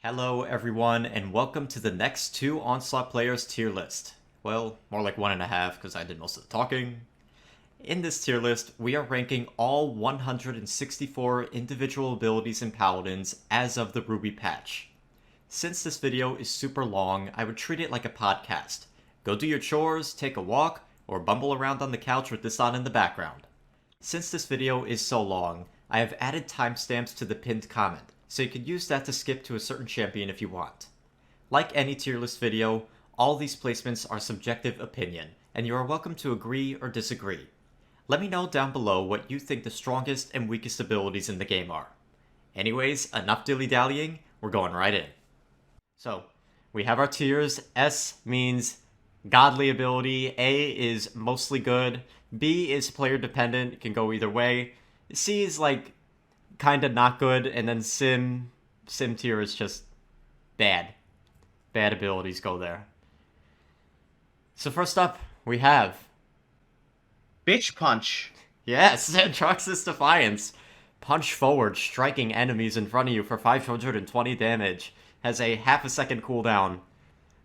Hello everyone, and welcome to the next two Onslaught players tier list. Well, more like 1.5 because I did most of the talking. In this tier list, we are ranking all 164 individual abilities in Paladins as of the Ruby patch. Since this video is super long, I would treat it like a podcast. Go do your chores, take a walk, or bumble around on the couch with this on in the background. Since this video is so long, I have added timestamps to the pinned comment, so you can use that to skip to a certain champion if you want. Like any tier list video, all these placements are subjective opinion, and you are welcome to agree or disagree. Let me know down below what you think the strongest and weakest abilities in the game are. Anyways, enough dilly-dallying, we're going right in. So, we have our tiers. S means godly ability, A is mostly good, B is player dependent, it can go either way, C is like kinda not good, and then sim tier is just bad. Bad abilities go there. So first up, we have... Bitch Punch. Yes, Androxus Defiance. Punch forward, striking enemies in front of you for 520 damage. Has a half a second cooldown.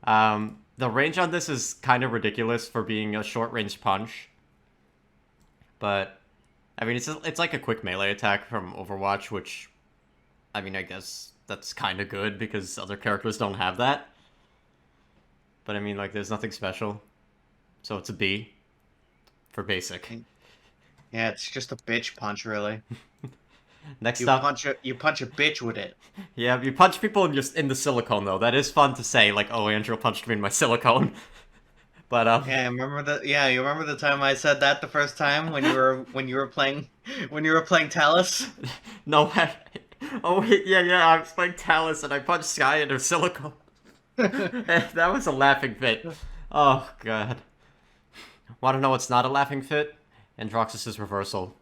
The range on this is kind of ridiculous for being a short-range punch. But, I mean, it's like a quick melee attack from Overwatch, which, I mean, I guess that's kind of good because other characters don't have that. But, I mean, like, there's nothing special. So it's a B for basic. Yeah, it's just a bitch punch, really. Next You up... punch a bitch with it. Yeah, you punch people in the silicone, though. That is fun to say, like, oh, Andrew punched me in my silicone. But, Yeah, you remember the time I said that the first time when you were playing Talus? No, oh, wait, yeah, I was playing Talus and I punched Sky in her silicone. That was a laughing fit. Oh, God. Want to know what's not a laughing fit? Androxus' reversal.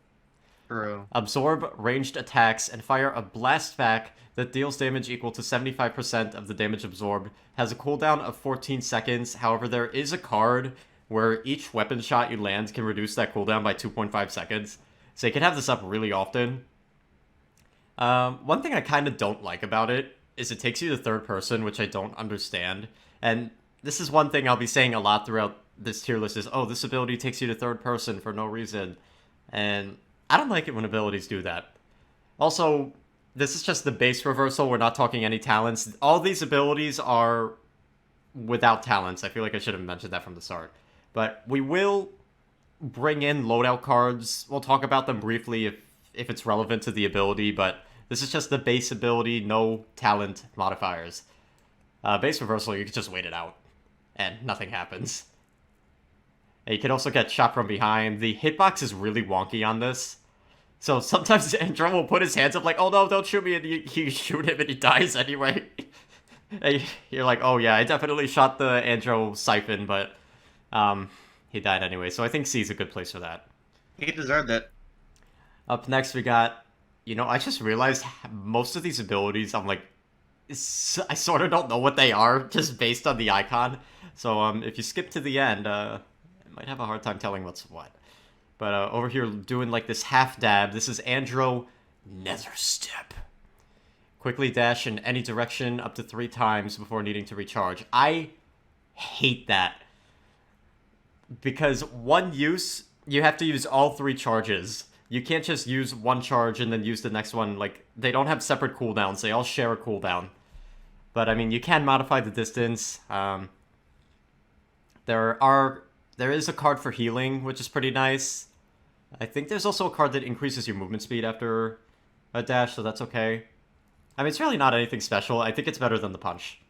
True. Absorb ranged attacks and fire a blast back that deals damage equal to 75% of the damage absorbed. Has a cooldown of 14 seconds. However, there is a card where each weapon shot you land can reduce that cooldown by 2.5 seconds. So you can have this up really often. One thing I kind of don't like about it is it takes you to third person, which I don't understand. And this is one thing I'll be saying a lot throughout this tier list is, oh, this ability takes you to third person for no reason. And I don't like it when abilities do that. Also, this is just the base reversal. We're not talking any talents. All these abilities are without talents. I feel like I should have mentioned that from the start. But we will bring in loadout cards. We'll talk about them briefly if it's relevant to the ability, but this is just the base ability, no talent modifiers. Base reversal, you can just wait it out, and nothing happens. And you can also get shot from behind. The hitbox is really wonky on this. So sometimes Andro will put his hands up like, oh no, don't shoot me, and you shoot him and he dies anyway. And you're like, oh yeah, I definitely shot the Andro siphon, but he died anyway. So I think C is a good place for that. He deserved it. Up next we got, I just realized most of these abilities, I'm like, I sort of don't know what they are, just based on the icon. So if you skip to the end, I might have a hard time telling what's what. But over here, doing like this half dab. This is Andro Nether Step. Quickly dash in any direction up to 3 times before needing to recharge. I hate that. Because one use, you have to use all 3 charges. You can't just use one charge and then use the next one. Like, they don't have separate cooldowns. They all share a cooldown. But, I mean, you can modify the distance. There is a card for healing, which is pretty nice. I think there's also a card that increases your movement speed after a dash, so that's okay. I mean, it's really not anything special. I think it's better than the punch.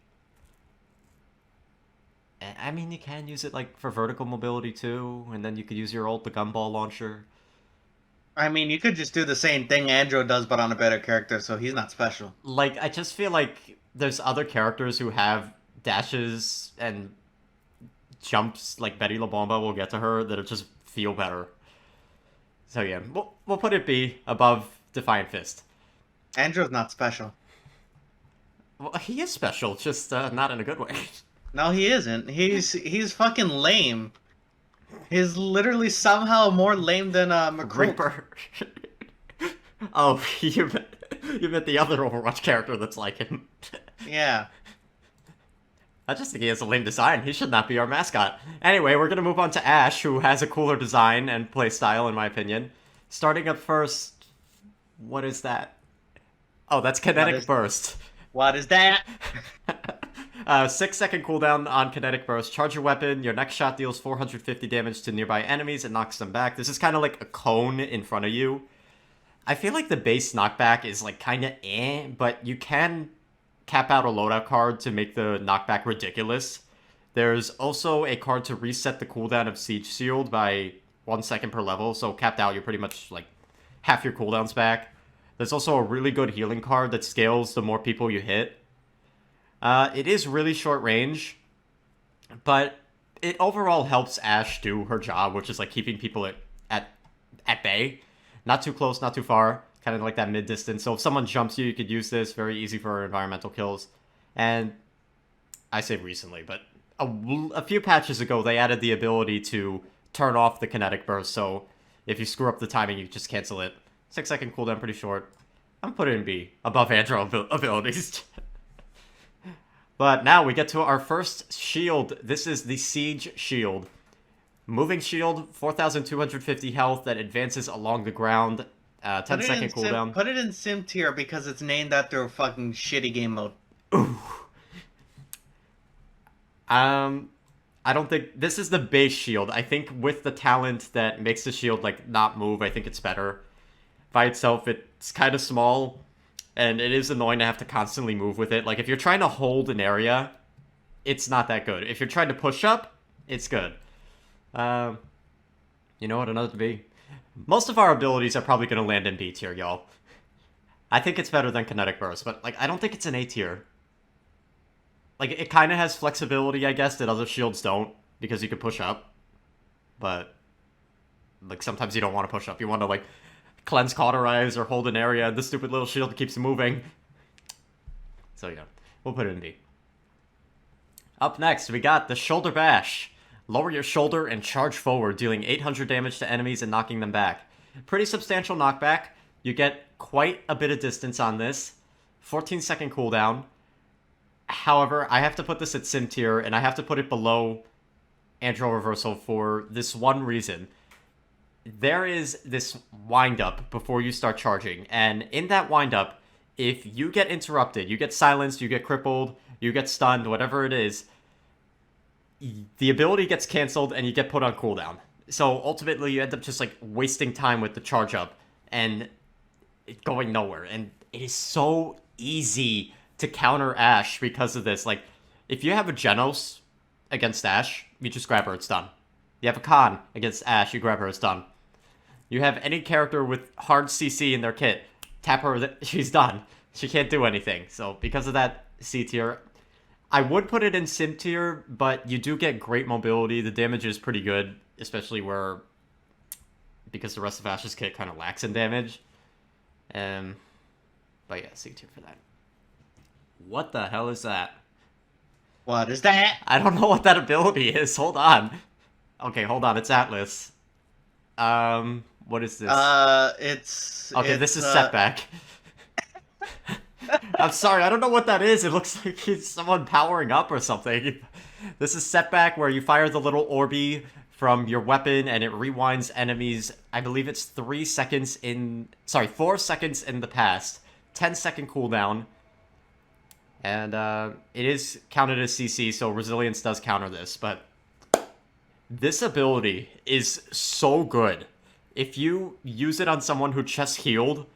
I mean, you can use it, like, for vertical mobility, too, and then you could use your ult, the gumball launcher. I mean, you could just do the same thing Andro does, but on a better character, so he's not special. Like, I just feel like there's other characters who have dashes and jumps, like Betty La Bomba, we'll get to her, that'll just feel better. So yeah, we'll put it B, above Defiant Fist. Andro's not special. Well, he is special, just not in a good way. No, he isn't. He's fucking lame. He's literally somehow more lame than Makoa. Reaper. Oh, You meant the other Overwatch character that's like him. Yeah. I just think he has a lame design. He should not be our mascot. Anyway, we're gonna move on to Ashe, who has a cooler design and playstyle, in my opinion. Starting up first, what is that? Oh, that's Kinetic Burst. What is that? 6-second cooldown on Kinetic Burst. Charge your weapon. Your next shot deals 450 damage to nearby enemies and knocks them back. This is kind of like a cone in front of you. I feel like the base knockback is like kind of but you can cap out a loadout card to make the knockback ridiculous. There's also a card to reset the cooldown of Siege Shield by 1 second per level, so capped out, you're pretty much like half your cooldowns back. There's also a really good healing card that scales the more people you hit. It is really short range, but it overall helps Ashe do her job, which is like keeping people at bay. Not too close, not too far, kind of like that mid-distance. So if someone jumps you, you could use this. Very easy for environmental kills. And I say recently, but a few patches ago, they added the ability to turn off the kinetic burst. So if you screw up the timing, you just cancel it. 6-second cooldown, pretty short. I'm putting it in B, above Andro abilities. But now we get to our first shield. This is the Siege Shield. Moving shield, 4,250 health that advances along the ground. 10-second cooldown. Put it in Sim tier because it's named after a fucking shitty game mode. Ooh. I don't think... This is the base shield. I think with the talent that makes the shield, like, not move, I think it's better. By itself, it's kind of small, and it is annoying to have to constantly move with it. Like, if you're trying to hold an area, it's not that good. If you're trying to push up, it's good. You know what? Another B. Most of our abilities are probably going to land in B tier, y'all. I think it's better than Kinetic Burst, but, like, I don't think it's an A tier. Like, it kind of has flexibility, I guess, that other shields don't, because you can push up. But, like, sometimes you don't want to push up. You want to, like, cleanse, cauterize, or hold an area, and this stupid little shield keeps moving. So, yeah, we'll put it in B. Up next, we got the Shoulder Bash. Lower your shoulder and charge forward, dealing 800 damage to enemies and knocking them back. Pretty substantial knockback. You get quite a bit of distance on this. 14-second cooldown. However, I have to put this at Sim tier, and I have to put it below Andro Reversal for this one reason. There is this wind-up before you start charging, and in that wind-up, if you get interrupted, you get silenced, you get crippled, you get stunned, whatever it is, the ability gets cancelled and you get put on cooldown. So ultimately, you end up just like wasting time with the charge up and it going nowhere. And it is so easy to counter Ashe because of this. Like, if you have a Jenos against Ashe, you just grab her, it's done. You have a Khan against Ashe, you grab her, it's done. You have any character with hard CC in their kit, tap her, she's done. She can't do anything. So because of that, C tier. I would put it in Sim tier, but you do get great mobility. The damage is pretty good, especially because the rest of Ashe's kit kind of lacks in damage. But yeah, C tier for that. What the hell is that? What is that? I don't know what that ability is. Hold on. Okay, hold on. It's Atlas. What is this? This is Setback. I'm sorry, I don't know what that is. It looks like it's someone powering up or something. This is Setback, where you fire the little Orby from your weapon, and it rewinds enemies. I believe it's 4 seconds in the past. 10-second cooldown. And it is counted as CC, so Resilience does counter this. But this ability is so good. If you use it on someone who just healed,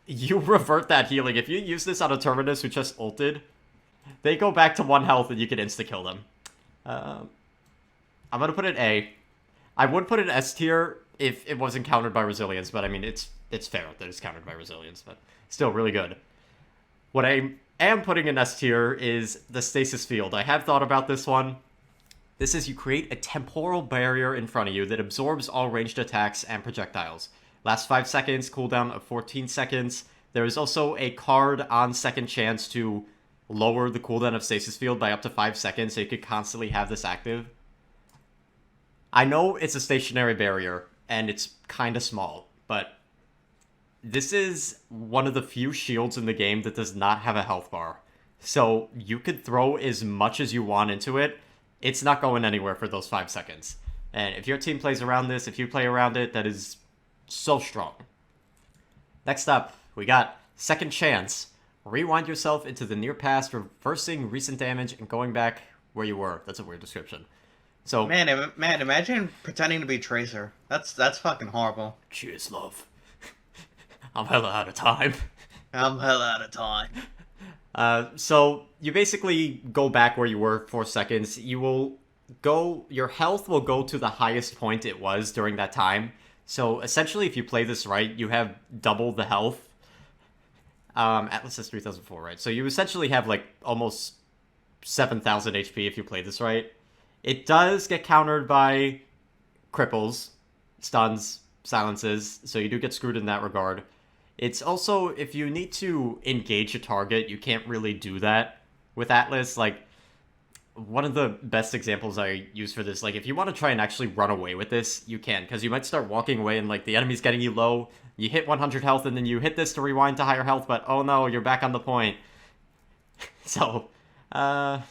you revert that healing. If you use this on a Terminus who just ulted, they go back to 1 health and you can insta-kill them. I'm going to put it A. I would put it S tier if it wasn't countered by Resilience, but I mean, it's fair that it's countered by Resilience, but still really good. What I am putting in S tier is the Stasis Field. I have thought about this one. This is you create a temporal barrier in front of you that absorbs all ranged attacks and projectiles. Last 5 seconds, cooldown of 14 seconds. There is also a card on Second Chance to lower the cooldown of Stasis Field by up to 5 seconds, so you could constantly have this active. I know it's a stationary barrier, and it's kind of small, but this is one of the few shields in the game that does not have a health bar. So you could throw as much as you want into it. It's not going anywhere for those 5 seconds. And if your team plays around this, if you play around it, that is so strong. Next up, we got Second Chance. Rewind yourself into the near past, reversing recent damage and going back where you were. That's a weird description. So Man, imagine pretending to be Tracer. That's fucking horrible. cheers, love. I'm hella out of time. I'm hell out of time. So you basically go back where you were 4 seconds. Your health will go to the highest point it was during that time. So essentially, if you play this right, you have double the health. Atlas has 3004, right? So you essentially have like almost 7,000 HP if you play this right. It does get countered by cripples, stuns, silences, so you do get screwed in that regard. It's also, if you need to engage a target, you can't really do that with Atlas. Like, one of the best examples I use for this, like, if you want to try and actually run away with this, you can, because you might start walking away and, like, the enemy's getting you low, you hit 100 health, and then you hit this to rewind to higher health, but oh no, you're back on the point. So, I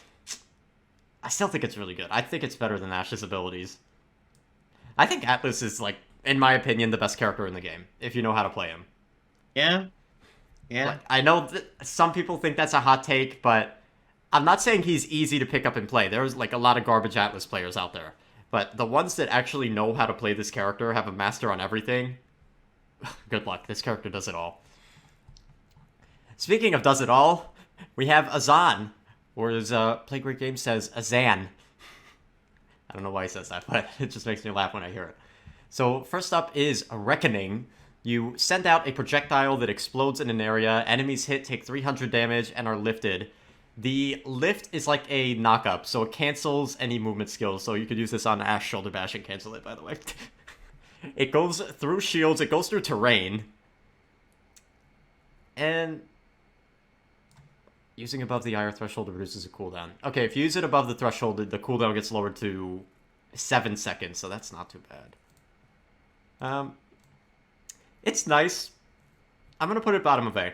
still think it's really good. I think it's better than Ash's abilities. I think Atlas is, like, in my opinion, the best character in the game, if you know how to play him. Yeah? Yeah. Like, I know that some people think that's a hot take, but I'm not saying he's easy to pick up and play. There's, like, a lot of garbage Atlas players out there. But the ones that actually know how to play this character, have a master on everything, good luck. This character does it all. Speaking of does it all, we have Azaan, or as Play Great Games says, Azaan. I don't know why he says that, but it just makes me laugh when I hear it. So first up is a Reckoning. You send out a projectile that explodes in an area, enemies hit, take 300 damage, and are lifted. The lift is like a knock-up, so it cancels any movement skills, so you could use this on Ash Shoulder Bash and cancel it, by the way. It goes through shields, it goes through terrain, and using above the IR threshold reduces a cooldown. Okay, if you use it above the threshold, the cooldown gets lowered to 7 seconds, so that's not too bad. It's nice. I'm going to put it bottom of A.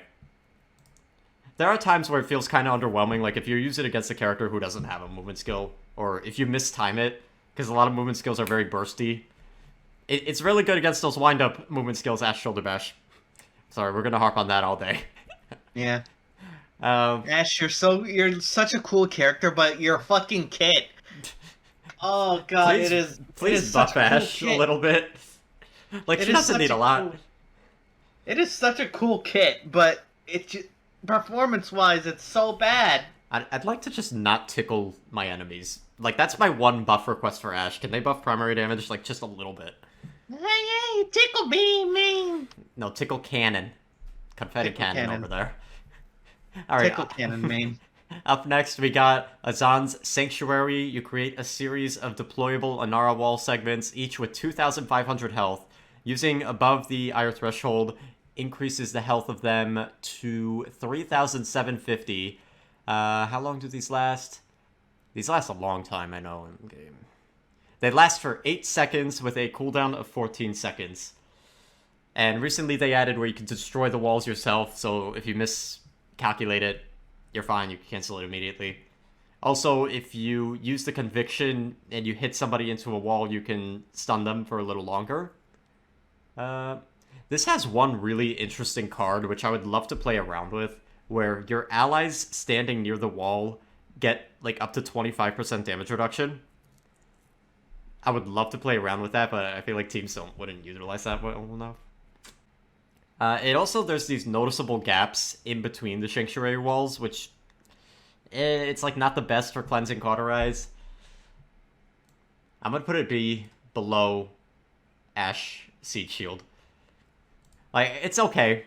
There are times where it feels kind of underwhelming, like if you use it against a character who doesn't have a movement skill, or if you mistime it, because a lot of movement skills are very bursty. It's really good against those wind-up movement skills, Ash Shoulder Bash. Sorry, we're going to harp on that all day. Yeah. Ash, you're such a cool character, but you're a fucking kid. Oh god, Please buff Ash a little bit. Like, she doesn't need a lot. It is such a cool kit, but performance-wise, it's so bad. I'd like to just not tickle my enemies. Like, that's my one buff request for Ash. Can they buff primary damage, like, just a little bit? Hey, tickle me, man. No, tickle cannon. Confetti Tickle cannon cannon. over there. Alright. Tickle cannon, man. Up next, we got Azaan's Sanctuary. You create a series of deployable Inara wall segments, each with 2,500 health. Using above the IR threshold increases the health of them to 3,750. How long do these last? These last a long time, I know, in the game. They last for 8 seconds with a cooldown of 14 seconds. And recently they added where you can destroy the walls yourself, so if you miscalculate it, you're fine, you can cancel it immediately. Also, if you use the Conviction and you hit somebody into a wall, you can stun them for a little longer. This has one really interesting card, which I would love to play around with, where your allies standing near the wall get, like, up to 25% damage reduction. I would love to play around with that, but I feel like teams wouldn't utilize that well enough. It also, there's these noticeable gaps in between the Sanctuary walls, which, it's, like, not the best for cleansing Cauterize. I'm gonna put it below Ash Seed Shield. Like, it's okay.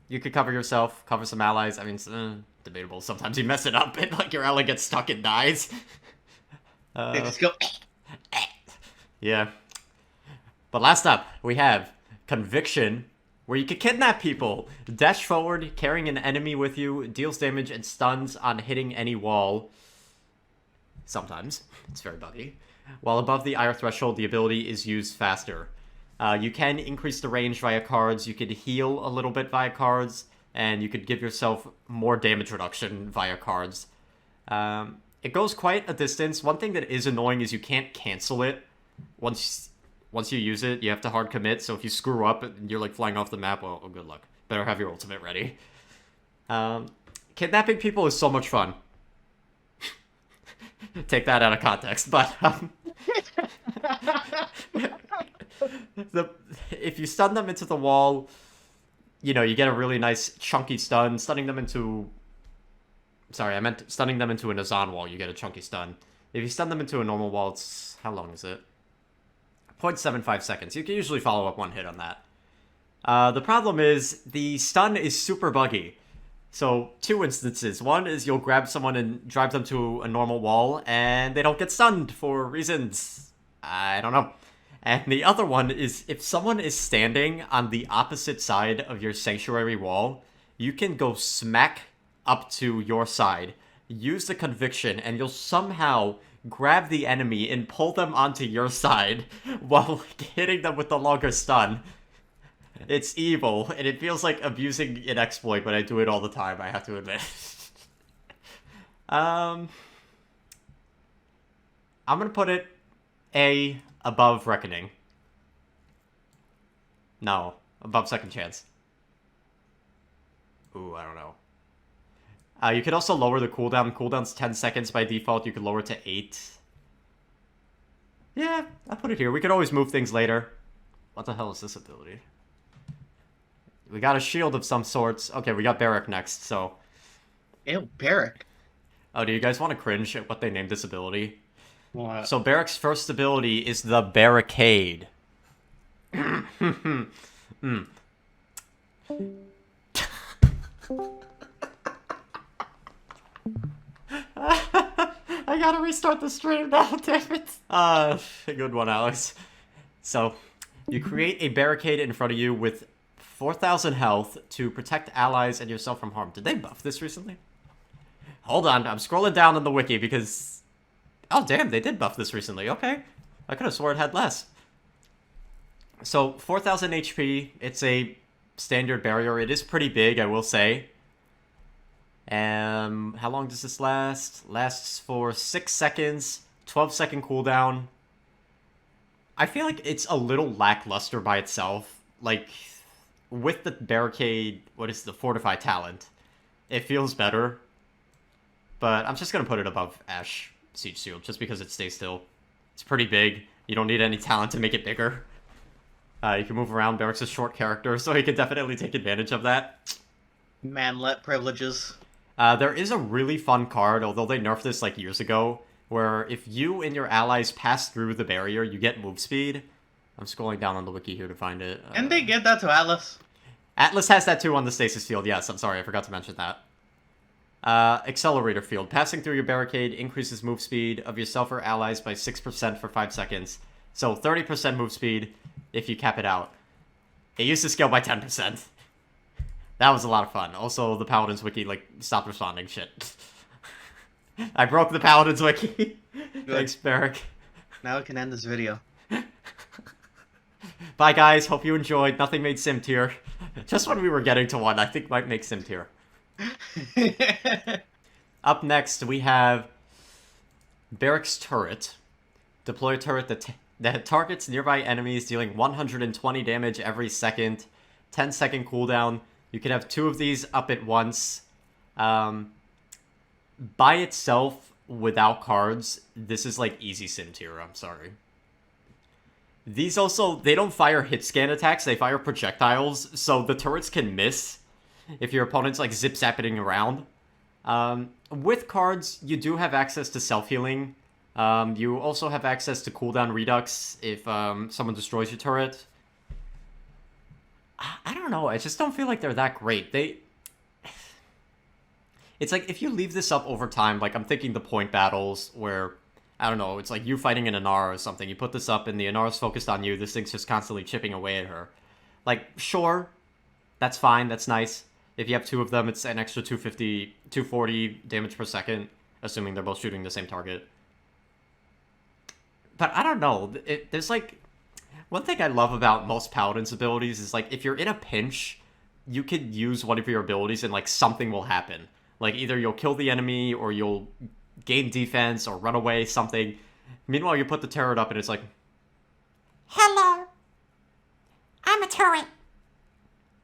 You could cover yourself, cover some allies. I mean, it's debatable. Sometimes you mess it up and, like, your ally gets stuck and dies. They just go... Yeah. But last up, we have Conviction, where you can kidnap people. Dash forward, carrying an enemy with you, deals damage and stuns on hitting any wall. Sometimes. It's very buggy. While above the IR threshold, the ability is used faster. You can increase the range via cards, you could heal a little bit via cards, and you could give yourself more damage reduction via cards. It goes quite a distance. One thing that is annoying is you can't cancel it. Once you use it, you have to hard commit, so if you screw up and you're like flying off the map, well, good luck. Better have your ultimate ready. Kidnapping people is so much fun. Take that out of context, but if you stun them into the wall, you get a really nice chunky stun. Stunning them into... Sorry, I meant stunning them into an Azaan wall, you get a chunky stun. If you stun them into a normal wall, it's... How long is it? 0.75 seconds. You can usually follow up one hit on that. The problem is, the stun is super buggy. So, 2 instances. One is you'll grab someone and drive them to a normal wall, and they don't get stunned for reasons I don't know. And the other one is if someone is standing on the opposite side of your sanctuary wall, you can go smack up to your side, use the conviction, and you'll somehow grab the enemy and pull them onto your side while hitting them with the longer stun. It's evil, and it feels like abusing an exploit, but I do it all the time, I have to admit. I'm gonna put it A, above Reckoning. No, above Second Chance. Ooh, I don't know. You could also lower the cooldown. Cooldown's 10 seconds by default. You could lower it to 8. Yeah, I'll put it here. We could always move things later. What the hell is this ability? We got a shield of some sorts. Okay, we got Barik next, so... Ew, Barik. Oh, do you guys want to cringe at what they named this ability? What? So Barik's first ability is the Barricade. I gotta restart the stream now, damn it. Good one, Alex. So, you create a barricade in front of you with 4,000 health to protect allies and yourself from harm. Did they buff this recently? Hold on, I'm scrolling down on the wiki because... Oh, damn, they did buff this recently. Okay. I could have swore it had less. So, 4,000 HP. It's a standard barrier. It is pretty big, I will say. How long does this last? Lasts for 6 seconds. 12-second cooldown. I feel like it's a little lackluster by itself. Like, with the barricade, what is the Fortify talent? It feels better. But I'm just going to put it above Ash Siege Shield, just because it stays still. It's pretty big. You don't need any talent to make it bigger. You can move around. Barrick's a short character, so he can definitely take advantage of that. Manlet privileges. There is a really fun card, although they nerfed this like years ago, where if you and your allies pass through the barrier, you get move speed. I'm scrolling down on the wiki here to find it. And they get that to Atlas. Atlas has that too on the stasis field, yes. I'm sorry, I forgot to mention that. Accelerator field. Passing through your barricade increases move speed of yourself or allies by 6% for 5 seconds. So 30% move speed if you cap it out. It used to scale by 10%. That was a lot of fun. Also, the Paladins wiki, like, stopped responding. Shit. I broke the Paladins wiki. Thanks, Barik. Now we can end this video. Bye, guys. Hope you enjoyed. Nothing made sim tier. Just when we were getting to one, I think might make sim tier. Up next, we have Barik's Turret. Deploy a turret that targets nearby enemies, dealing 120 damage every second. 10-second cooldown. You can have 2 of these up at once. By itself, without cards, this is like easy sim tier, I'm sorry. These also, they don't fire hit scan attacks, they fire projectiles, so the turrets can miss if your opponent's like zip-zapping around. With cards, you do have access to self-healing. You also have access to cooldown redux if someone destroys your turret. I don't know, I just don't feel like they're that great. It's like, if you leave this up over time, like, I'm thinking the point battles where, I don't know, it's like you fighting an Inara or something. You put this up and the Inara's focused on you, this thing's just constantly chipping away at her. Like, sure, that's fine, that's nice. If you have 2 of them, it's an extra 250, 240 damage per second, assuming they're both shooting the same target. But I don't know, there's like... One thing I love about most Paladins abilities is, like, if you're in a pinch, you could use one of your abilities and, like, something will happen. Like, either you'll kill the enemy, or you'll gain defense, or run away, something. Meanwhile, you put the turret up and it's like, hello, I'm a turret.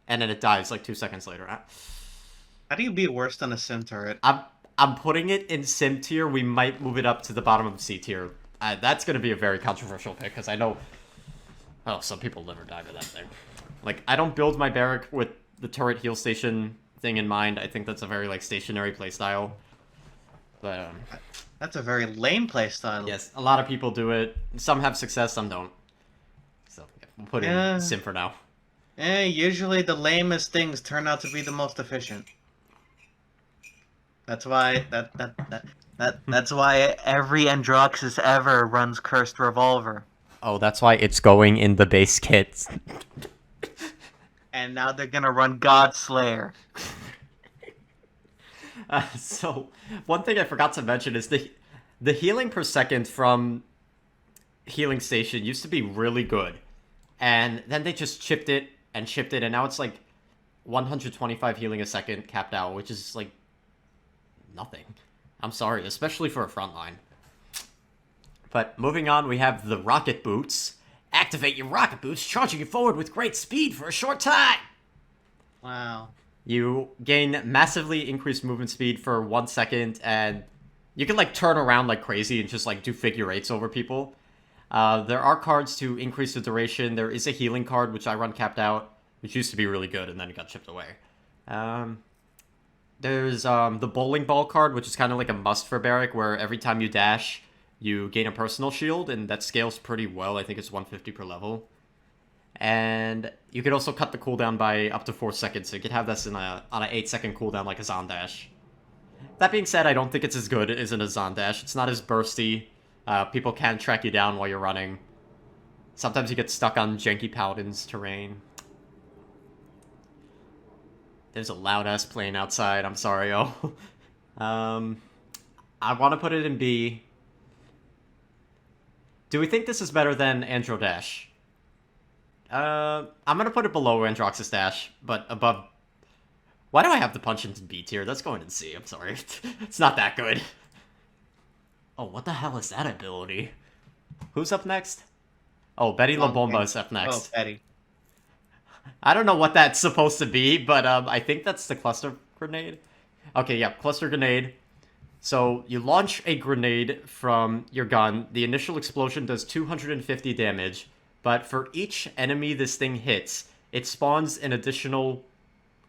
And then it dies, like, 2 seconds later. How do you be worse than a sim turret? I'm putting it in sim tier. We might move it up to the bottom of C tier. That's going to be a very controversial pick, because I know... Oh, some people live or die by that thing. Like, I don't build my Barik with the turret heal station thing in mind. I think that's a very, like, stationary playstyle. But, That's a very lame playstyle. yes, a lot of people do it. Some have success, some don't. So, yeah, we'll put it in sim for now. Usually the lamest things turn out to be the most efficient. That's why that's why every Androxus ever runs Cursed Revolver. Oh, that's why it's going in the base kits. And now they're gonna run Godslayer. So, one thing I forgot to mention is the healing per second from Healing Station used to be really good. And then they just chipped it, and now it's like 125 healing a second capped out, which is like nothing. I'm sorry, especially for a frontline. But moving on, we have the rocket boots. Activate your rocket boots, charging you forward with great speed for a short time. Wow. You gain massively increased movement speed for 1 second, and you can, like, turn around like crazy and just, like, do figure eights over people. There are cards to increase the duration. There is a healing card, which I run capped out, which used to be really good, and then it got chipped away. There's the bowling ball card, which is kind of like a must for Barik, where every time you dash, you gain a personal shield, and that scales pretty well. I think it's 150 per level. And you could also cut the cooldown by up to 4 seconds, so you could have this on an 8-second cooldown like Azaan dash. That being said, I don't think it's as good as an Azaan dash. It's not as bursty. People can track you down while you're running. Sometimes you get stuck on janky Paladins terrain. There's a loud-ass plane outside. I'm sorry, I want to put it in B. Do we think this is better than Andro Dash? I'm gonna put it below Androxus Dash, but above... Why do I have the punch into B tier? That's going in C, I'm sorry. It's not that good. Oh, what the hell is that ability? Who's up next? Oh, Betty La Bomba is up next. Oh, Betty. I don't know what that's supposed to be, but I think that's the cluster grenade. Okay, yeah, cluster grenade. So, you launch a grenade from your gun. The initial explosion does 250 damage, but for each enemy this thing hits, it spawns an additional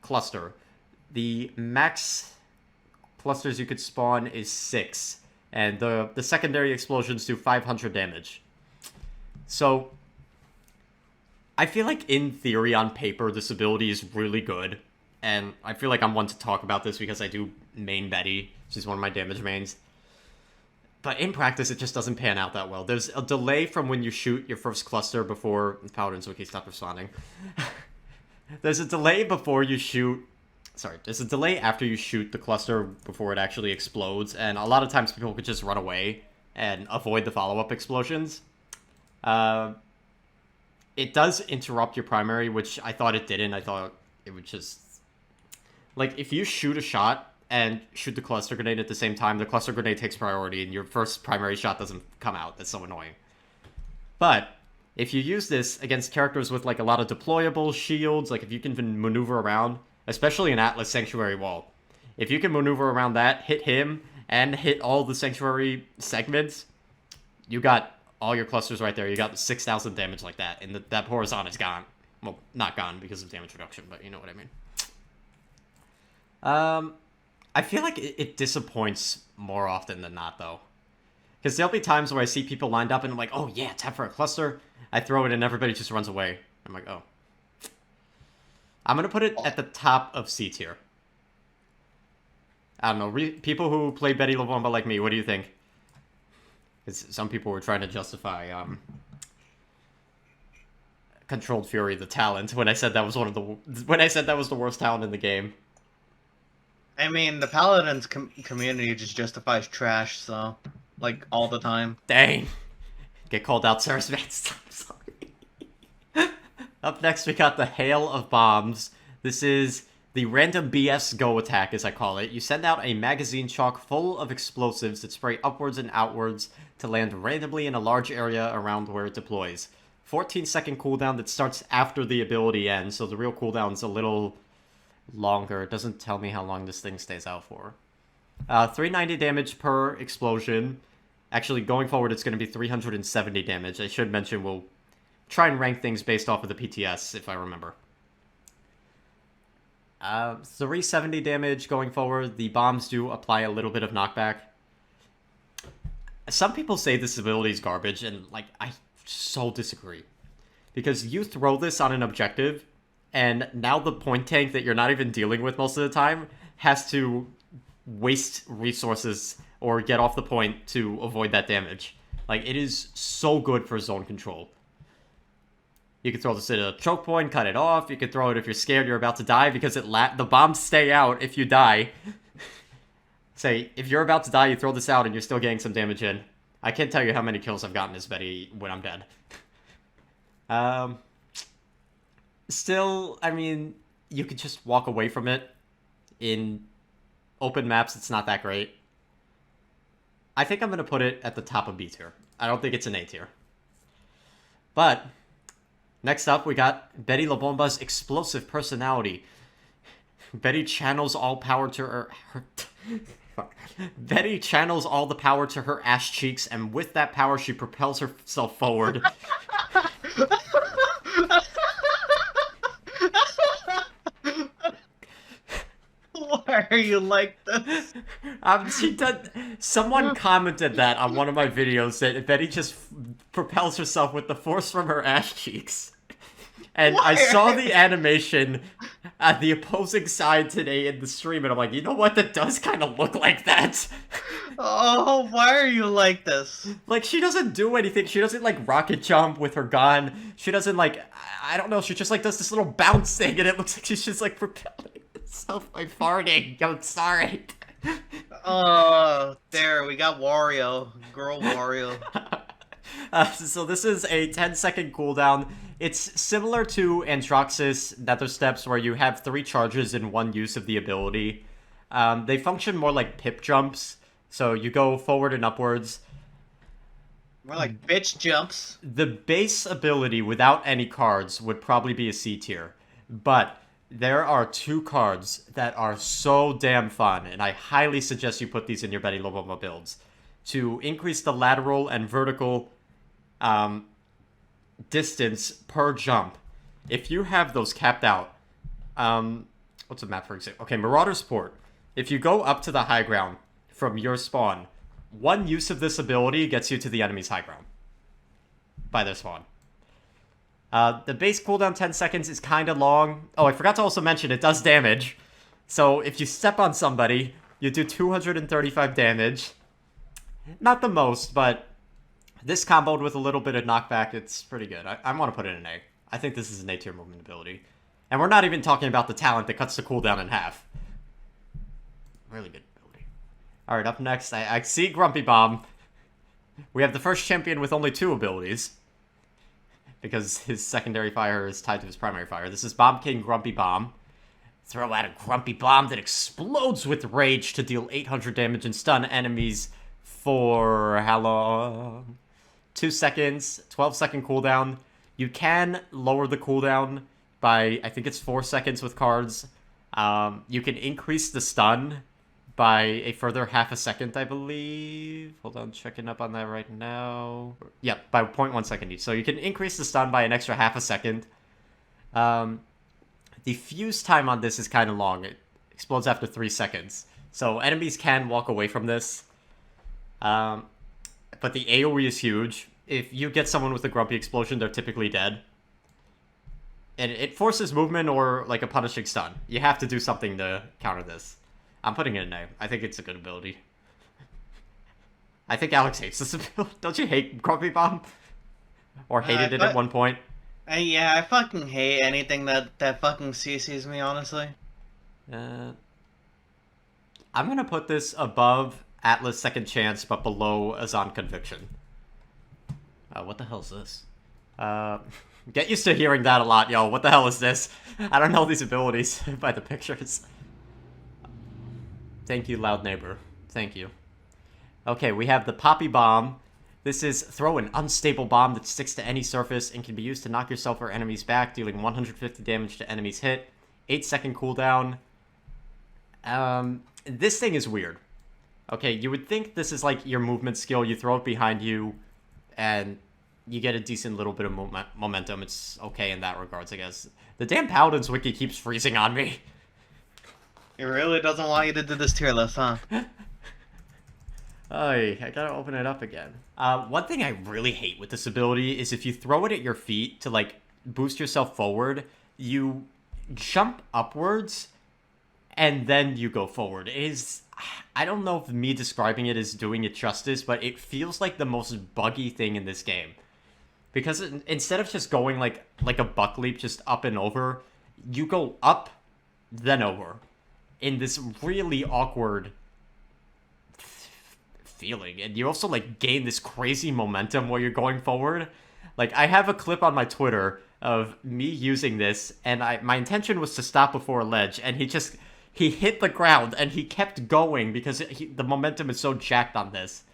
cluster. The max clusters you could spawn is 6, and the secondary explosions do 500 damage. So, I feel like in theory, on paper, this ability is really good, and I feel like I'm one to talk about this because I do main Betty. She's one of my damage mains. But in practice, it just doesn't pan out that well. There's a delay from when you shoot your first cluster before... Paladins Wiki, stop responding. There's a delay before you shoot... Sorry, there's a delay after you shoot the cluster before it actually explodes, and a lot of times people could just run away and avoid the follow-up explosions. It does interrupt your primary, which I thought it didn't. I thought it would just... Like, if you shoot a shot and shoot the cluster grenade at the same time, the cluster grenade takes priority and your first primary shot doesn't come out. That's so annoying. But if you use this against characters with, like, a lot of deployable shields, like if you can maneuver around, especially an Atlas Sanctuary Wall, if you can maneuver around that, hit him, and hit all the Sanctuary segments, you got all your clusters right there. You got 6,000 damage like that, and that Horizon is gone. Well, not gone because of damage reduction, but you know what I mean. I feel like it disappoints more often than not, though. Because there'll be times where I see people lined up and I'm like, oh yeah, tap for a cluster. I throw it and everybody just runs away. I'm like, oh. I'm going to put it at the top of C tier. I don't know. People who play Betty La Bomba like me, what do you think? Because some people were trying to justify Controlled Fury, the talent, when I said that was the worst talent in the game. I mean, the Paladins community just justifies trash, so, like, all the time. Dang. Get called out, Sarah's man. I'm sorry. Up next, we got the Hail of Bombs. This is the random BS go attack, as I call it. You send out a magazine chock full of explosives that spray upwards and outwards to land randomly in a large area around where it deploys. 14-second cooldown that starts after the ability ends, so the real cooldown's a little longer. It doesn't tell me how long this thing stays out for. 390 damage per explosion. Actually, going forward, it's going to be 370 damage. I should mention we'll try and rank things based off of the PTS, if I remember. 370 damage going forward. The bombs do apply a little bit of knockback. Some people say this ability is garbage, and, like, I so disagree. Because you throw this on an objective, and now the point tank that you're not even dealing with most of the time has to waste resources or get off the point to avoid that damage. Like, it is so good for zone control. You can throw this at a choke point, cut it off. You can throw it if you're scared you're about to die, because the bombs stay out if you die. Say, if you're about to die, you throw this out and you're still getting some damage in. I can't tell you how many kills I've gotten as Betty when I'm dead. Still, I mean, you could just walk away from it. In open maps, it's not that great. I think I'm going to put it at the top of B tier. I don't think it's an A tier. But next up, we got Betty La Bomba's explosive personality. Betty channels all power to her Betty channels all the power to her ass cheeks, and with that power, she propels herself forward. Why are you like this? Someone commented that on one of my videos that Betty just propels herself with the force from her ass cheeks. And I saw the animation at the opposing side today in the stream, and I'm like, you know what? That does kind of look like that. Oh, why are you like this? Like, she doesn't do anything. She doesn't, like, rocket jump with her gun. She doesn't, like, I don't know. She just, like, does this little bounce thing, and it looks like she's just, like, propelling herself by farting. I'm sorry. Oh, there. We got Wario. Girl Wario. So this is a 10-second cooldown. It's similar to Androxus Nether Steps, where you have 3 charges in one use of the ability. They function more like pip jumps, so you go forward and upwards. More like bitch jumps. The base ability without any cards would probably be a C tier, but there are 2 cards that are so damn fun, and I highly suggest you put these in your Betty La Bomba builds to increase the lateral and vertical distance per jump. If you have those capped out, what's a map for example? Okay, Marauder's Port. If you go up to the high ground from your spawn, one use of this ability gets you to the enemy's high ground by their spawn. The base cooldown 10 seconds is kind of long. Oh, I forgot to also mention it does damage. So if you step on somebody, you do 235 damage. Not the most, but this comboed with a little bit of knockback, it's pretty good. I want to put it in A. I think this is an A tier movement ability. And we're not even talking about the talent that cuts the cooldown in half. Really good ability. Alright, up next, I see Grumpy Bomb. We have the first champion with only 2 abilities, because his secondary fire is tied to his primary fire. This is Bomb King Grumpy Bomb. Throw out a Grumpy Bomb that explodes with rage to deal 800 damage and stun enemies for how long? 2 seconds, 12-second cooldown. You can lower the cooldown by, I think it's 4 seconds with cards. You can increase the stun by a further half a second, I believe. Hold on, checking up on that right now. Yep, by 0.1 second each. So you can increase the stun by an extra half a second. The fuse time on this is kind of long. It explodes after 3 seconds. So enemies can walk away from this. But the AoE is huge. If you get someone with a Grumpy Explosion, they're typically dead. And it forces movement or, like, a punishing stun. You have to do something to counter this. I'm putting it in A. I think it's a good ability. I think Alex hates this ability. Don't you hate Grumpy Bomb? Or hated it at one point? Yeah, I fucking hate anything that fucking CCs me, honestly. I'm gonna put this above Atlas Second Chance, but below Azaan Conviction. What the hell is this? Get used to hearing that a lot, yo. What the hell is this? I don't know these abilities by the pictures. Thank you, loud neighbor. Thank you. Okay, we have the Poppy Bomb. This is throw an unstable bomb that sticks to any surface and can be used to knock yourself or enemies back, dealing 150 damage to enemies hit. 8-second cooldown. This thing is weird. Okay, you would think this is like your movement skill. You throw it behind you, and you get a decent little bit of momentum. It's okay in that regards, I guess. The damn Paladins wiki keeps freezing on me. It really doesn't want you to do this tier list, huh? I gotta open it up again. One thing I really hate with this ability is if you throw it at your feet to, like, boost yourself forward, you jump upwards, and then you go forward. It is... I don't know if me describing it is doing it justice, but it feels like the most buggy thing in this game. Because instead of just going like a buck leap, just up and over, you go up, then over. In this really awkward feeling. And you also, like, gain this crazy momentum while you're going forward. Like, I have a clip on my Twitter of me using this, and my intention was to stop before a ledge, and he hit the ground, and he kept going because the momentum is so jacked on this.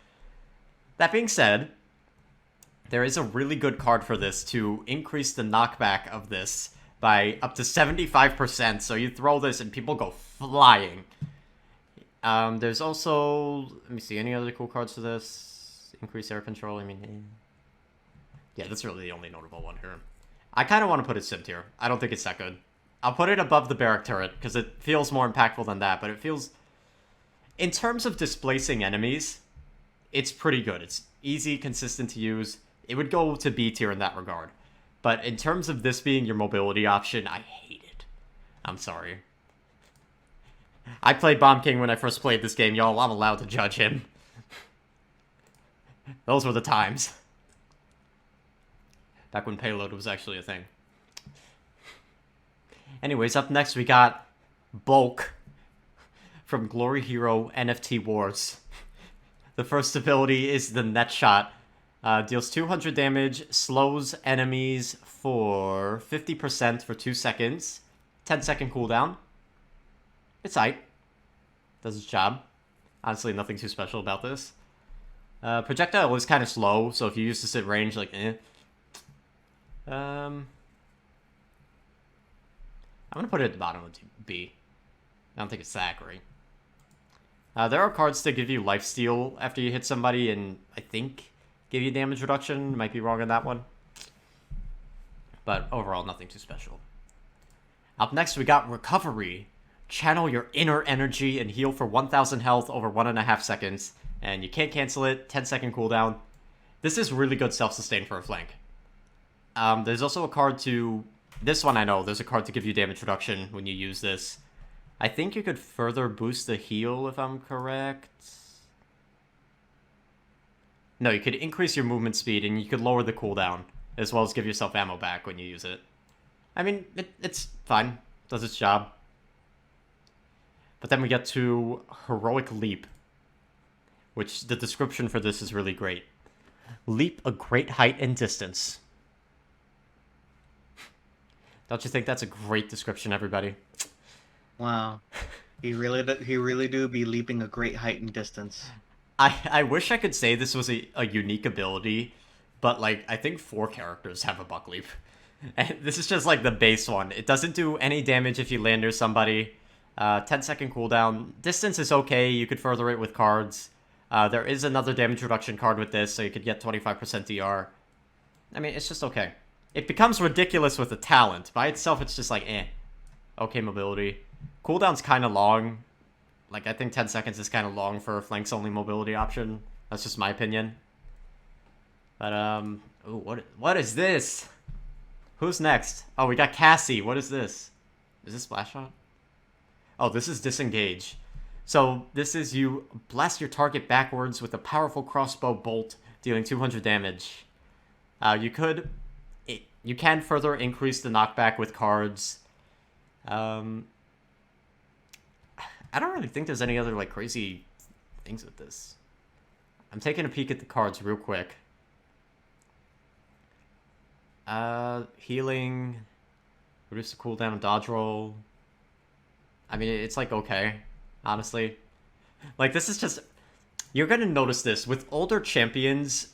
That being said, there is a really good card for this to increase the knockback of this by up to 75%, so you throw this and people go flying. There's also... Let me see, any other cool cards for this? Increase air control, I mean... Yeah, that's really the only notable one here. I kind of want to put it sim tier. I don't think it's that good. I'll put it above the Barik turret, because it feels more impactful than that, but it feels... In terms of displacing enemies, it's pretty good. It's easy, consistent to use. It would go to B tier in that regard. But in terms of this being your mobility option, I hate it. I'm sorry. I played Bomb King when I first played this game, y'all. I'm allowed to judge him. Those were the times. Back when payload was actually a thing. Anyways, up next we got Bulk from Glory Hero NFT Wars. The first ability is the Net Shot. Deals 200 damage, slows enemies for 50% for 2 seconds. 10-second cooldown. It's aight. Does its job. Honestly, nothing too special about this. Projectile is kind of slow, so if you use this at range, like, I'm gonna put it at the bottom of B. I don't think it's that great. There are cards that give you lifesteal after you hit somebody, and I think give you damage reduction. Might be wrong on that one. But overall, nothing too special. Up next, we got Recovery. Channel your inner energy and heal for 1,000 health over 1.5 seconds. And you can't cancel it. 10-second cooldown. This is really good self-sustain for a flank. There's also a card to... This one I know. There's a card to give you damage reduction when you use this. I think you could further boost the heal if I'm correct. No, you could increase your movement speed and you could lower the cooldown. As well as give yourself ammo back when you use it. I mean, it's fine. Does its job. But then we get to Heroic Leap. Which, the description for this is really great. Leap a great height and distance. Don't you think that's a great description, everybody? Wow. He really do be leaping a great height and distance. I wish I could say this was a unique ability, but, like, I think 4 characters have a Buck Leap. And this is just, like, the base one. It doesn't do any damage if you land near somebody. 10-second cooldown. Distance is okay. You could further it with cards. There is another damage reduction card with this, so you could get 25% DR. I mean, it's just okay. It becomes ridiculous with the talent. By itself, it's just like, eh. Okay mobility. Cooldown's kind of long. Like, I think 10 seconds is kind of long for a flanks-only mobility option. That's just my opinion. But, ooh, what is this? Who's next? Oh, we got Cassie. What is this? Is this Splash Shot? Oh, this is Disengage. So, this is you blast your target backwards with a powerful crossbow bolt, dealing 200 damage. You can further increase the knockback with cards. I don't really think there's any other, like, crazy things with this. I'm taking a peek at the cards real quick. Healing. Reduce the cooldown of dodge roll. I mean, it's like okay, honestly. Like, this is just... You're gonna notice this. With older champions,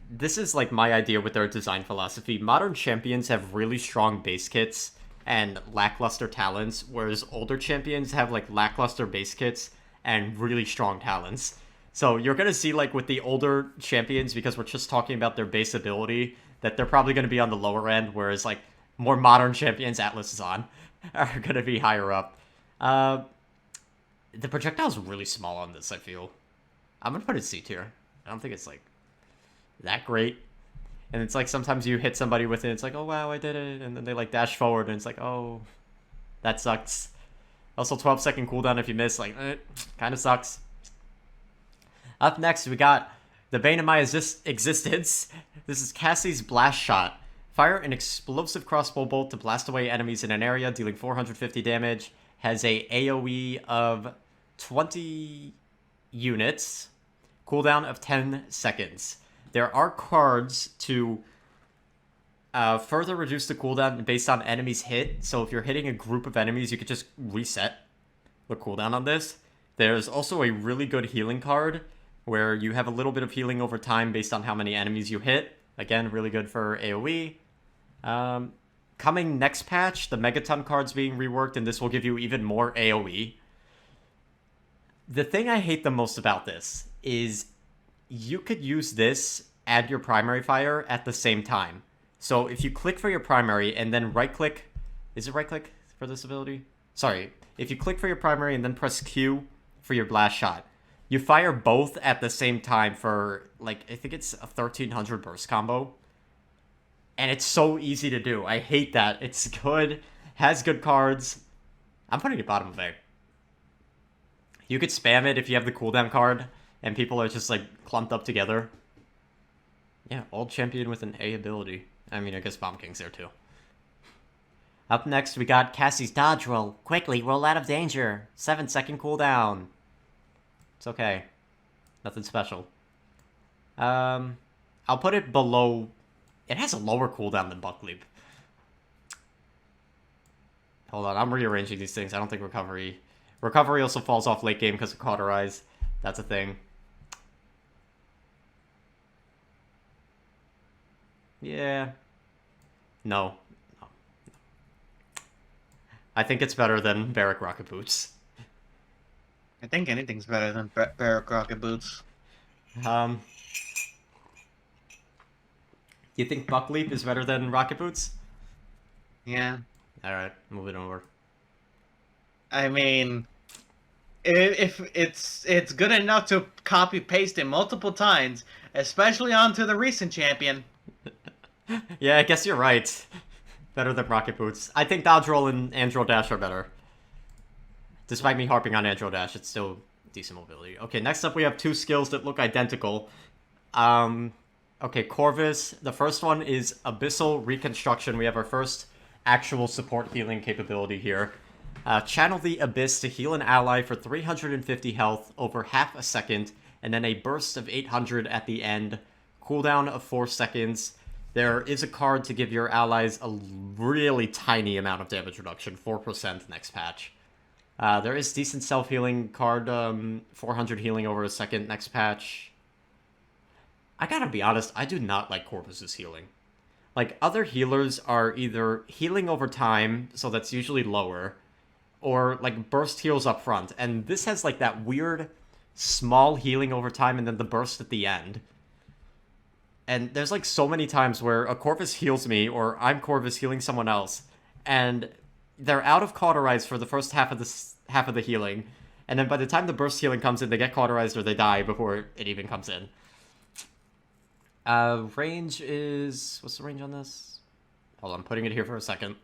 this is like my idea with their design philosophy. Modern champions have really strong base kits and lackluster talents, whereas older champions have like lackluster base kits and really strong talents. So you're gonna see like with the older champions, because we're just talking about their base ability, that they're probably gonna be on the lower end, whereas like more modern champions, Atlas Azaan, are gonna be higher up. The projectile's really small on this, I feel. I'm gonna put it C tier. I don't think it's like that great. And it's like sometimes you hit somebody with it, it's like, oh wow, I did it, and then they like dash forward and it's like, oh, that sucks. Also 12-second cooldown if you miss, like, kinda sucks. Up next we got the bane of my existence. This is Cassie's Blast Shot. Fire an explosive crossbow bolt to blast away enemies in an area, dealing 450 damage. Has a AoE of 20 units. Cooldown of 10 seconds. There are cards to further reduce the cooldown based on enemies hit. So if you're hitting a group of enemies, you could just reset the cooldown on this. There's also a really good healing card where you have a little bit of healing over time based on how many enemies you hit. Again, really good for AoE. Coming next patch, the Megaton card's being reworked, and this will give you even more AoE. The thing I hate the most about this is you could use this and your primary fire at the same time. So if you click for your primary and then right-click... Is it right-click for this ability? Sorry. If you click for your primary and then press Q for your blast shot, you fire both at the same time for, like, I think it's a 1300 burst combo. And it's so easy to do. I hate that. It's good. Has good cards. I'm putting it bottom of A. You could spam it if you have the cooldown card and people are just, like, clumped up together. Yeah, old champion with an A ability. I mean, I guess Bomb King's there, too. Up next, we got Cassie's dodge roll. Quickly, roll out of danger. 7-second cooldown. It's okay. Nothing special. I'll put it below... It has a lower cooldown than Buck Leap. Hold on, I'm rearranging these things. I don't think Recovery... Recovery also falls off late game because of Cauterize. That's a thing. Yeah. No. I think it's better than Barik Rocket Boots. I think anything's better than Barik Rocket Boots. Do you think Buck Leap is better than Rocket Boots? Yeah. Alright, moving over. I mean, if it's good enough to copy paste it multiple times, especially onto the recent champion. Yeah, I guess you're right. Better than Rocket Boots. I think Dodge Roll and Andro Dash are better. Despite me harping on Andro Dash, it's still decent mobility. Okay, next up we have two skills that look identical. Okay, Corvus. The first one is Abyssal Reconstruction. We have our first actual support healing capability here. Channel the Abyss to heal an ally for 350 health over half a second, and then a burst of 800 at the end. Cooldown of 4 seconds. There is a card to give your allies a really tiny amount of damage reduction, 4% next patch. There is decent self-healing card, 400 healing over a second next patch. I gotta be honest, I do not like Corvus's healing. Like, other healers are either healing over time, so that's usually lower, or, like, burst heals up front. And this has, like, that weird small healing over time and then the burst at the end. And there's, like, so many times where a Corvus heals me, or I'm Corvus healing someone else, and they're out of Cauterize for the first half of the healing, and then by the time the burst healing comes in, they get Cauterized or they die before it even comes in. Range is... What's the range on this? Hold on, I'm putting it here for a second.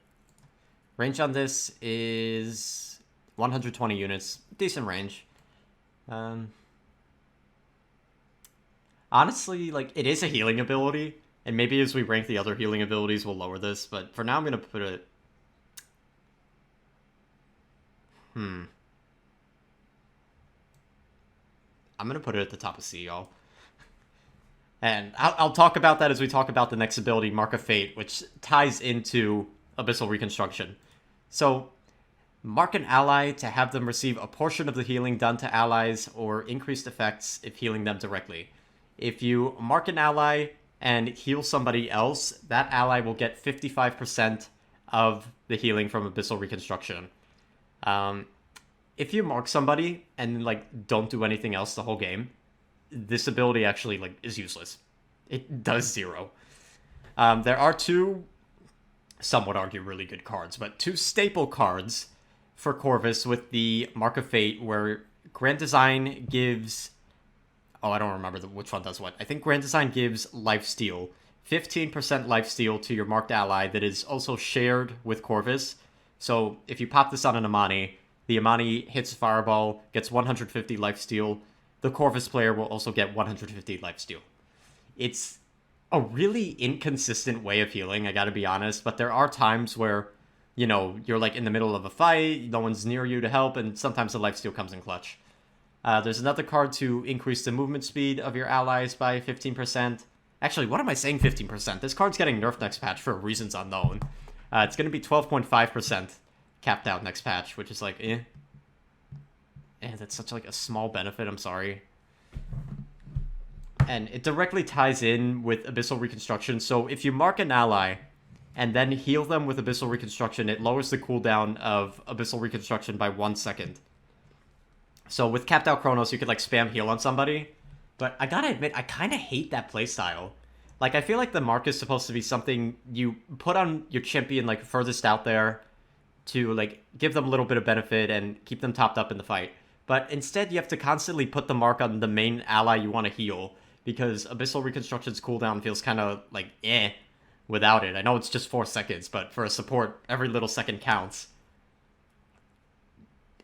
Range on this is 120 units. Decent range. Honestly, like, it is a healing ability, and maybe as we rank the other healing abilities, we'll lower this, but for now I'm going to put it... I'm going to put it at the top of C, y'all. And I'll talk about that as we talk about the next ability, Mark of Fate, which ties into Abyssal Reconstruction. So, mark an ally to have them receive a portion of the healing done to allies or increased effects if healing them directly. If you mark an ally and heal somebody else, that ally will get 55% of the healing from Abyssal Reconstruction. If you mark somebody and like don't do anything else the whole game, this ability actually like is useless. It does 0. There are 2, some would argue really good cards, but 2 staple cards for Corvus with the Mark of Fate, where Grand Design gives... Oh, I don't remember which one does what. I think Grand Design gives lifesteal. 15% lifesteal to your marked ally that is also shared with Corvus. So if you pop this on an Imani, the Imani hits Fireball, gets 150 lifesteal. The Corvus player will also get 150 lifesteal. It's a really inconsistent way of healing, I gotta be honest, but there are times where, you know, you're like in the middle of a fight, no one's near you to help, and sometimes the lifesteal comes in clutch. There's another card to increase the movement speed of your allies by 15%. Actually, what am I saying 15%? This card's getting nerfed next patch for reasons unknown. It's going to be 12.5% capped out next patch, which is like, eh. That's such like a small benefit, I'm sorry. And it directly ties in with Abyssal Reconstruction, so if you mark an ally and then heal them with Abyssal Reconstruction, it lowers the cooldown of Abyssal Reconstruction by 1 second. So with Capped Out Chronos, you could like spam heal on somebody, but I gotta admit, I kind of hate that playstyle. Like, I feel like the mark is supposed to be something you put on your champion like furthest out there to like give them a little bit of benefit and keep them topped up in the fight. But instead, you have to constantly put the mark on the main ally you want to heal, because Abyssal Reconstruction's cooldown feels kind of like without it. I know it's just 4 seconds, but for a support, every little second counts.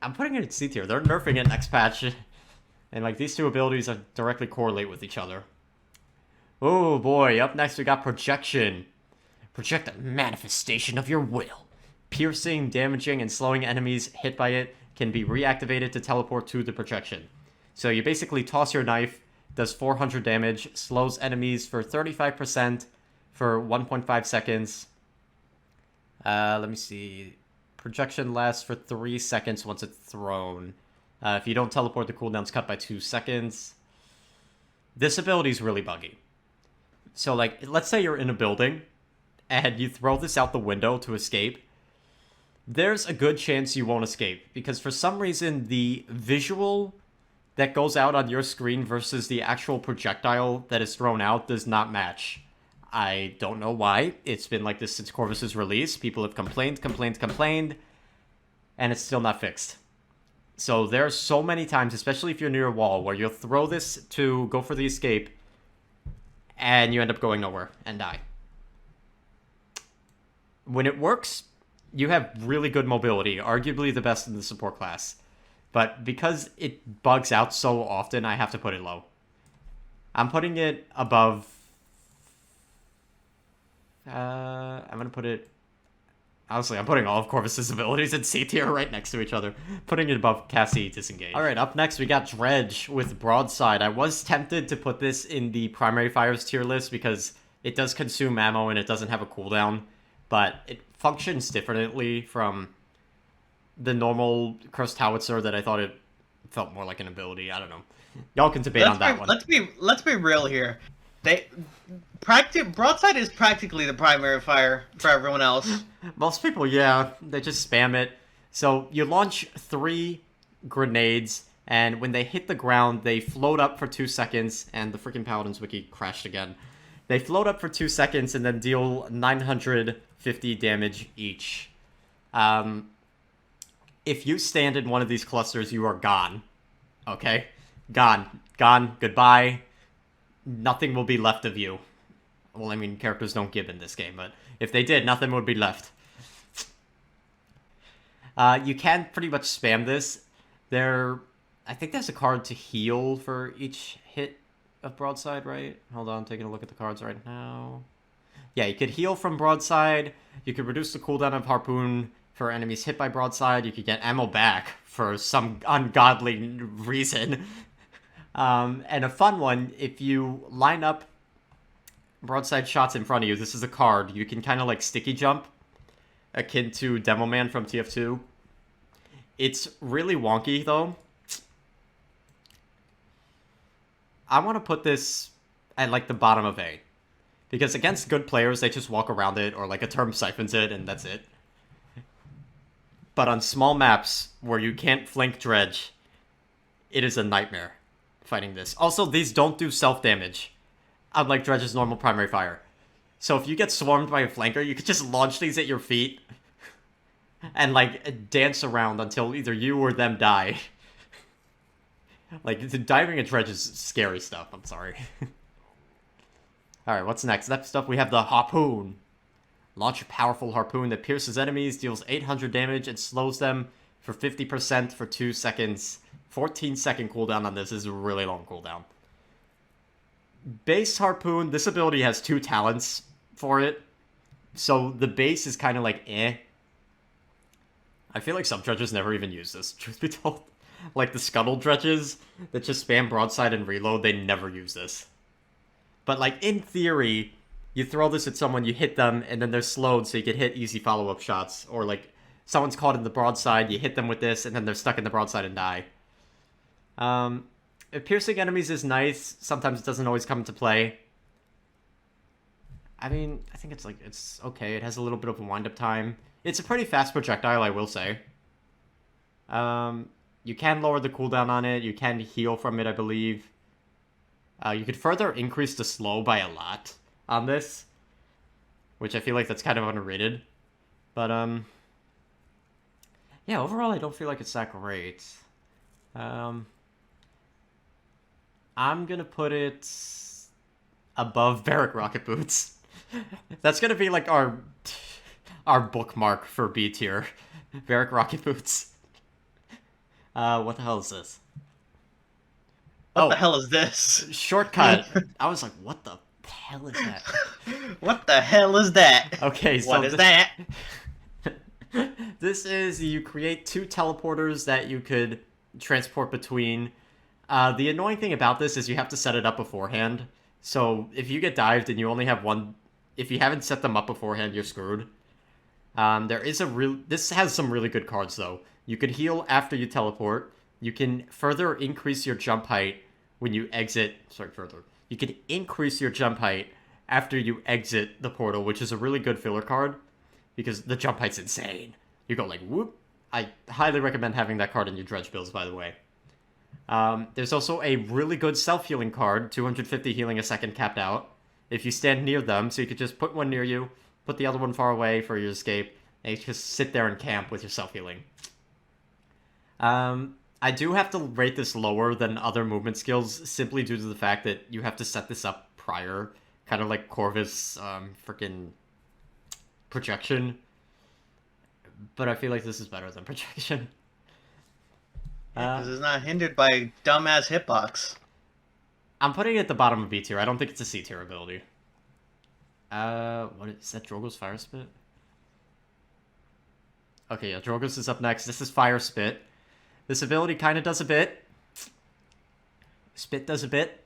I'm putting it in C tier. They're nerfing it next patch, and like these 2 abilities are directly correlate with each other. Oh boy, up next we got Projection. Project a manifestation of your will. Piercing, damaging, and slowing enemies hit by it can be reactivated to teleport to the projection. So you basically toss your knife, does 400 damage, slows enemies for 35% for 1.5 seconds. Let me see. Projection lasts for 3 seconds once it's thrown. If you don't teleport, the cooldown's cut by 2 seconds. This ability is really buggy. So, like, let's say you're in a building, and you throw this out the window to escape. There's a good chance you won't escape, because for some reason, the visual that goes out on your screen versus the actual projectile that is thrown out does not match. I don't know why. It's been like this since Corvus' release. People have complained, and it's still not fixed. So there are so many times, especially if you're near a wall, where you'll throw this to go for the escape, and you end up going nowhere and die. When it works, you have really good mobility, arguably the best in the support class. But because it bugs out so often, I have to put it low. I'm putting it above... I'm going to put it... Honestly, I'm putting all of Corvus' abilities in C tier right next to each other. Putting it above Cassie, Disengage. Alright, up next we got Dredge with Broadside. I was tempted to put this in the Primary Fires tier list because it does consume ammo and it doesn't have a cooldown. But it functions differently from the normal Cursed Howitzer that I thought it felt more like an ability. I don't know. Y'all can debate on that one. Let's be real here. Broadside is practically the primary fire for everyone else. Most people, yeah, they just spam it. So you launch 3 grenades, and when they hit the ground, they float up for 2 seconds, and the freaking Paladins wiki crashed again. They float up for 2 seconds and then deal 950 damage each. If you stand in one of these clusters, you are gone. Okay? Gone. Gone. Goodbye. Nothing will be left of you. Well, I mean, characters don't give in this game, but if they did, nothing would be left. You can pretty much spam this. I think there's a card to heal for each hit of Broadside, right? Hold on, taking a look at the cards right now. Yeah, you could heal from Broadside. You could reduce the cooldown of Harpoon for enemies hit by Broadside. You could get ammo back for some ungodly reason. And a fun one, if you line up broadside shots in front of you. This is a card. You can kind of like sticky jump, akin to Demo Man from TF2. It's really wonky, though. I want to put this at, like, the bottom of A. Because against good players, they just walk around it, or, like, a term siphons it, and that's it. But on small maps, where you can't flank Dredge, it is a nightmare fighting this. Also, these don't do self-damage, unlike Dredge's normal primary fire. So if you get swarmed by a flanker, you could just launch these at your feet, and, like, dance around until either you or them die. Like, diving at Dredge is scary stuff, I'm sorry. Alright, what's next? Next up, we have the Harpoon. Launch a powerful harpoon that pierces enemies, deals 800 damage, and slows them for 50% for 2 seconds. 14-second cooldown on this is a really long cooldown. Base Harpoon, this ability has 2 talents for it. So the base is kind of like eh. I feel like some dredges never even use this, truth be told. Like the Scuttle dredges that just spam broadside and reload, they never use this. But like in theory, you throw this at someone, you hit them, and then they're slowed so you can hit easy follow-up shots. Or like someone's caught in the broadside, you hit them with this, and then they're stuck in the broadside and die. Piercing enemies is nice. Sometimes it doesn't always come into play. I mean, I think it's okay. It has a little bit of a wind-up time. It's a pretty fast projectile, I will say. You can lower the cooldown on it. You can heal from it, I believe. You could further increase the slow by a lot on this, which I feel like that's kind of underrated. But, yeah, overall, I don't feel like it's that great. I'm gonna put it above Barik Rocket Boots. That's gonna be like our bookmark for B tier. Barik Rocket Boots. What the hell is this? What the hell is this? Shortcut. I was like, what the hell is that? What the hell is that? Okay, so what is that? This is, you create 2 teleporters that you could transport between. The annoying thing about this is you have to set it up beforehand. So if you get dived and you only have one, if you haven't set them up beforehand, you're screwed. This has some really good cards though. You can heal after you teleport. You can further increase your jump height when you exit. You can increase your jump height after you exit the portal, which is a really good filler card because the jump height's insane. You go like whoop. I highly recommend having that card in your Dredge builds, by the way. There's also a really good self-healing card, 250 healing a second capped out, if you stand near them, so you could just put one near you, put the other one far away for your escape, and you just sit there and camp with your self-healing. I do have to rate this lower than other movement skills, simply due to the fact that you have to set this up prior, kind of like Corvus, freaking projection. But I feel like this is better than projection. Because it's not hindered by dumbass hitbox. I'm putting it at the bottom of B tier. I don't think it's a C tier ability. What is that? Drogoz Fire Spit? Okay, yeah, Drogoz is up next. This is Fire Spit. This ability kind of does a bit. Spit does a bit.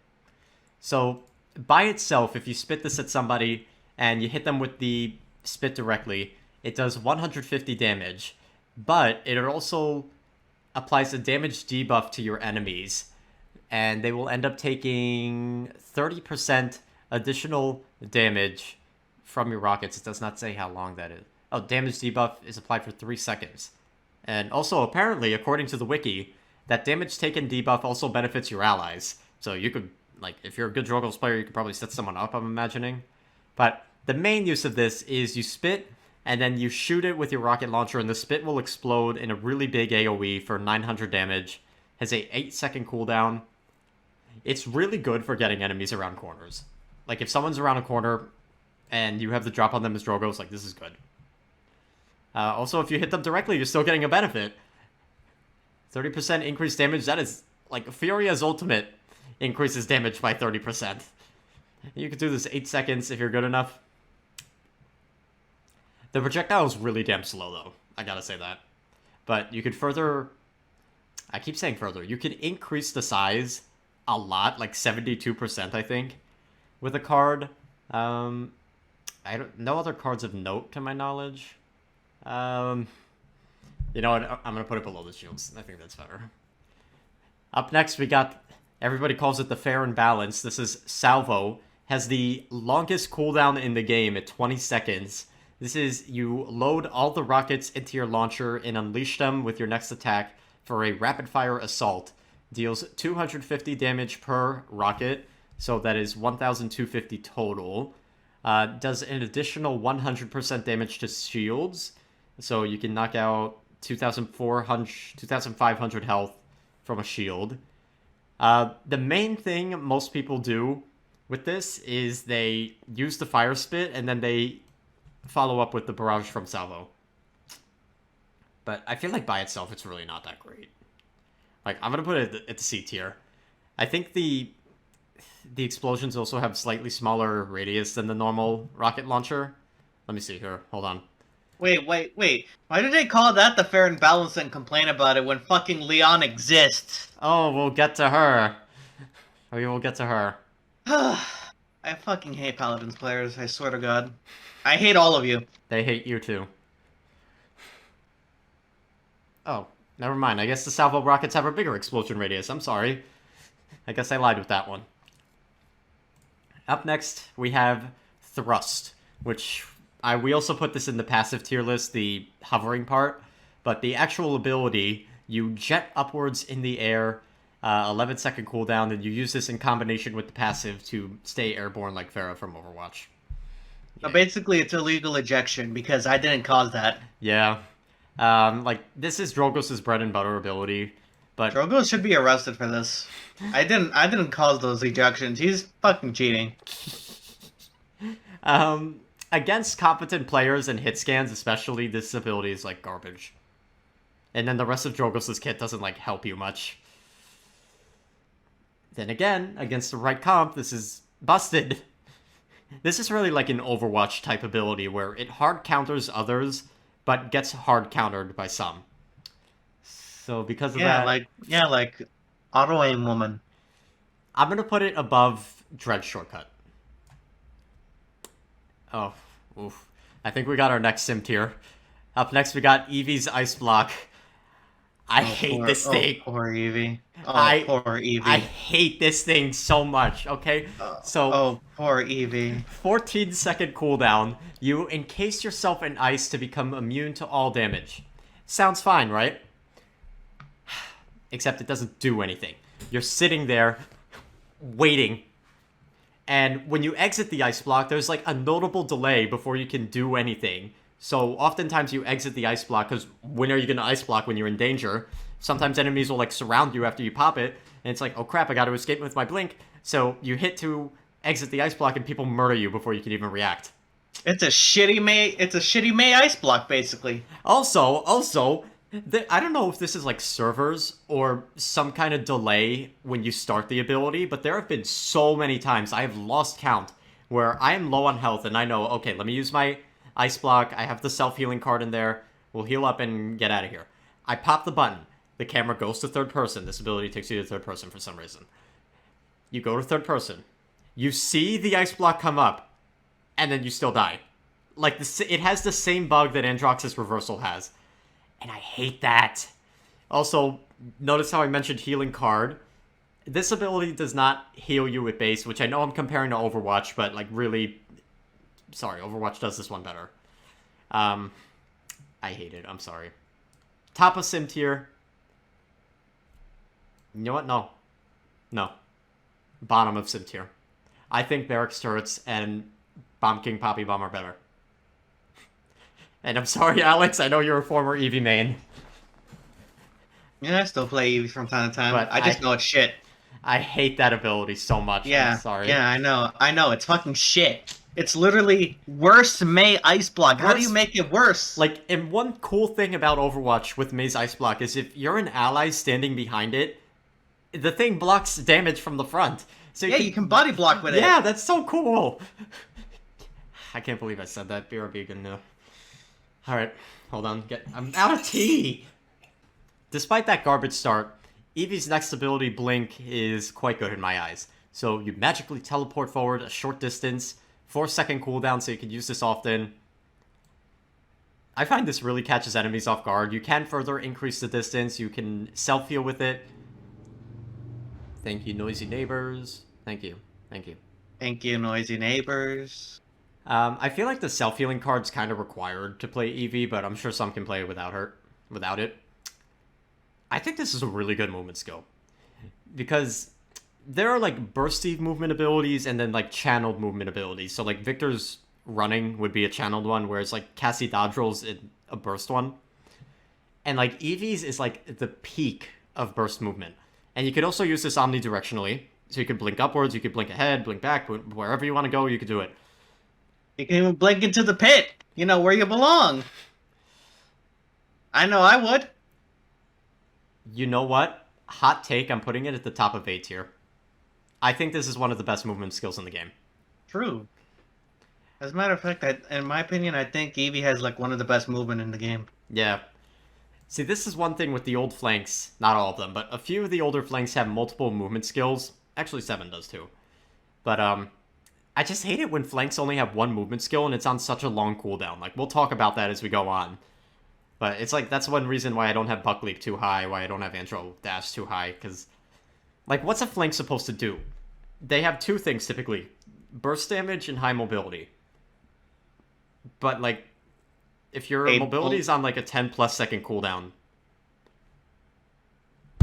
So, by itself, if you spit this at somebody and you hit them with the spit directly, it does 150 damage. But it also applies a damage debuff to your enemies, and they will end up taking 30% additional damage from your rockets. It does not say how long that is. Oh, damage debuff is applied for 3 seconds. And also, apparently, according to the wiki, that damage taken debuff also benefits your allies. So you could, like, if you're a good Drogoz player, you could probably set someone up, I'm imagining. But the main use of this is you spit, and then you shoot it with your rocket launcher, and the spit will explode in a really big AoE for 900 damage. Has a 8-second cooldown. It's really good for getting enemies around corners. Like, if someone's around a corner, and you have the drop on them as Drogoz, like, this is good. Also, if you hit them directly, you're still getting a benefit. 30% increased damage, that is, like, Furia's ultimate increases damage by 30%. You could do this 8 seconds if you're good enough. The projectile is really damn slow, though. I gotta say that. But you could further... I keep saying further. You could increase the size a lot, like 72%, I think, with a card. No other cards of note to my knowledge. You know what? I'm gonna put it below the shields. I think that's better. Up next, we got, everybody calls it the Fair and Balance. This is Salvo. Has the longest cooldown in the game at 20 seconds. This is, you load all the rockets into your launcher and unleash them with your next attack for a rapid-fire assault. Deals 250 damage per rocket, so that is 1,250 total. Does an additional 100% damage to shields, so you can knock out 2,500 health from a shield. The main thing most people do with this is they use the fire spit and then they follow up with the barrage from Salvo. But I feel like by itself it's really not that great. Like, I'm gonna put it at the C tier. I think the explosions also have slightly smaller radius than the normal rocket launcher. Let me see here. Hold on. Wait. Why did they call that the Fair and Balance and complain about it when fucking Lian exists? Oh, we'll get to her. We will get to her. I fucking hate Paladins players, I swear to God. I hate all of you. They hate you too. Oh, never mind. I guess the Salvo rockets have a bigger explosion radius. I'm sorry. I guess I lied with that one. Up next, we have Thrust, which we also put this in the passive tier list, the hovering part. But the actual ability, you jet upwards in the air, 11-second cooldown, and you use this in combination with the passive to stay airborne like Pharah from Overwatch. Yeah. Basically, it's illegal ejection because I didn't cause that. Yeah. This is Drogoz' bread and butter ability, but Drogoz should be arrested for this. I didn't cause those ejections. He's fucking cheating. Against competent players and hit scans, especially, this ability is like garbage. And then the rest of Drogoz' kit doesn't like help you much. Then again, against the right comp, this is busted. This is really like an Overwatch type ability where it hard counters others, but gets hard countered by some. So because of that, like auto aim woman. I'm gonna put it above Dredge shortcut. Oh, oof. I think we got our next sim tier. Up next, we got Evie's Ice Block. I hate this thing. Poor Evie. Poor Evie. I hate this thing so much, okay? Poor Evie. 14-second cooldown. You encase yourself in ice to become immune to all damage. Sounds fine, right? Except it doesn't do anything. You're sitting there, waiting. And when you exit the ice block, there's like a notable delay before you can do anything. So oftentimes you exit the ice block because when are you going to ice block when you're in danger? Sometimes enemies will like surround you after you pop it. And it's like, oh crap, I got to escape with my blink. So you hit to exit the ice block and people murder you before you can even react. It's a shitty May ice block, basically. Also, I don't know if this is like servers or some kind of delay when you start the ability, but there have been so many times I have lost count where I am low on health and I know, okay, let me use my ice block. I have the self-healing card in there. We'll heal up and get out of here. I pop the button. The camera goes to third person. This ability takes you to third person for some reason. You go to third person. You see the ice block come up, and then you still die. Like, it has the same bug that Androxus Reversal has. And I hate that. Also, notice how I mentioned healing card. This ability does not heal you with base, which I know I'm comparing to Overwatch, but like really... Sorry, Overwatch does this one better. I hate it, I'm sorry. Top of sim tier. You know what? No. Bottom of sim tier. I think Barik's turrets and Bomb King Poppy Bomb are better. And I'm sorry, Alex, I know you're a former Evie main. Yeah, I still play Evie from time to time. But I just know it's shit. I hate that ability so much. Yeah, I'm sorry. Yeah, I know, it's fucking shit. It's literally worse May Ice Block. How do you make it worse? Like, and one cool thing about Overwatch with May's Ice Block is if you're an ally standing behind it, the thing blocks damage from the front. So you can body block with it. Yeah, that's so cool. I can't believe I said that. BRB gonna know. Alright, hold on. I'm out of tea! Despite that garbage start, Evie's next ability, Blink, is quite good in my eyes. So you magically teleport forward a short distance 4-second cooldown, so you can use this often. I find this really catches enemies off guard. You can further increase the distance. You can self-heal with it. Thank you, noisy neighbors. Thank you. Thank you. Thank you, noisy neighbors. I feel like the self-healing card's kind of required to play Evie, but I'm sure some can play it without it. I think this is a really good movement skill. Because there are, like, bursty movement abilities and then, like, channeled movement abilities. So, like, Victor's running would be a channeled one, whereas, like, Cassie dodge rolls is a burst one. And, like, Evie's is, like, the peak of burst movement. And you could also use this omnidirectionally. So you could blink upwards, you could blink ahead, blink back, wherever you want to go, you could do it. You can even blink into the pit. You know, where you belong. I know I would. You know what? Hot take, I'm putting it at the top of A tier. I think this is one of the best movement skills in the game. True. As a matter of fact, in my opinion, I think Evie has, like, one of the best movement in the game. Yeah. See, this is one thing with the old flanks. Not all of them, but a few of the older flanks have multiple movement skills. Actually, 7 does too. But, I just hate it when flanks only have one movement skill and it's on such a long cooldown. Like, we'll talk about that as we go on. But it's like, that's one reason why I don't have Buck Leap too high, why I don't have Andro Dash too high, because, like, what's a flank supposed to do? They have two things, typically. Burst damage and high mobility. But, like, if your mobility is on, like, a 10-plus second cooldown,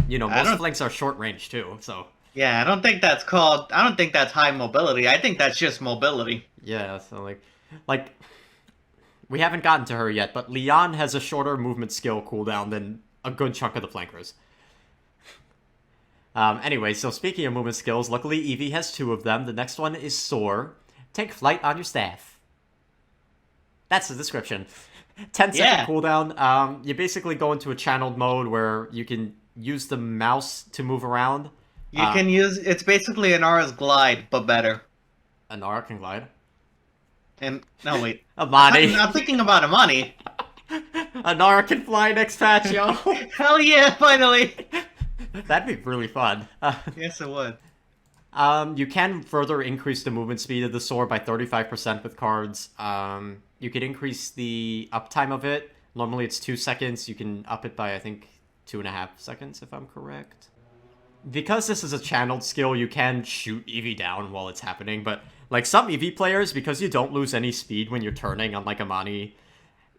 you know, most flanks are short range, too, so... Yeah, I don't think that's high mobility. I think that's just mobility. Yeah, so, like, we haven't gotten to her yet, but Lian has a shorter movement skill cooldown than a good chunk of the flankers. Anyway, so speaking of movement skills, luckily Evie has 2 of them. The next one is Soar. Take flight on your staff. That's the description. 10-second cooldown. You basically go into a channeled mode where you can use the mouse to move around. You can use... It's basically Inara's glide, but better. Inara can glide? And... No, wait. Imani. I'm thinking about Imani. Inara can fly next patch, yo! Hell yeah, finally! That'd be really fun. Yes, it would. You can further increase the movement speed of the sword by 35% with cards. You could increase the uptime of it. Normally it's 2 seconds. You can up it by, I think, 2.5 seconds, if I'm correct. Because this is a channeled skill, you can shoot Evie down while it's happening, but, like, some Evie players, because you don't lose any speed when you're turning, unlike Imani,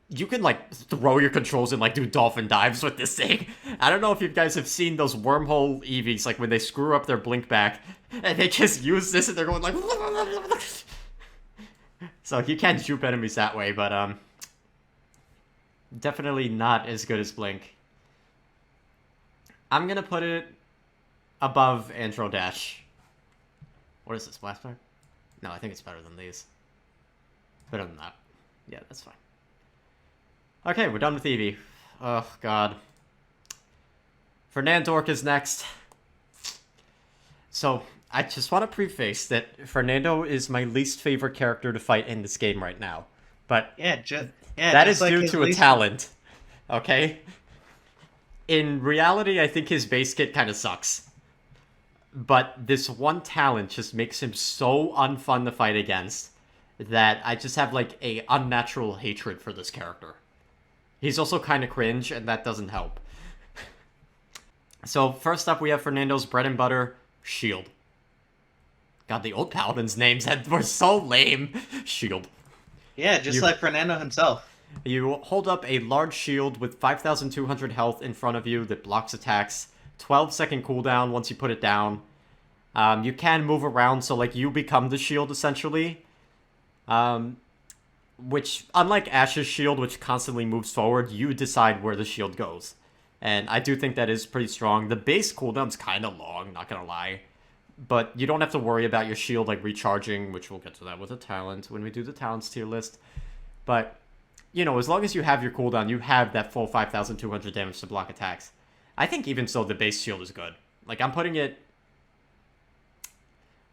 you can, like, throw your controls and, like, do dolphin dives with this thing. I don't know if you guys have seen those wormhole Evies, like, when they screw up their blink back, and they just use this and they're going, like... So you can juke enemies that way, but, definitely not as good as Blink. I'm gonna put it above Andro Dash. What is this, Flashback? No, I think it's better than these. Better than that. Yeah, that's fine. Okay, we're done with Evie. Oh, God. Fernando is next. So, I just want to preface that Fernando is my least favorite character to fight in this game right now. But that is due to a talent. Okay? In reality, I think his base kit kind of sucks. But this one talent just makes him so unfun to fight against that I just have, like, a unnatural hatred for this character. He's also kind of cringe, and that doesn't help. So, first up, we have Fernando's bread and butter, Shield. God, the old Paladins' names were so lame. Shield. Yeah, just like Fernando himself. You hold up a large shield with 5,200 health in front of you that blocks attacks. 12-second cooldown once you put it down. You can move around, so, like, you become the shield, essentially. Which, unlike Ashe's shield, which constantly moves forward, you decide where the shield goes. And I do think that is pretty strong. The base cooldown's kind of long, not gonna lie. But you don't have to worry about your shield, like, recharging, which we'll get to that with a talent when we do the talents tier list. But, you know, as long as you have your cooldown, you have that full 5,200 damage to block attacks. I think even so, the base shield is good. Like, I'm putting it...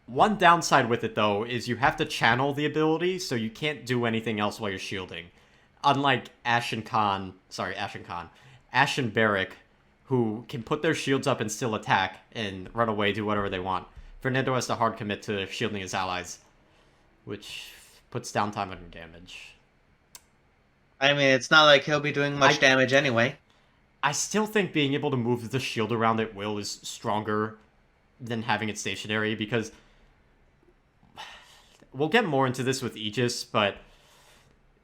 One downside with it, though, is you have to channel the ability, so you can't do anything else while you're shielding. Unlike Ashe and Barik, who can put their shields up and still attack, and run away, do whatever they want. Fernando has to hard commit to shielding his allies. Which puts downtime on damage. I mean, it's not like he'll be doing much damage anyway. I still think being able to move the shield around at will is stronger than having it stationary, because we'll get more into this with Aegis, but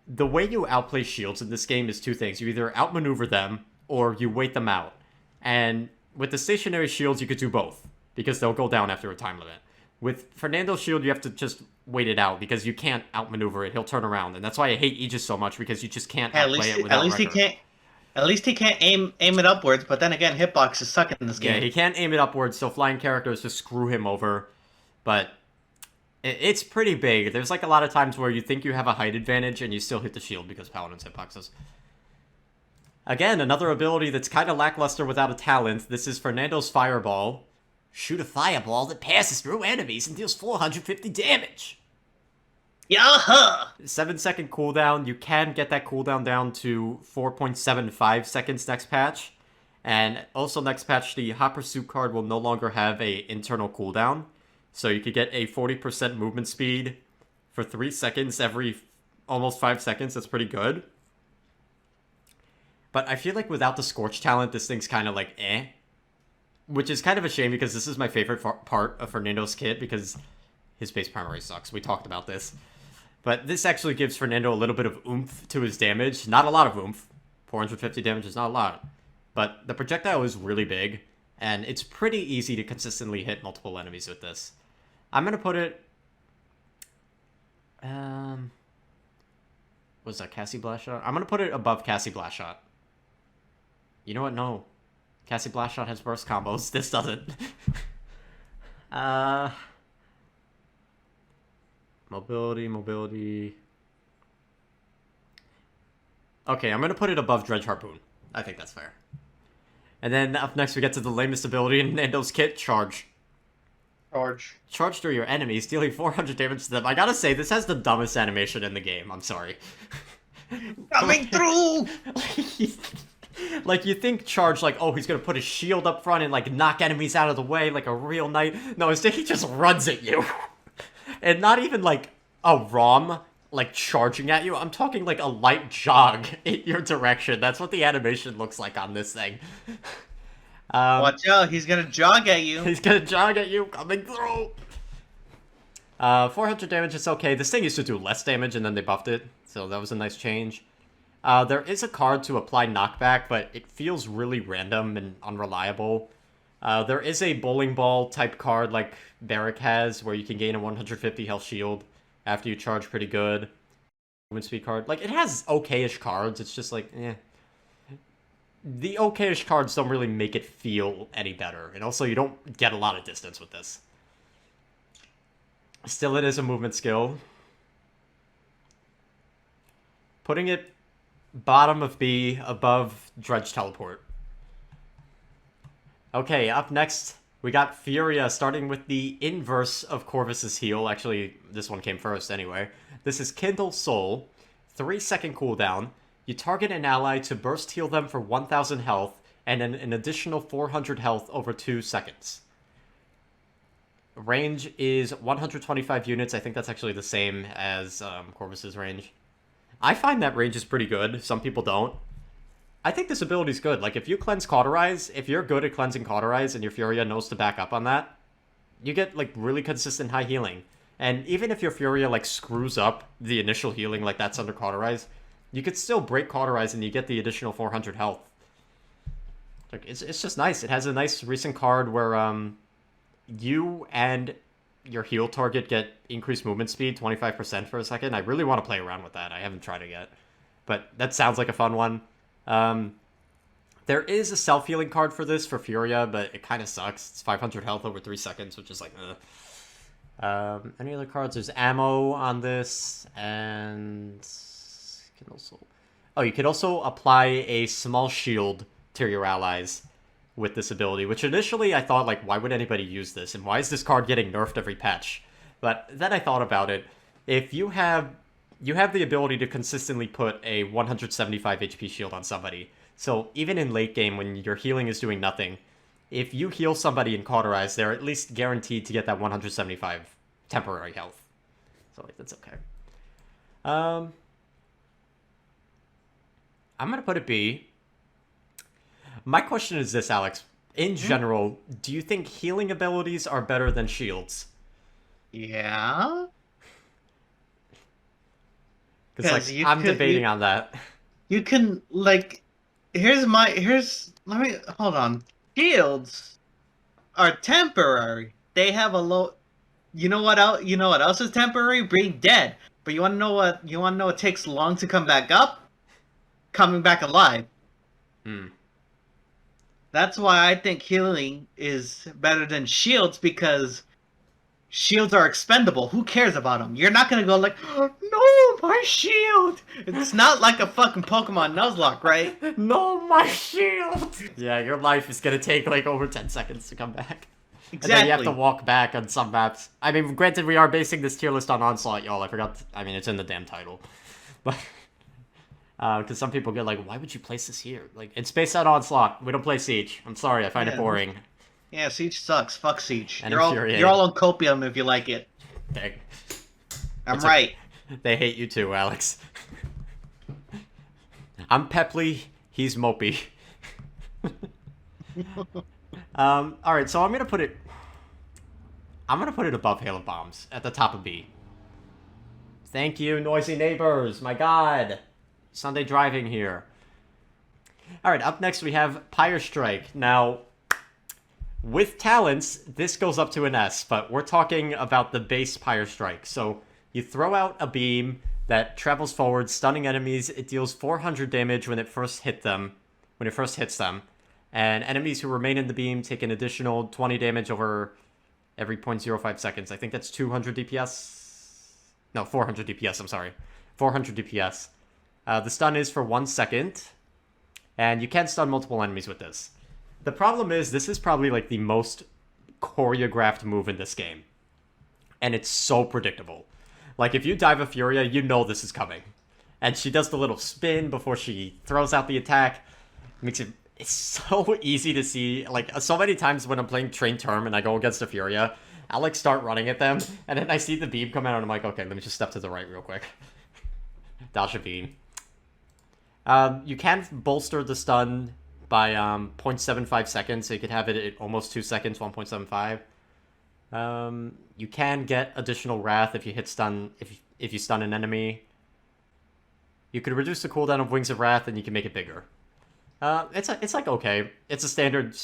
the way you outplay shields in this game is two things. You either outmaneuver them, or you wait them out. And with the stationary shields, you could do both, because they'll go down after a time limit. With Fernando's shield, you have to just wait it out, because you can't outmaneuver it. He'll turn around, and that's why I hate Aegis so much, because you just can't outplay it without record. At least he can't aim it upwards, but then again, hitboxes suck in this game. Yeah, he can't aim it upwards, so flying characters just screw him over. But it's pretty big. There's like a lot of times where you think you have a height advantage and you still hit the shield because Paladins hitboxes. Again, another ability that's kind of lackluster without a talent. This is Fernando's Fireball. Shoot a fireball that passes through enemies and deals 450 damage. Yaha! 7-second cooldown. You can get that cooldown down to 4.75 seconds next patch. And also next patch, the Hot Pursuit card will no longer have a internal cooldown. So you could get a 40% movement speed for 3 seconds every almost 5 seconds. That's pretty good. But I feel like without the Scorch talent, this thing's kind of like eh. Which is kind of a shame, because this is my favorite part of Fernando's kit, because his base primary sucks. We talked about this. But this actually gives Fernando a little bit of oomph to his damage. Not a lot of oomph. 450 damage is not a lot. But the projectile is really big, and it's pretty easy to consistently hit multiple enemies with this. I'm going to put it... was that Cassie Blast Shot? I'm going to put it above Cassie Blast Shot. You know what? No. Cassie Blast Shot has burst combos. This doesn't. Mobility. Okay, I'm going to put it above Dredge Harpoon. I think that's fair. And then up next we get to the lamest ability in Nando's kit, Charge. Charge through your enemies, dealing 400 damage to them. I gotta say, this has the dumbest animation in the game. I'm sorry. Coming through! Like, you think Charge, like, oh, he's gonna put his shield up front and, like, knock enemies out of the way like a real knight. No, instead he just runs at you. And not even, like, a Raum, like, charging at you. I'm talking, like, a light jog in your direction. That's what the animation looks like on this thing. Watch out, he's gonna jog at you. He's gonna jog at you, coming through. 400 damage is okay. This thing used to do less damage, and then they buffed it. So that was a nice change. There is a card to apply knockback, but it feels really random and unreliable. There is a bowling ball type card like Barik has, where you can gain a 150 health shield after you charge pretty good. Movement speed card. Like, it has okay-ish cards, it's just like, eh. The okay-ish cards don't really make it feel any better, and also you don't get a lot of distance with this. Still, it is a movement skill. Putting it bottom of B, above Dredge Teleport. Okay, up next, we got Furia, starting with the inverse of Corvus's heal. Actually, this one came first anyway. This is Kindle Soul, 3-second cooldown. You target an ally to burst heal them for 1000 health, and then an additional 400 health over 2 seconds. Range is 125 units. I think that's actually the same as Corvus's range. I find that range is pretty good. Some people don't. I think this ability's good. Like, if you cleanse Cauterize, if you're good at cleansing Cauterize and your Furia knows to back up on that, you get, like, really consistent high healing. And even if your Furia, like, screws up the initial healing, like that's under Cauterize, you could still break Cauterize and you get the additional 400 health. Like, it's just nice. It has a nice recent card where you and your heal target get increased movement speed, 25% for a second. I really want to play around with that. I haven't tried it yet. But that sounds like a fun one. There is a self-healing card for this, for Furia, but it kind of sucks. It's 500 health over 3 seconds, which is like, any other cards? There's ammo on this, and... you could also apply a small shield to your allies with this ability, which initially I thought, like, why would anybody use this? And why is this card getting nerfed every patch? But then I thought about it. If you have the ability to consistently put a 175 HP shield on somebody. So even in late game, when your healing is doing nothing, if you heal somebody in Cauterize, they're at least guaranteed to get that 175 temporary health. So, like, that's okay. I'm gonna put it B. My question is this, Alex. In general, do you think healing abilities are better than shields? Yeah. Because like I'm debating on that. You can like, let me hold on. Shields are temporary. They have a low. You know what else? You know what else is temporary? Being dead. But you want to know what? You want to know it takes long to come back up? Coming back alive. Hmm. That's why I think healing is better than shields, because shields are expendable. Who cares about them? You're not gonna go like, oh, no, my shield. It's not like a fucking Pokemon Nuzlocke, right? No, my shield. Yeah, your life is gonna take like over 10 seconds to come back. Exactly. And then you have to walk back on some maps. I mean, granted, we are basing this tier list on Onslaught, y'all. I forgot. I mean, it's in the damn title, but because some people get like, why would you place this here? Like, it's based on Onslaught. We don't play Siege. I'm sorry, I find it boring. Yeah, Siege sucks. Fuck Siege. And you're all on copium if you like it. Dang. I'm right. They hate you too, Alex. I'm Pepley. He's Mopey. All right, so I'm gonna put it above Hail of Bombs at the top of B. Thank you, noisy neighbors. My God, Sunday driving here. All right, up next we have Pyre Strike. Now, with talents, this goes up to an S, but we're talking about the base Pyre Strike. So you throw out a beam that travels forward, stunning enemies. It deals 400 damage when it first hits them, and enemies who remain in the beam take an additional 20 damage over every 0.05 seconds. I think that's 200 DPS. No, 400 DPS, I'm sorry. 400 DPS. The stun is for 1 second, and you can stun multiple enemies with this. The problem is, this is probably like the most choreographed move in this game. And it's so predictable. Like, if you dive a Furia, you know this is coming. And she does the little spin before she throws out the attack. It's so easy to see. Like, so many times when I'm playing Train Term and I go against a Furia, I'll like start running at them, and then I see the beam come out and I'm like, okay, let me just step to the right real quick. Dodge a beam. You can bolster the stun by 0.75 seconds, so you could have it at almost 2 seconds, 1.75. You can get additional wrath if you hit stun, if you stun an enemy. You could reduce the cooldown of Wings of Wrath, and you can make it bigger. It's like okay. It's a standard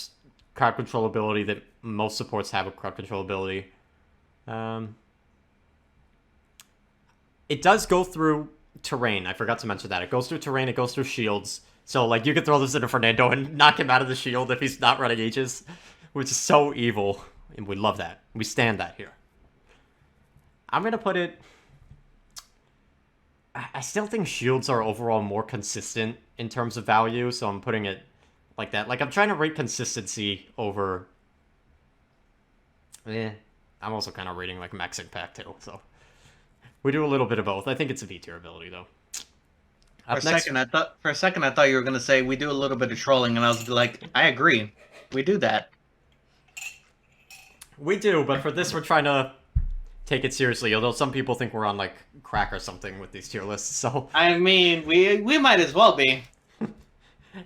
crowd control ability that most supports have a crowd control ability. It does go through terrain. I forgot to mention that. It goes through terrain, it goes through shields. So, like, you could throw this into Fernando and knock him out of the shield if he's not running Aegis, which is so evil. And we love that. We stand that here. I'm going to put it... I still think shields are overall more consistent in terms of value, so I'm putting it like that. Like, I'm trying to rate consistency over... I'm also kind of rating, like, max impact, too, so... We do a little bit of both. I think it's a V tier ability, though. For a second, I thought you were gonna say we do a little bit of trolling, and I was like, I agree, we do that. We do, but for this, we're trying to take it seriously. Although some people think we're on like crack or something with these tier lists. So I mean, we might as well be.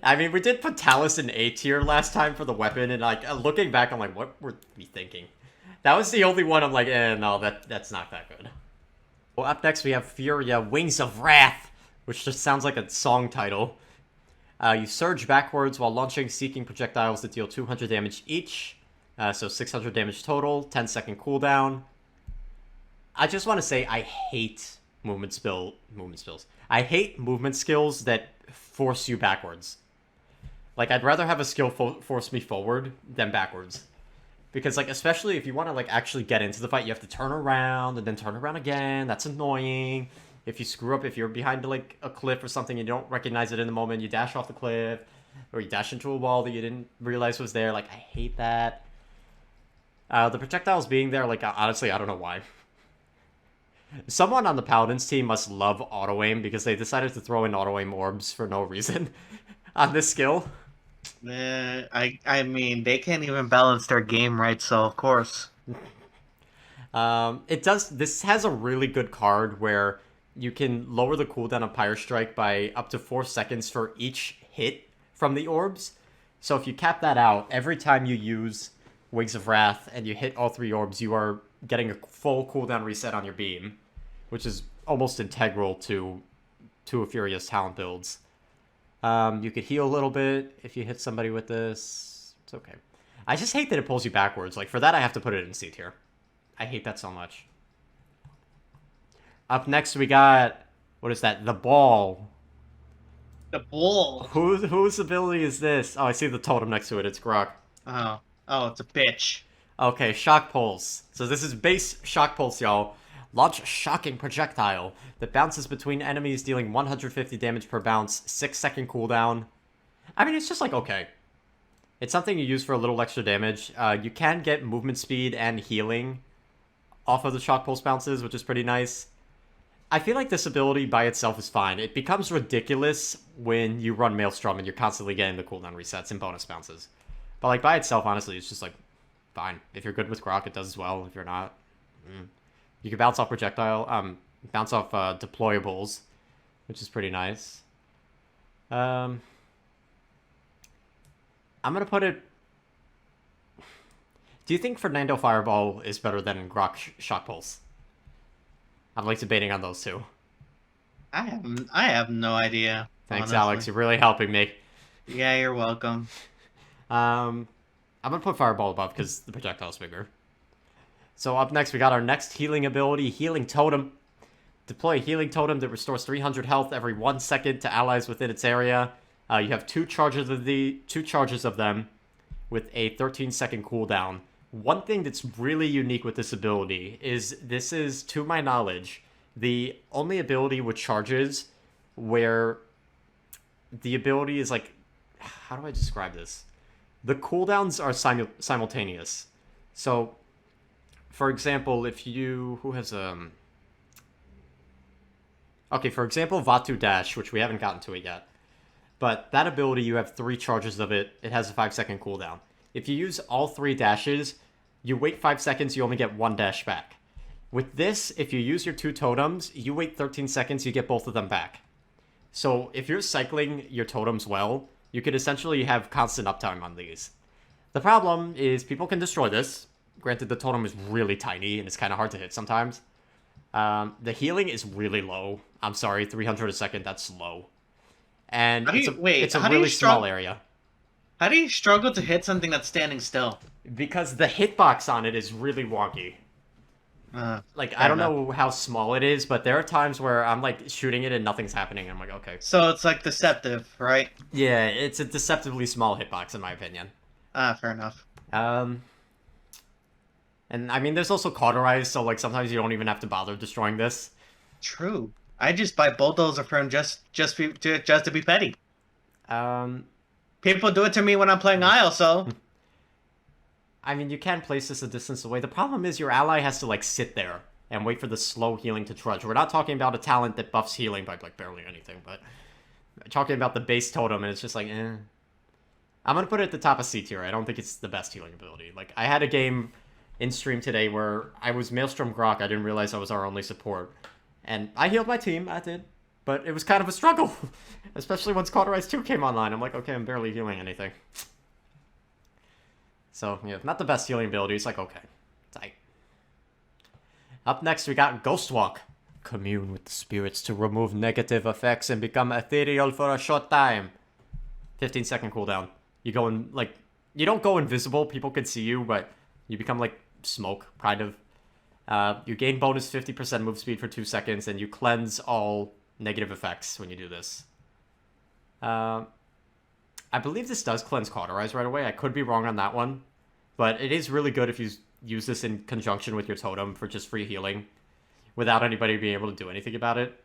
I mean, we did put Talus in A tier last time for the weapon, and like looking back, I'm like, what were we thinking? That was the only one I'm like, no, that's not that good. Well, up next we have Furia, Wings of Wrath, which just sounds like a song title. You surge backwards while launching, seeking projectiles that deal 200 damage each. So 600 damage total, 10-second cooldown. I just want to say I hate movement spills. I hate movement skills that force you backwards. Like, I'd rather have a skill force me forward than backwards. Because, like, especially if you want to, like, actually get into the fight, you have to turn around and then turn around again. That's annoying. If you screw up, if you're behind, like, a cliff or something, you don't recognize it in the moment, you dash off the cliff, or you dash into a wall that you didn't realize was there. Like, I hate that. The projectiles being there, like, honestly, I don't know why. Someone on the Paladins team must love auto-aim because they decided to throw in auto-aim orbs for no reason on this skill. I mean, they can't even balance their game right, so of course. This has a really good card where you can lower the cooldown of Pyre Strike by up to 4 seconds for each hit from the orbs. So if you cap that out, every time you use Wings of Wrath and you hit all 3 orbs, you are getting a full cooldown reset on your beam, which is almost integral to a Furia's talent builds. You could heal a little bit if you hit somebody with this. It's okay. I just hate that it pulls you backwards. Like, for that, I have to put it in C tier. I hate that so much. Up next, we got... What is that? The Ball. The Ball? Whose ability is this? Oh, I see the totem next to it. It's Grohk. Oh, it's a bitch. Okay, Shock Pulse. So this is base Shock Pulse, y'all. Launch a shocking projectile that bounces between enemies, dealing 150 damage per bounce, 6-second cooldown. I mean, it's just like, okay. It's something you use for a little extra damage. You can get movement speed and healing off of the Shock Pulse bounces, which is pretty nice. I feel like this ability by itself is fine. It becomes ridiculous when you run Maelstrom and you're constantly getting the cooldown resets and bonus bounces. But like by itself, honestly, it's just like, fine. If you're good with Grohk, it does as well. If you're not, you can bounce off projectile, bounce off deployables, which is pretty nice. I'm gonna put it... Do you think Fernando Fireball is better than Grohk Shock Pulse? I'm like debating on those two. I have no idea. Thanks, honestly. Alex. You're really helping me. Yeah, you're welcome. I'm gonna put Fireball above because the projectile's bigger. So up next, we got our next healing ability, Healing Totem. Deploy a Healing Totem that restores 300 health every 1 second to allies within its area. You have two charges of them with a 13-second cooldown. One thing that's really unique with this ability is this is, to my knowledge, the only ability with charges where the ability is like... How do I describe this? The cooldowns are simultaneous. So, for example, if you... Who has Okay, for example, Vatu Dash, which we haven't gotten to it yet. But that ability, you have 3 charges of it. It has a 5-second cooldown. If you use all 3 dashes, you wait 5 seconds, you only get 1 dash back. With this, if you use your 2 totems, you wait 13 seconds, you get both of them back. So if you're cycling your totems well, you could essentially have constant uptime on these. The problem is people can destroy this. Granted, the totem is really tiny and it's kind of hard to hit sometimes. The healing is really low. I'm sorry, 300 a second, that's low. And it's a really small area. How do you struggle to hit something that's standing still? Because the hitbox on it is really wonky. I don't know how small it is, but there are times where I'm like shooting it and nothing's happening. And I'm like, okay. So it's like deceptive, right? Yeah, it's a deceptively small hitbox in my opinion. Fair enough. And I mean, there's also cauterize, so like sometimes you don't even have to bother destroying this. True. I just buy bulldozer for him just to be petty. People do it to me when I'm playing Isle, so. I mean, you can place this a distance away. The problem is your ally has to, like, sit there and wait for the slow healing to trudge. We're not talking about a talent that buffs healing by, like, barely anything, but talking about the base totem, and it's just like, eh. I'm gonna put it at the top of C tier. I don't think it's the best healing ability. Like, I had a game in stream today where I was Maelstrom Grohk. I didn't realize I was our only support. And I healed my team, I did. But it was kind of a struggle. Especially once Cauterize 2 came online. I'm like, okay, I'm barely healing anything. So, yeah, not the best healing ability. It's like, okay. Tight. Up next, we got Ghostwalk. Commune with the spirits to remove negative effects and become ethereal for a short time. 15-second cooldown. You go in, like... You don't go invisible. People can see you, but you become, like, smoke, kind of. You gain bonus 50% move speed for 2 seconds, and you cleanse all negative effects when you do this. I believe this does cleanse Cauterize right away. I could be wrong on that one. But it is really good if you use this in conjunction with your totem for just free healing. Without anybody being able to do anything about it.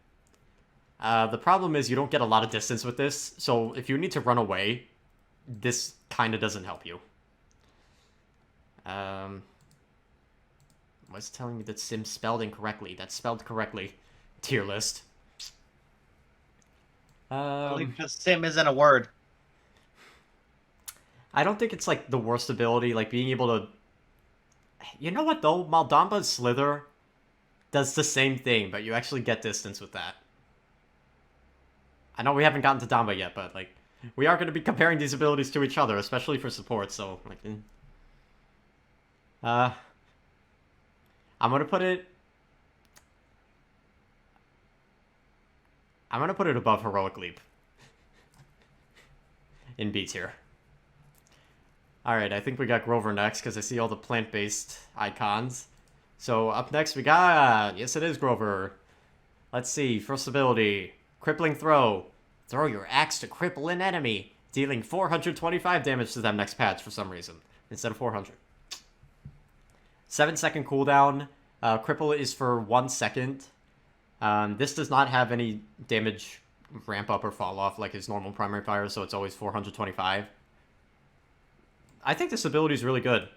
The problem is you don't get a lot of distance with this. So if you need to run away, this kind of doesn't help you. What's telling me that Sim spelled incorrectly? That's spelled correctly. Tier list. I believe Sim isn't a word. I don't think it's, like, the worst ability, like, being able to... You know what, though? Maldamba's Slither does the same thing, but you actually get distance with that. I know we haven't gotten to Damba yet, but, like, we are going to be comparing these abilities to each other, especially for support, so, like... I'm going to put it... I'm going to put it above Heroic Leap. In B tier. Alright, I think we got Grover next, because I see all the plant-based icons. So, up next we got... Yes, it is Grover. Let's see, first ability... Crippling Throw. Throw your axe to cripple an enemy, dealing 425 damage to them next patch for some reason, instead of 400. 7-second cooldown. Cripple is for 1 second. This does not have any damage ramp up or fall off like his normal primary fire, so it's always 425. I think this ability is really good.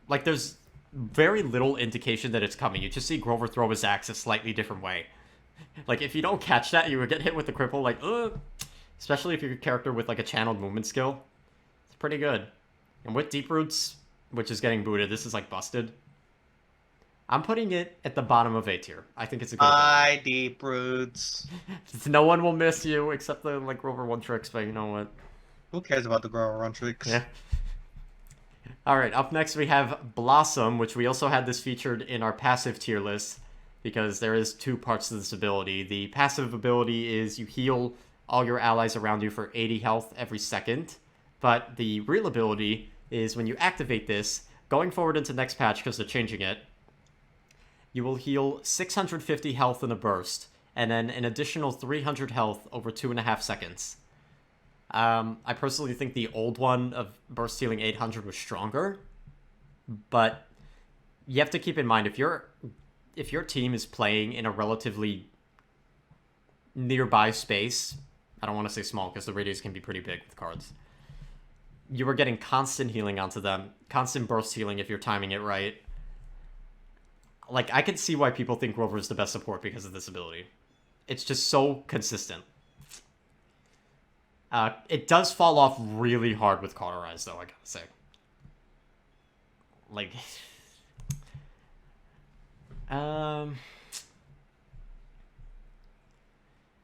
Like, there's very little indication that it's coming. You just see Grover throw his axe a slightly different way. Like, if you don't catch that, you would get hit with the cripple, like, ugh. Especially if you're a character with, like, a channeled movement skill. It's pretty good. And with Deep Roots, which is getting booted, this is, like, busted. I'm putting it at the bottom of A tier. I think it's a good Bye, Deep Roots. No one will miss you, except the, like, Grover 1 tricks, but you know what? Who cares about the Grover Run tricks? Yeah. Alright, up next we have Blossom, which we also had this featured in our passive tier list, because there is 2 parts to this ability. The passive ability is you heal all your allies around you for 80 health every second, but the real ability is when you activate this, going forward into next patch, because they're changing it, you will heal 650 health in a burst, and then an additional 300 health over 2.5 seconds. I personally think the old one of burst healing 800 was stronger, but you have to keep in mind, if your team is playing in a relatively nearby space, I don't want to say small because the radius can be pretty big with cards, you are getting constant healing onto them, constant burst healing if you're timing it right. Like, I can see why people think Grover is the best support because of this ability. It's just so consistent. It does fall off really hard with Cauterize, though, I gotta say. Like... I'm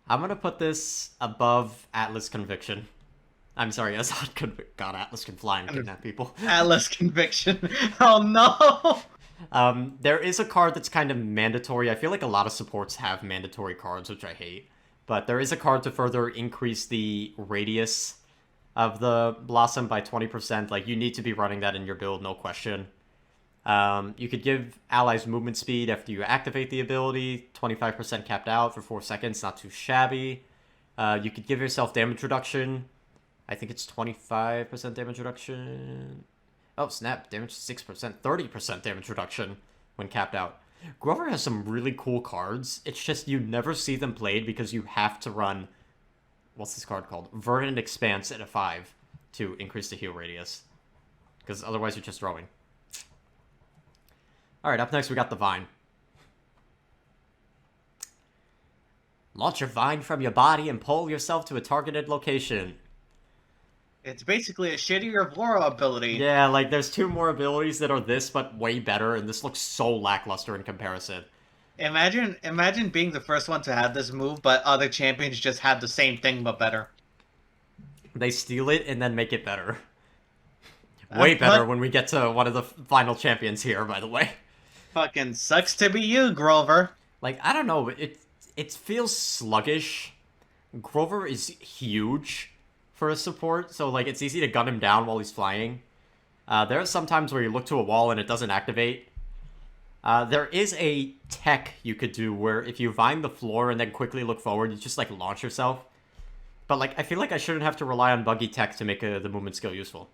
gonna put this above Atlas Conviction. I'm sorry, Azaan God, Atlas can fly and kidnap people. Atlas Conviction. Oh no! There is a card that's kind of mandatory. I feel like a lot of supports have mandatory cards, which I hate. But there is a card to further increase the radius of the Blossom by 20%. Like, you need to be running that in your build, no question. You could give allies movement speed after you activate the ability, 25% capped out for 4 seconds, not too shabby. You could give yourself damage reduction. I think it's 25% damage reduction. Oh, snap, damage 6%, 30% damage reduction when capped out. Grover has some really cool cards. It's just you never see them played because you have to run... What's this card called? Verdant Expanse at a 5 to increase the heal radius. Because otherwise you're just throwing. Alright, up next we got the Vine. Launch your Vine from your body and pull yourself to a targeted location. It's basically a shittier Voro ability. Yeah, like, there's 2 more abilities that are this, but way better, and this looks so lackluster in comparison. Imagine being the first one to have this move, but other champions just have the same thing, but better. They steal it and then make it better. Way better when we get to one of the final champions here, by the way. Fucking sucks to be you, Grover. Like, I don't know, it feels sluggish. Grover is huge for a support, so, like, it's easy to gun him down while he's flying. There are some times where you look to a wall and it doesn't activate. There is a tech you could do where if you vine the floor and then quickly look forward, you just, like, launch yourself. But, like, I feel like I shouldn't have to rely on buggy tech to make the movement skill useful.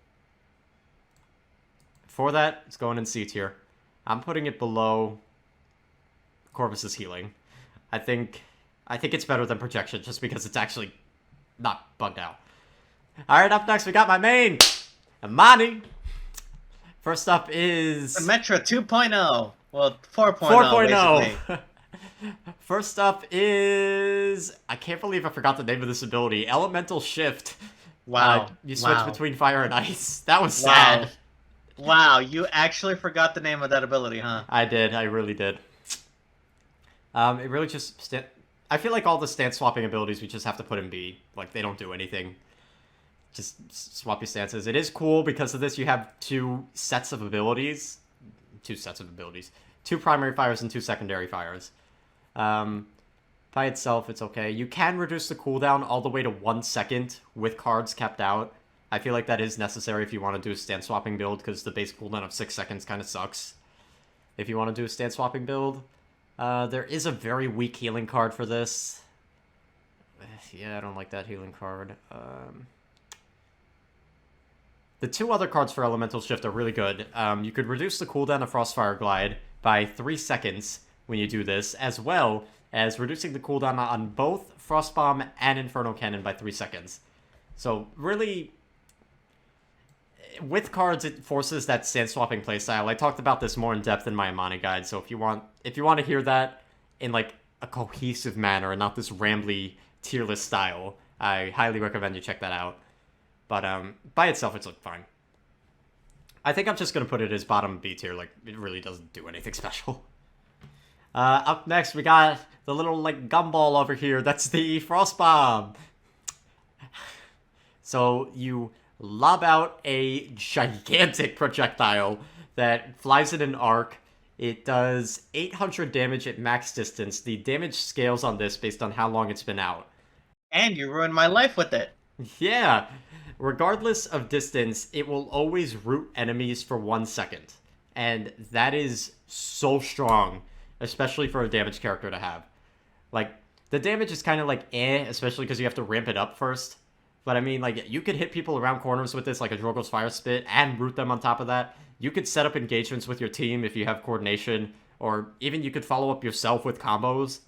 For that, it's going in C tier. I'm putting it below Corvus's healing. I think it's better than projection just because it's actually not bugged out. Alright, up next we got my main, Imani. First up is... Symmetra 2.0. Well, 4.0, 4.0. basically. First up is... I can't believe I forgot the name of this ability. Elemental Shift. Wow. You switch between fire and ice. That was sad. Wow, you actually forgot the name of that ability, huh? I did. I really did. It really just... I feel like all the stance swapping abilities we just have to put in B. Like, they don't do anything. Just swap your stances. It is cool because of this. You have two sets of abilities. Two primary fires and two secondary fires. By itself, it's okay. You can reduce the cooldown all the way to 1 second with cards kept out. I feel like that is necessary if you want to do a stance swapping build, because the base cooldown of 6 seconds kind of sucks. If you want to do a stance swapping build, there is a very weak healing card for this. Yeah, I don't like that healing card. The two other cards for Elemental Shift are really good. You could reduce the cooldown of Frostfire Glide by 3 seconds when you do this, as well as reducing the cooldown on both Frostbomb and Inferno Cannon by 3 seconds. So, really, with cards, it forces that stance swapping playstyle. I talked about this more in depth in my Imani guide, so if you want to hear that in like a cohesive manner and not this rambly tier list style, I highly recommend you check that out. But by itself, it's like fine. I think I'm just gonna put it as bottom B tier. Like, it really doesn't do anything special. Up next, we got the little like gumball over here. That's the Frost Bomb. So you lob out a gigantic projectile that flies in an arc. It does 800 damage at max distance. The damage scales on this based on how long it's been out. And you ruined my life with it. Yeah. Regardless of distance, it will always root enemies for 1 second. And that is so strong, especially for a damage character to have. Like, the damage is kind of like especially because you have to ramp it up first. But I mean, like, you could hit people around corners with this, like a Drogoz Fire Spit, and root them on top of that. You could set up engagements with your team if you have coordination, or even you could follow up yourself with combos.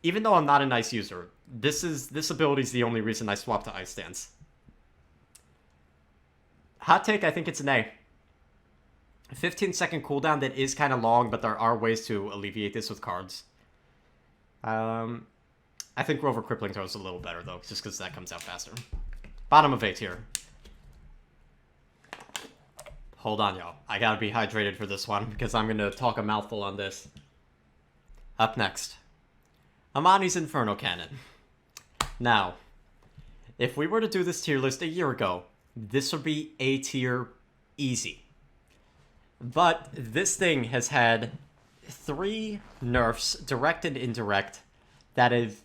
Even though I'm not an ice user, this ability is the only reason I swapped to Ice Stance. Hot take, I think it's an A. 15-second cooldown that is kind of long, but there are ways to alleviate this with cards. I think Rover Crippling Throw is a little better, though, just because that comes out faster. Bottom of A tier. Hold on, y'all. I gotta be hydrated for this one, because I'm gonna talk a mouthful on this. Up next. Imani's Inferno Cannon. Now, if we were to do this tier list a year ago, this would be A tier easy. But this thing has had 3 nerfs, direct and indirect, that have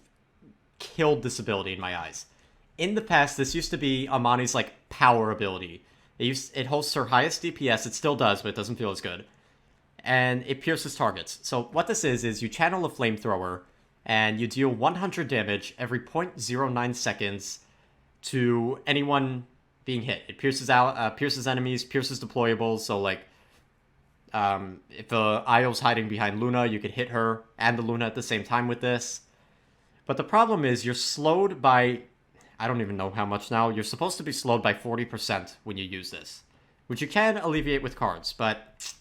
killed this ability in my eyes. In the past, this used to be Imani's like power ability. It hosts her highest DPS, it still does, but it doesn't feel as good. And it pierces targets. So what this is you channel a flamethrower, and you deal 100 damage every 0.09 seconds to anyone being hit. It pierces enemies, pierces deployables, so like, if Io's hiding behind Luna, you could hit her and the Luna at the same time with this. But the problem is you're slowed by, I don't even know how much now, you're supposed to be slowed by 40% when you use this. Which you can alleviate with cards, but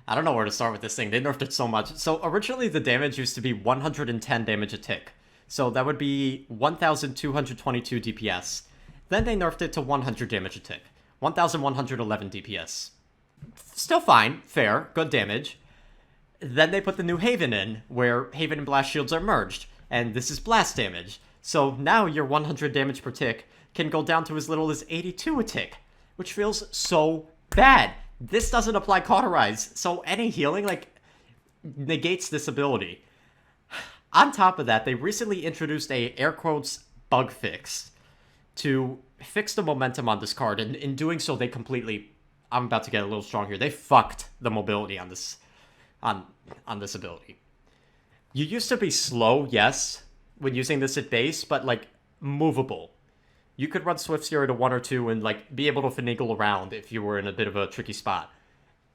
I don't know where to start with this thing. They nerfed it so much. So originally the damage used to be 110 damage a tick. So that would be 1,222 DPS. Then they nerfed it to 100 damage a tick. 1,111 DPS. Still fine, fair, good damage. Then they put the new Haven in, where Haven and Blast Shields are merged, and this is blast damage. So now your 100 damage per tick can go down to as little as 82 a tick, which feels so bad. This doesn't apply Cauterize, so any healing, like, negates this ability. On top of that, they recently introduced a, air quotes, bug fix to fix the momentum on this card, and in doing so, they completely, I'm about to get a little strong here, they fucked the mobility on this, on this ability. You used to be slow, yes, when using this at base, but, like, movable. You could run Swift Fury to 1 or 2 and, like, be able to finagle around if you were in a bit of a tricky spot.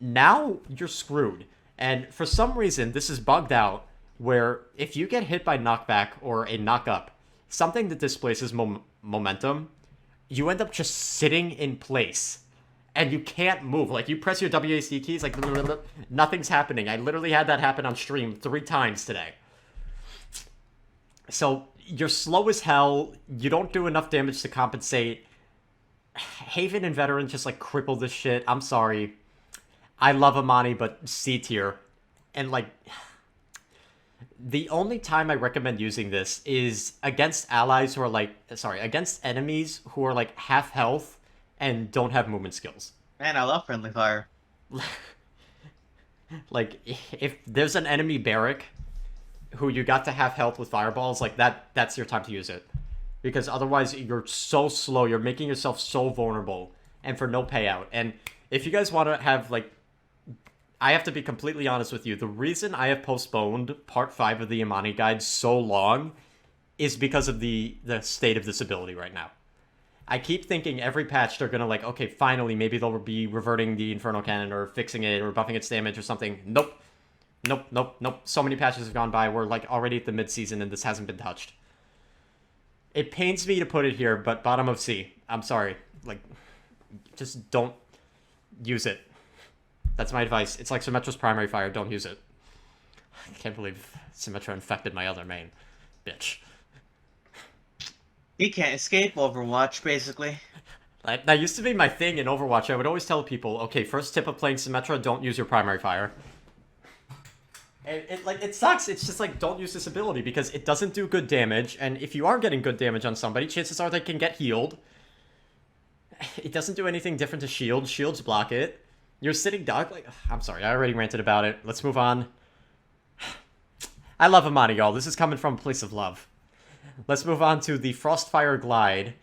Now, you're screwed. And for some reason, this is bugged out, where if you get hit by knockback or a knock-up, something that displaces momentum, you end up just sitting in place. And you can't move. Like, you press your WASD keys, like, nothing's happening. I literally had that happen on stream 3 times today. So, you're slow as hell, you don't do enough damage to compensate. Haven and Veteran just, like, cripple this shit. I'm sorry. I love Imani, but C tier. And, like, the only time I recommend using this is against allies who are, like, sorry, against enemies who are, like, half health and don't have movement skills. Man, I love friendly fire. Like, if there's an enemy Barik who you got to half health with fireballs, like, that's your time to use it. Because otherwise, you're so slow, you're making yourself so vulnerable, and for no payout. And if you guys want to have, like, I have to be completely honest with you, the reason I have postponed Part 5 of the Imani Guide so long is because of the state of this ability right now. I keep thinking every patch they're gonna, like, okay, finally, maybe they'll be reverting the Inferno Cannon or fixing it or buffing its damage or something. Nope. Nope, nope, nope. So many patches have gone by. We're, like, already at the mid-season and this hasn't been touched. It pains me to put it here, but bottom of C. I'm sorry. Like, just don't use it. That's my advice. It's like Symmetra's primary fire. Don't use it. I can't believe Symmetra infected my other main. Bitch. He can't escape Overwatch, basically. That used to be my thing in Overwatch. I would always tell people, okay, first tip of playing Symmetra, don't use your primary fire. And it sucks. It's just like, don't use this ability because it doesn't do good damage. And if you are getting good damage on somebody, chances are they can get healed. It doesn't do anything different to shield. Shields block it. You're sitting duck. Like, I'm sorry, I already ranted about it. Let's move on. I love Imani, y'all. This is coming from a place of love. Let's move on to the Frostfire Glide.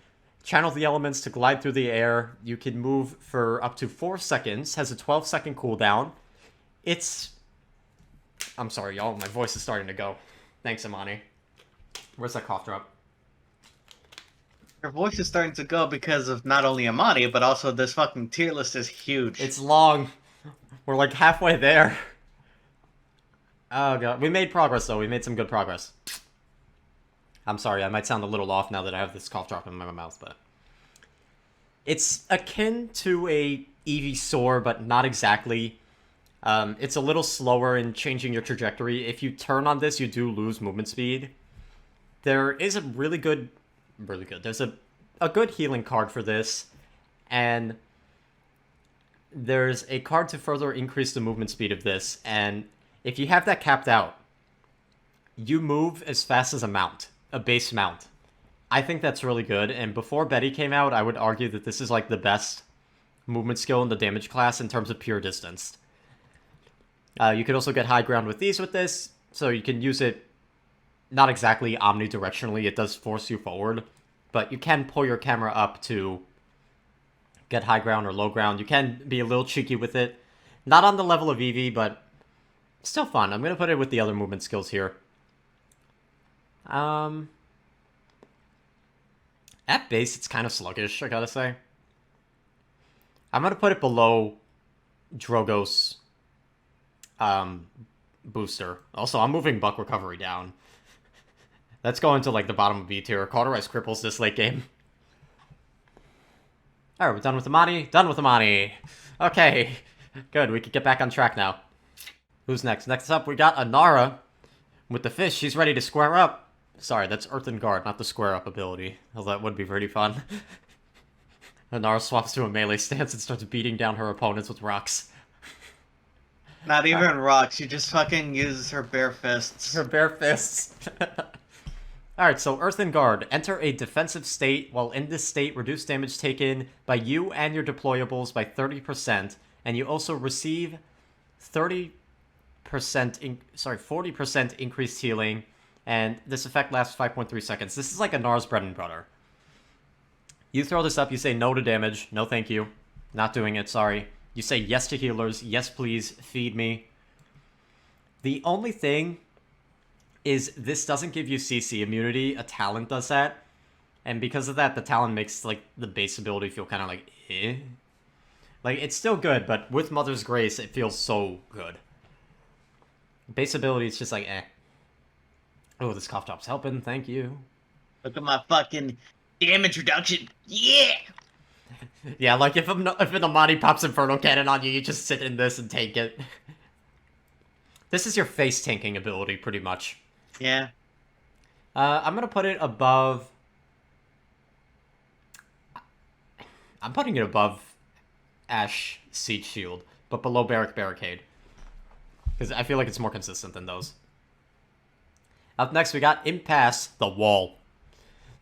Channel the elements to glide through the air. You can move for up to 4 seconds. Has a 12-second cooldown. It's... I'm sorry, y'all. My voice is starting to go. Thanks, Imani. Where's that cough drop? Your voice is starting to go because of not only Imani, but also this fucking tier list is huge. It's long. We're like halfway there. Oh, God. We made progress, though. We made some good progress. I'm sorry, I might sound a little off now that I have this cough drop in my mouth, but... It's akin to a Evie Soar, but not exactly. It's a little slower in changing your trajectory. If you turn on this, you do lose movement speed. There is a really good... There's a good healing card for this, and there's a card to further increase the movement speed of this, and if you have that capped out, you move as fast as a base mount. I think that's really good, and before Betty came out, I would argue that this is like the best movement skill in the damage class in terms of pure distance. You could also get high ground with this, so you can use it not exactly omnidirectionally, it does force you forward, but you can pull your camera up to get high ground or low ground. You can be a little cheeky with it. Not on the level of Evie, but still fun. I'm going to put it with the other movement skills here. At base, it's kind of sluggish, I gotta say. I'm going to put it below Drogoz booster. Also, I'm moving Buck Recovery down. Let's go into, like, the bottom of B tier. Cauterize cripples this late game. Alright, we're done with Imani. Done with Imani. Okay. Good, we can get back on track now. Who's next? Next up, we got Inara. With the fish, she's ready to square up. Sorry, that's Earthen Guard, not the square up ability. Although that would be pretty fun. Inara swaps to a melee stance and starts beating down her opponents with rocks. Not even rocks, she just fucking uses her bare fists. Her bare fists. Alright, so Earthen Guard. Enter a defensive state. While in this state, reduce damage taken by you and your deployables by 30%. And you also receive 40% increased healing. And this effect lasts 5.3 seconds. This is like Inara's bread and butter. You throw this up, you say no to damage. No thank you. Not doing it, sorry. You say yes to healers. Yes, please, feed me. The only thing is this doesn't give you CC immunity. A talent does that. And because of that, the talent makes, like, the base ability feel kind of like, eh? Like, it's still good, but with Mother's Grace, it feels so good. Base ability is just like, eh. Oh, this cough drop's helping, thank you. Look at my fucking damage reduction. Yeah! Yeah, like, if an Imani pops Inferno Cannon on you, you just sit in this and take it. This is your face tanking ability, pretty much. Yeah. I'm gonna put it above... I'm putting it above Ashe Siege Shield, but below Barik Barricade. because I feel like it's more consistent than those. Up next, we got Impasse, the Wall.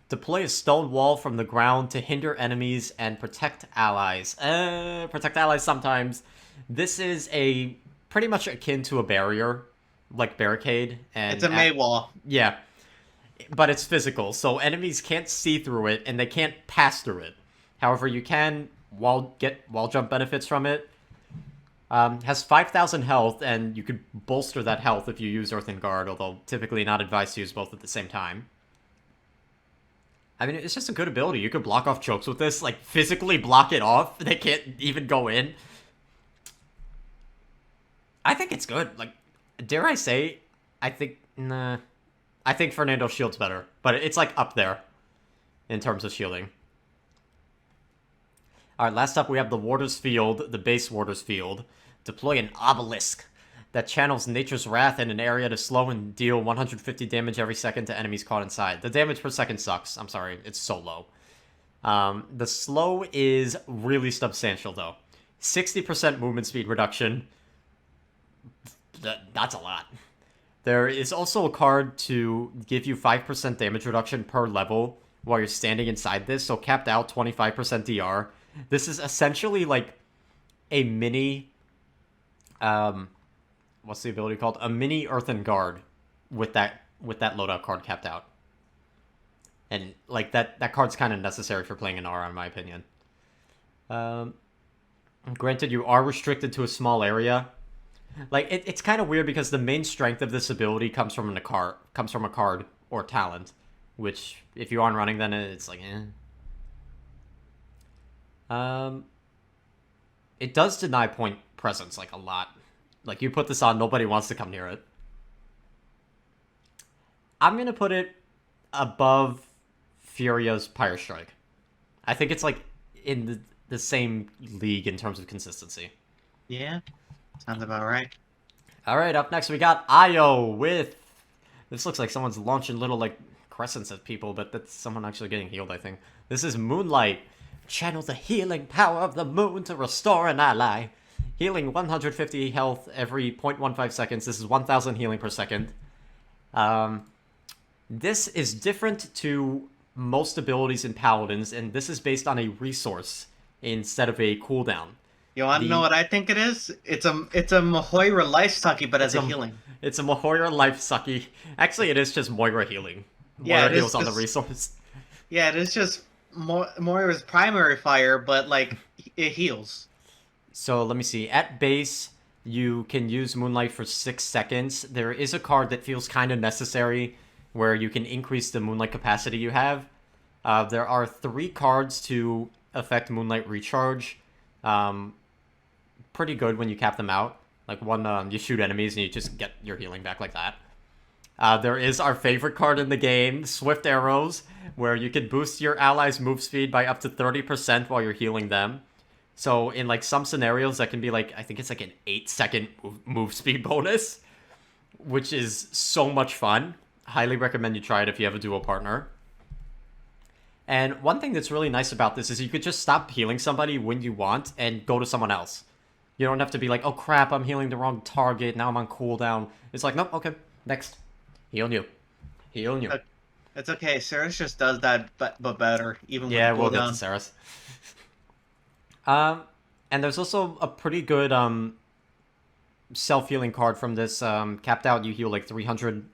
Deploy a stone wall from the ground to hinder enemies and protect allies. Protect allies sometimes. This is a pretty much akin to a barrier, like barricade. And It's a May wall. Yeah, but it's physical, so enemies can't see through it and they can't pass through it. However, you can get wall jump benefits from it. Has 5,000 health, and you could bolster that health if you use Earthen Guard, although typically not advised to use both at the same time. I mean, it's just a good ability. You could block off chokes with this, like, physically block it off. They can't even go in. I think it's good. Like, dare I say, I think Fernando's shield's better, but it's, like, up there in terms of shielding. Alright, last up we have the Warder's Field, the base Warder's Field. Deploy an Obelisk that channels Nature's Wrath in an area to slow and deal 150 damage every second to enemies caught inside. The damage per second sucks. I'm sorry, it's so low. The slow is really substantial, though. 60% movement speed reduction. That's a lot. There is also a card to give you 5% damage reduction per level while you're standing inside this, so capped out 25% DR. This is essentially like a mini, what's the ability called? A mini Earthen Guard with that loadout card capped out. And like that card's kind of necessary for playing Inara, in my opinion. Granted, you are restricted to a small area. Like it's kind of weird because the main strength of this ability comes from a card or talent, which if you aren't running, then it's like eh. It does deny point presence, like, a lot. Like, you put this on, nobody wants to come near it. I'm gonna put it above Furia's Pyre Strike. I think it's, like, in the same league in terms of consistency. Yeah, sounds about right. Alright, up next we got Io with... This looks like someone's launching little, like, crescents at people, but that's someone actually getting healed, I think. This is Moonlight. Channel the healing power of the moon to restore an ally. Healing 150 health every 0.15 seconds. This is 1,000 healing per second. This is different to most abilities in Paladins, and this is based on a resource instead of a cooldown. You want to know what I think it is? It's a Moira life sucky, but as a healing. It's a Moira life sucky. Actually, it is just Moira healing. Yeah, Moira heals on the resource. Yeah, it is just Moira's primary fire, but like it heals. So let me see. At base, you can use Moonlight for 6 seconds. There is a card that feels kind of necessary where you can increase the Moonlight capacity you have. There are 3 cards to affect Moonlight Recharge. Pretty good when you cap them out. Like one, you shoot enemies and you just get your healing back like that. There is our favorite card in the game, Swift Arrows, where you can boost your allies' move speed by up to 30% while you're healing them. So in like some scenarios, that can be like, I think it's like an 8-second move speed bonus, which is so much fun. Highly recommend you try it if you have a duo partner. And one thing that's really nice about this is you could just stop healing somebody when you want and go to someone else. You don't have to be like, oh crap, I'm healing the wrong target, now I'm on cooldown. It's like, nope, okay, next. Healing you. Healing you. It's okay, Saris just does that, but better, even with yeah, we'll cooldown. get to Saris. And there's also a pretty good self-healing card from this. Capped out, you heal like 300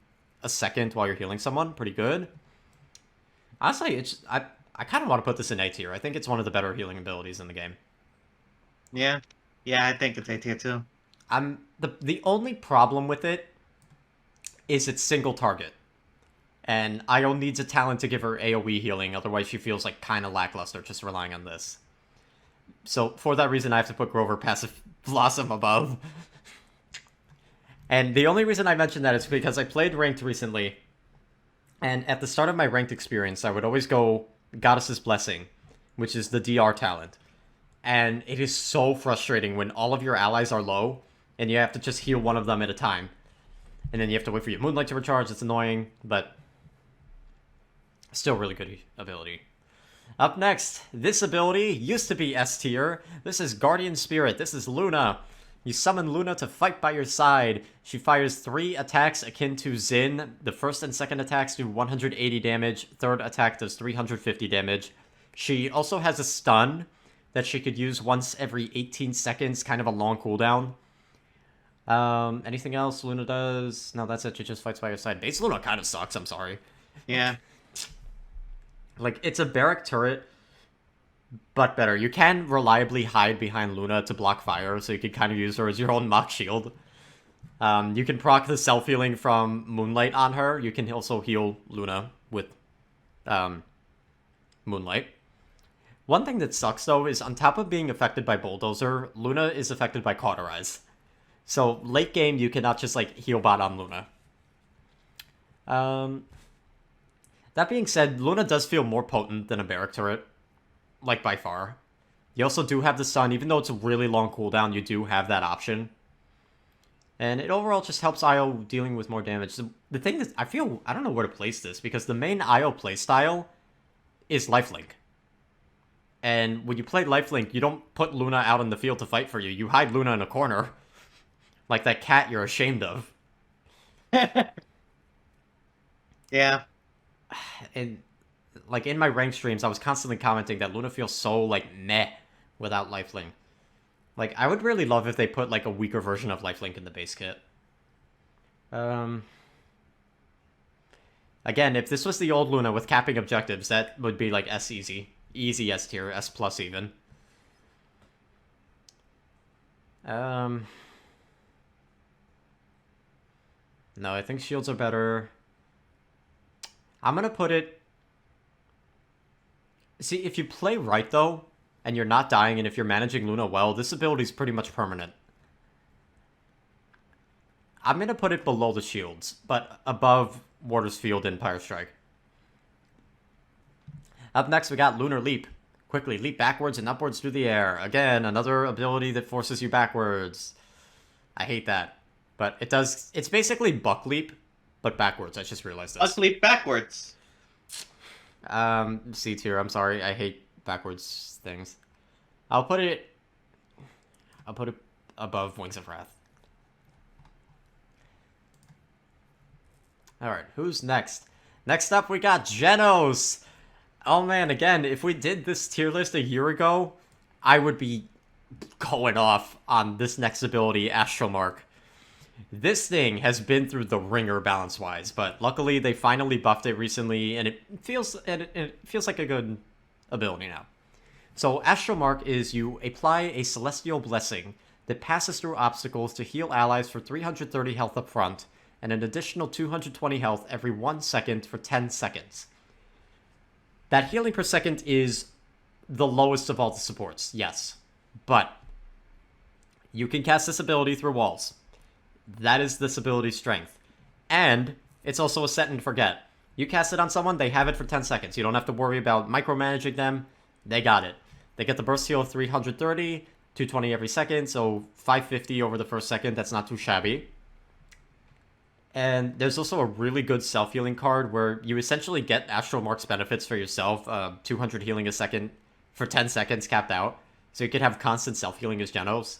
a second while you're healing someone. Pretty good. Honestly, I kind of want to put this in A tier. I think it's one of the better healing abilities in the game. Yeah. Yeah, I think it's A tier too. The only problem with it is it's single target. And Io needs a talent to give her AoE healing, otherwise she feels like kind of lackluster just relying on this. So for that reason, I have to put Grover Passive Blossom above. And the only reason I mention that is because I played ranked recently, and at the start of my ranked experience, I would always go Goddess's Blessing, which is the DR talent. And it is so frustrating when all of your allies are low, and you have to just heal one of them at a time. And then you have to wait for your Moonlight to recharge. It's annoying, but still really good ability. Up next, this ability used to be S tier. This is Guardian Spirit. This is Luna. You summon Luna to fight by your side. She fires 3 attacks akin to Xin. The first and second attacks do 180 damage. Third attack does 350 damage. She also has a stun that she could use once every 18 seconds, kind of a long cooldown. Anything else Luna does? No, that's it. She just fights by your side. Base Luna kind of sucks, I'm sorry. Yeah. Like, it's a Barik turret, but better. You can reliably hide behind Luna to block fire, so you can kind of use her as your own mock shield. You can proc the self-healing from Moonlight on her. You can also heal Luna with Moonlight. One thing that sucks, though, is on top of being affected by Bulldozer, Luna is affected by Cauterize. So, late game, you cannot just, like, heal bot on Luna. That being said, Luna does feel more potent than a Barik turret. Like, by far. You also do have the stun. Even though it's a really long cooldown, you do have that option. And it overall just helps IO dealing with more damage. The thing is, I don't know where to place this, because the main IO playstyle is lifelink. And when you play lifelink, you don't put Luna out in the field to fight for you. You hide Luna in a corner. Like that cat you're ashamed of. Yeah. And, like, in my ranked streams, I was constantly commenting that Luna feels so, like, meh without lifelink. Like, I would really love if they put, like, a weaker version of lifelink in the base kit. Again, if this was the old Luna with capping objectives, that would be, like, S easy. Easy S tier, S plus even. No, I think shields are better. I'm gonna put it... See, if you play right, though, and you're not dying, and if you're managing Luna well, this ability is pretty much permanent. I'm gonna put it below the shields, but above Warder's Field and Pyre Strike. Up next, we got Lunar Leap. Quickly leap backwards and upwards through the air. Again, another ability that forces you backwards. I hate that. But it does... It's basically Buck Leap, but backwards. I just realized this. Buck Leap backwards. C tier, I'm sorry. I hate backwards things. I'll put it above Wings of Wrath. Alright, who's next? Next up, we got Jenos! Oh man, again, if we did this tier list a year ago, I would be going off on this next ability, Astral Mark. This thing has been through the ringer balance-wise, but luckily they finally buffed it recently, and it feels like a good ability now. So Astral Mark is you apply a Celestial Blessing that passes through obstacles to heal allies for 330 health up front, and an additional 220 health every 1 second for 10 seconds. That healing per second is the lowest of all the supports, yes. But you can cast this ability through walls. That is this ability's strength. And it's also a set and forget. You cast it on someone, they have it for 10 seconds. You don't have to worry about micromanaging them. They got it. They get the burst heal of 330, 220 every second, so 550 over the first second. That's not too shabby. And there's also a really good self-healing card where you essentially get Astral Mark's benefits for yourself. 200 healing a second for 10 seconds capped out. So you can have constant self-healing as Jenos.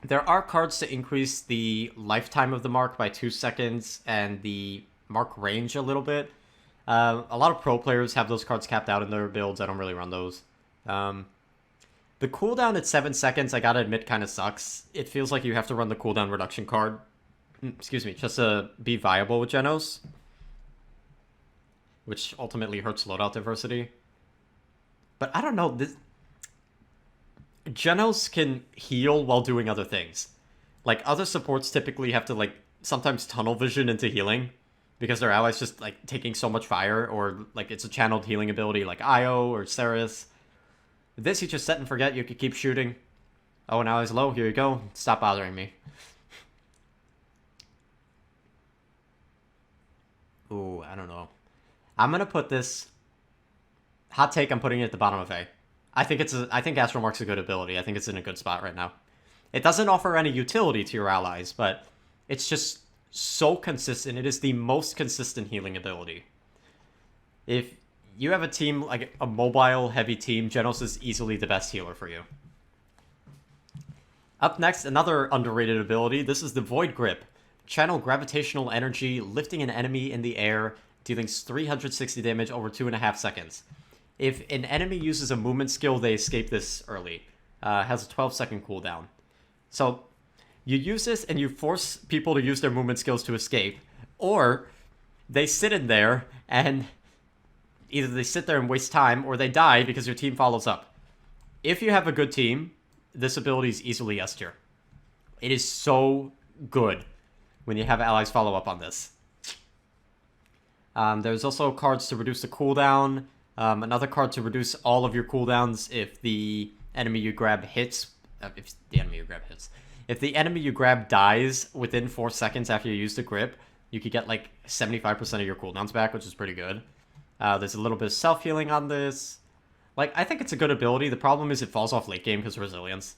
There are cards to increase the lifetime of the mark by 2 seconds and the mark range a little bit. A lot of pro players have those cards capped out in their builds. I don't really run those. The cooldown at 7 seconds, I gotta admit, kind of sucks. It feels like you have to run the cooldown reduction card, just to be viable with Jenos. Which ultimately hurts loadout diversity. But I don't know, Jenos can heal while doing other things. Like, other supports typically have to, like, sometimes tunnel vision into healing, because their allies just, like, taking so much fire, or, like, it's a channeled healing ability like Io or Ceres. This, you just set and forget, you could keep shooting. Oh, an ally's low, here you go. Stop bothering me. Ooh, I don't know. I'm gonna put this... Hot take, I'm putting it at the bottom of A. I think Astral Mark's a good ability. I think it's in a good spot right now. It doesn't offer any utility to your allies, but it's just so consistent. It is the most consistent healing ability. If you have a team, like a mobile, heavy team, Jenos is easily the best healer for you. Up next, another underrated ability. This is the Void Grip. Channel gravitational energy, lifting an enemy in the air, dealing 360 damage over 2.5 seconds. If an enemy uses a movement skill, they escape this early. Has a 12-second cooldown. So, you use this and you force people to use their movement skills to escape, or they sit in there and either they sit there and waste time, or they die because your team follows up. If you have a good team, this ability is easily S tier. It is so good when you have allies follow up on this. There's also cards to reduce the cooldown. Another card to reduce all of your cooldowns if the enemy you grab hits. If the enemy you grab dies within 4 seconds after you use the grip, you could get like 75% of your cooldowns back, which is pretty good. There's a little bit of self-healing on this. Like, I think it's a good ability. The problem is it falls off late game because of resilience.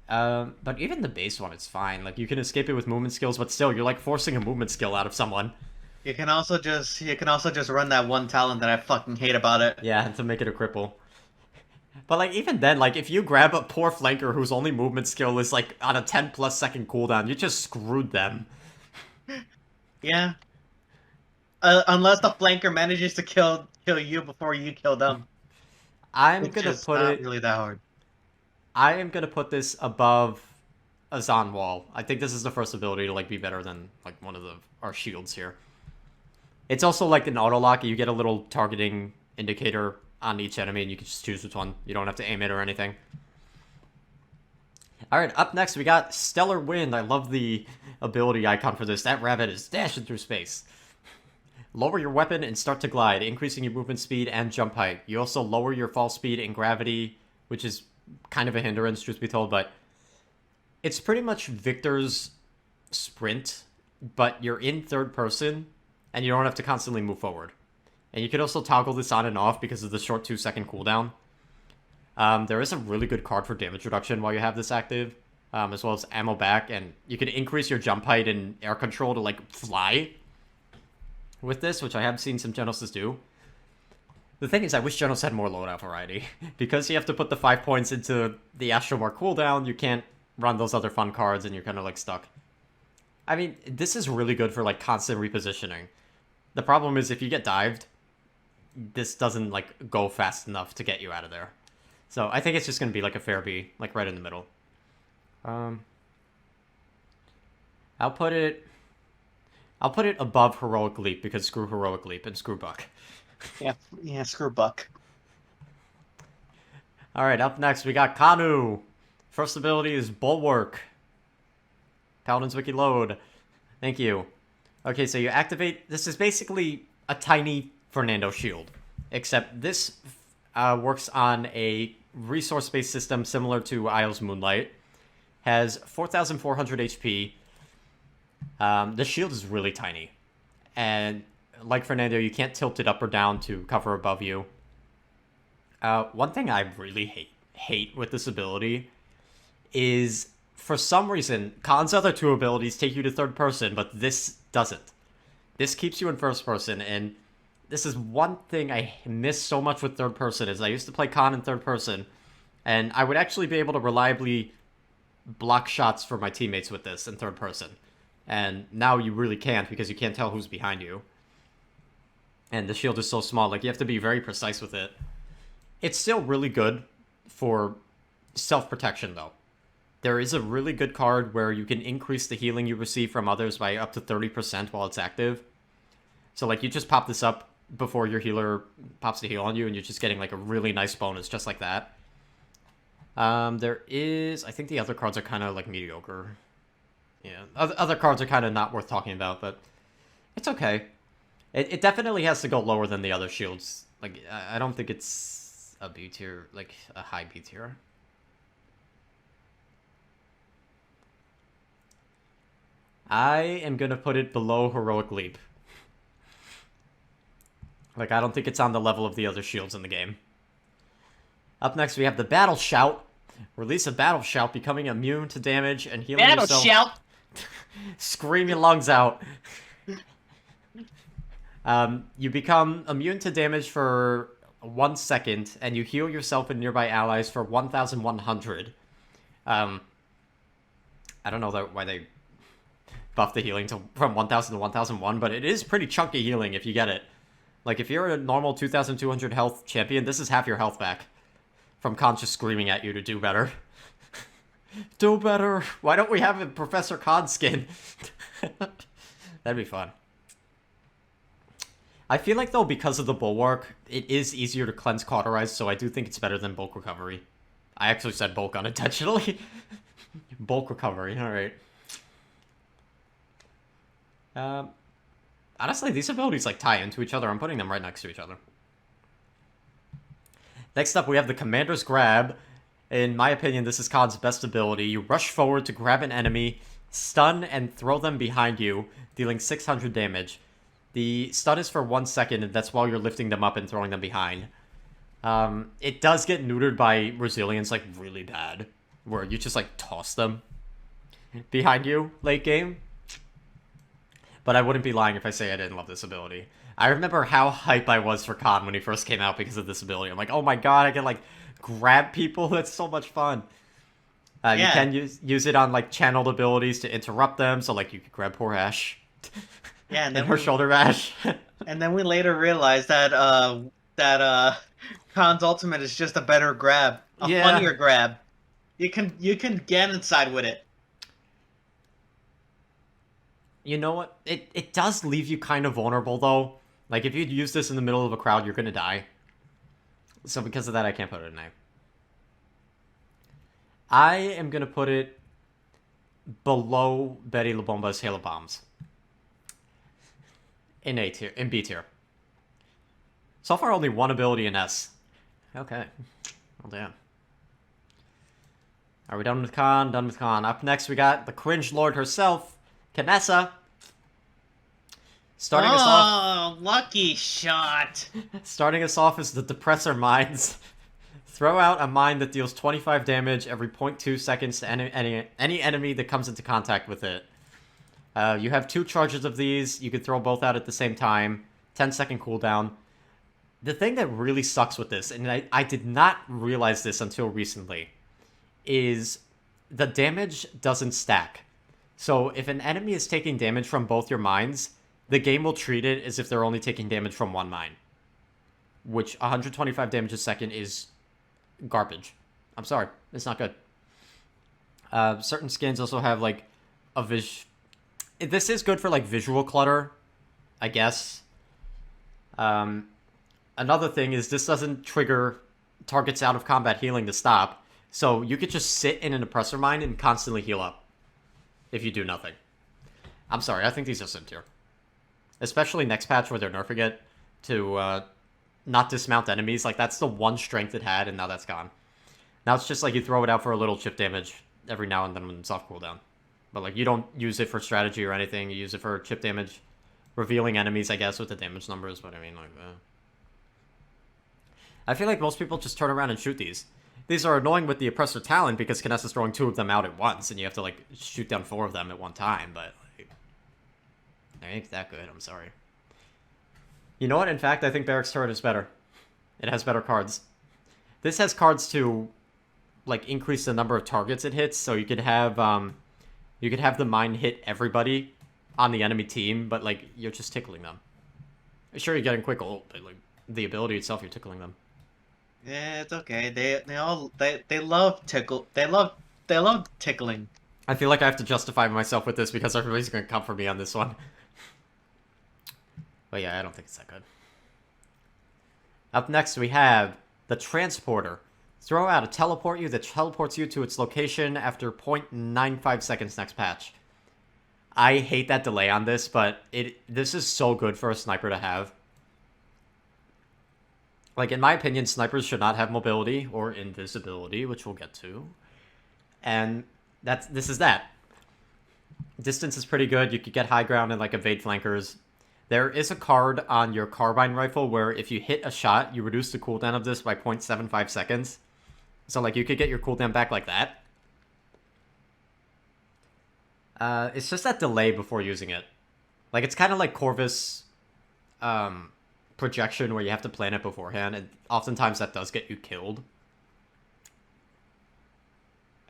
But even the base one is fine. Like, you can escape it with movement skills, but still, you're like forcing a movement skill out of someone. You can also just run that one talent that I fucking hate about it. Yeah, to make it a cripple. But like even then, like if you grab a poor flanker whose only movement skill is like on a 10+ second cooldown, you just screwed them. Yeah. Unless the flanker manages to kill you before you kill them. I'm gonna put it really that hard. I am gonna put this above Azaan Wall. I think this is the first ability to like be better than like one of our shields here. It's also like an auto lock. You get a little targeting indicator on each enemy, and you can just choose which one. You don't have to aim it or anything. Alright, up next we got Stellar Wind. I love the ability icon for this. That rabbit is dashing through space. Lower your weapon and start to glide, increasing your movement speed and jump height. You also lower your fall speed and gravity, which is kind of a hindrance, truth be told, but it's pretty much Victor's sprint, but you're in third person, and you don't have to constantly move forward. And you can also toggle this on and off because of the short 2-second cooldown. There is a really good card for damage reduction while you have this active, as well as ammo back, and you can increase your jump height and air control to, like, fly with this, which I have seen some Genoses do. The thing is, I wish Jenos had more loadout variety. Because you have to put the 5 points into the Astromar cooldown, you can't run those other fun cards, and you're kind of, like, stuck. I mean, this is really good for, like, constant repositioning. The problem is, if you get dived, this doesn't, like, go fast enough to get you out of there. So, I think it's just going to be, like, a fair B, like, right in the middle. I'll put it above Heroic Leap, because screw Heroic Leap and screw Buck. Yeah, screw Buck. Alright, up next, we got Kanu. First ability is Bulwark. Paladins Wiki load. Thank you. Okay, so you activate... This is basically a tiny Fernando shield. Except this works on a resource-based system similar to Isle's Moonlight. Has 4,400 HP. The shield is really tiny. And like Fernando, you can't tilt it up or down to cover above you. One thing I really hate with this ability is, for some reason, Khan's other two abilities take you to third person, but this doesn't. This keeps you in first person, and this is one thing I miss so much with third person, is I used to play Khan in third person, and I would actually be able to reliably block shots for my teammates with this in third person. And now you really can't, because you can't tell who's behind you. And the shield is so small, like, you have to be very precise with it. It's still really good for self-protection, though. There is a really good card where you can increase the healing you receive from others by up to 30% while it's active. So, like, you just pop this up before your healer pops the heal on you, and you're just getting, like, a really nice bonus just like that. There is... I think the other cards are kind of, like, mediocre. Yeah, other cards are kind of not worth talking about, but it's okay. It definitely has to go lower than the other shields. Like, I don't think it's a B tier, like, a high B tier. I am gonna put it below Heroic Leap. Like, I don't think it's on the level of the other shields in the game. Up next, we have the Battle Shout. Release a Battle Shout, becoming immune to damage and healing Battle yourself. Shout! Scream your lungs out. You become immune to damage for 1 second, and you heal yourself and nearby allies for 1,100. Um, I don't know why they buffed the healing from 1000 to 1001, but it is pretty chunky healing if you get it. Like, if you're a normal 2200 health champion, this is half your health back from Khan just screaming at you to do better. Do better! Why don't we have a Professor Khan skin? That'd be fun. I feel like, though, because of the Bulwark, it is easier to cleanse Cauterize, so I do think it's better than Bulk Recovery. I actually said Bulk unintentionally. Bulk Recovery, alright. Honestly, these abilities, like, tie into each other. I'm putting them right next to each other. Next up, we have the Commander's Grab. In my opinion, this is Khan's best ability. You rush forward to grab an enemy, stun, and throw them behind you, dealing 600 damage. The stun is for 1 second, and that's while you're lifting them up and throwing them behind. It does get neutered by Resilience, like, really bad, where you just, like, toss them behind you late game. But I wouldn't be lying if I say I didn't love this ability. I remember how hype I was for Khan when he first came out because of this ability. I'm like, oh my god, I can, like, grab people? That's so much fun. Yeah. You can use it on, like, channeled abilities to interrupt them, so, like, you could grab poor Ash. Yeah, and then her shoulder bash. And then we later realized that Khan's ultimate is just a better grab, a funnier grab. You can get inside with it. You know what? It does leave you kind of vulnerable though. Like if you use this in the middle of a crowd, you're gonna die. So because of that, I can't put it in A. I am gonna put it below Betty La Bomba's Hail of Bombs. In A tier, in B tier. So far, only one ability in S. Okay. Well, damn. Are we done with Khan? Done with Khan. Up next, we got the Cringe Lord herself, Kinessa. Starting us off. Oh, lucky shot. Starting us off is the Depressor Mines. Throw out a mine that deals 25 damage every 0.2 seconds to any enemy that comes into contact with it. You have 2 charges of these. You can throw both out at the same time. 10-second cooldown. The thing that really sucks with this, and I did not realize this until recently, is the damage doesn't stack. So if an enemy is taking damage from both your mines, the game will treat it as if they're only taking damage from one mine. Which 125 damage a second is garbage. I'm sorry. It's not good. Certain skins also have, like, a This is good for, like, visual clutter, I guess. Another thing is this doesn't trigger targets out of combat healing to stop. So you could just sit in an oppressor mine and constantly heal up if you do nothing. I'm sorry, I think these are sim tier. Especially next patch where they're nerfing it to not dismount enemies. Like, that's the one strength it had, and now that's gone. Now it's just like you throw it out for a little chip damage every now and then when it's off cooldown. But, like, you don't use it for strategy or anything. You use it for chip damage. Revealing enemies, I guess, with the damage numbers. But, I mean, like, I feel like most people just turn around and shoot these. These are annoying with the Oppressor Talent because Kinessa's throwing 2 of them out at once. And you have to, like, shoot down 4 of them at one time. But, like, they ain't that good. I'm sorry. You know what? In fact, I think Barik's turret is better. It has better cards. This has cards to, like, increase the number of targets it hits. So you could have, the mine hit everybody on the enemy team, but, like, you're just tickling them. Sure, you're getting quick ult, but, like, the ability itself, you're tickling them. Yeah, it's okay. They love tickle. They love tickling. I feel like I have to justify myself with this because everybody's gonna come for me on this one. But yeah, I don't think it's that good. Up next, we have the Transporter. Throw out a teleport you that teleports you to its location after 0.95 seconds next patch. I hate that delay on this, but this is so good for a sniper to have. Like, in my opinion, snipers should not have mobility or invisibility, which we'll get to. And this is that. Distance is pretty good. You could get high ground and, like, evade flankers. There is a card on your carbine rifle where if you hit a shot, you reduce the cooldown of this by 0.75 seconds. So, like, you could get your cooldown back like that. It's just that delay before using it. Like, it's kind of like Corvus projection where you have to plan it beforehand, and oftentimes that does get you killed.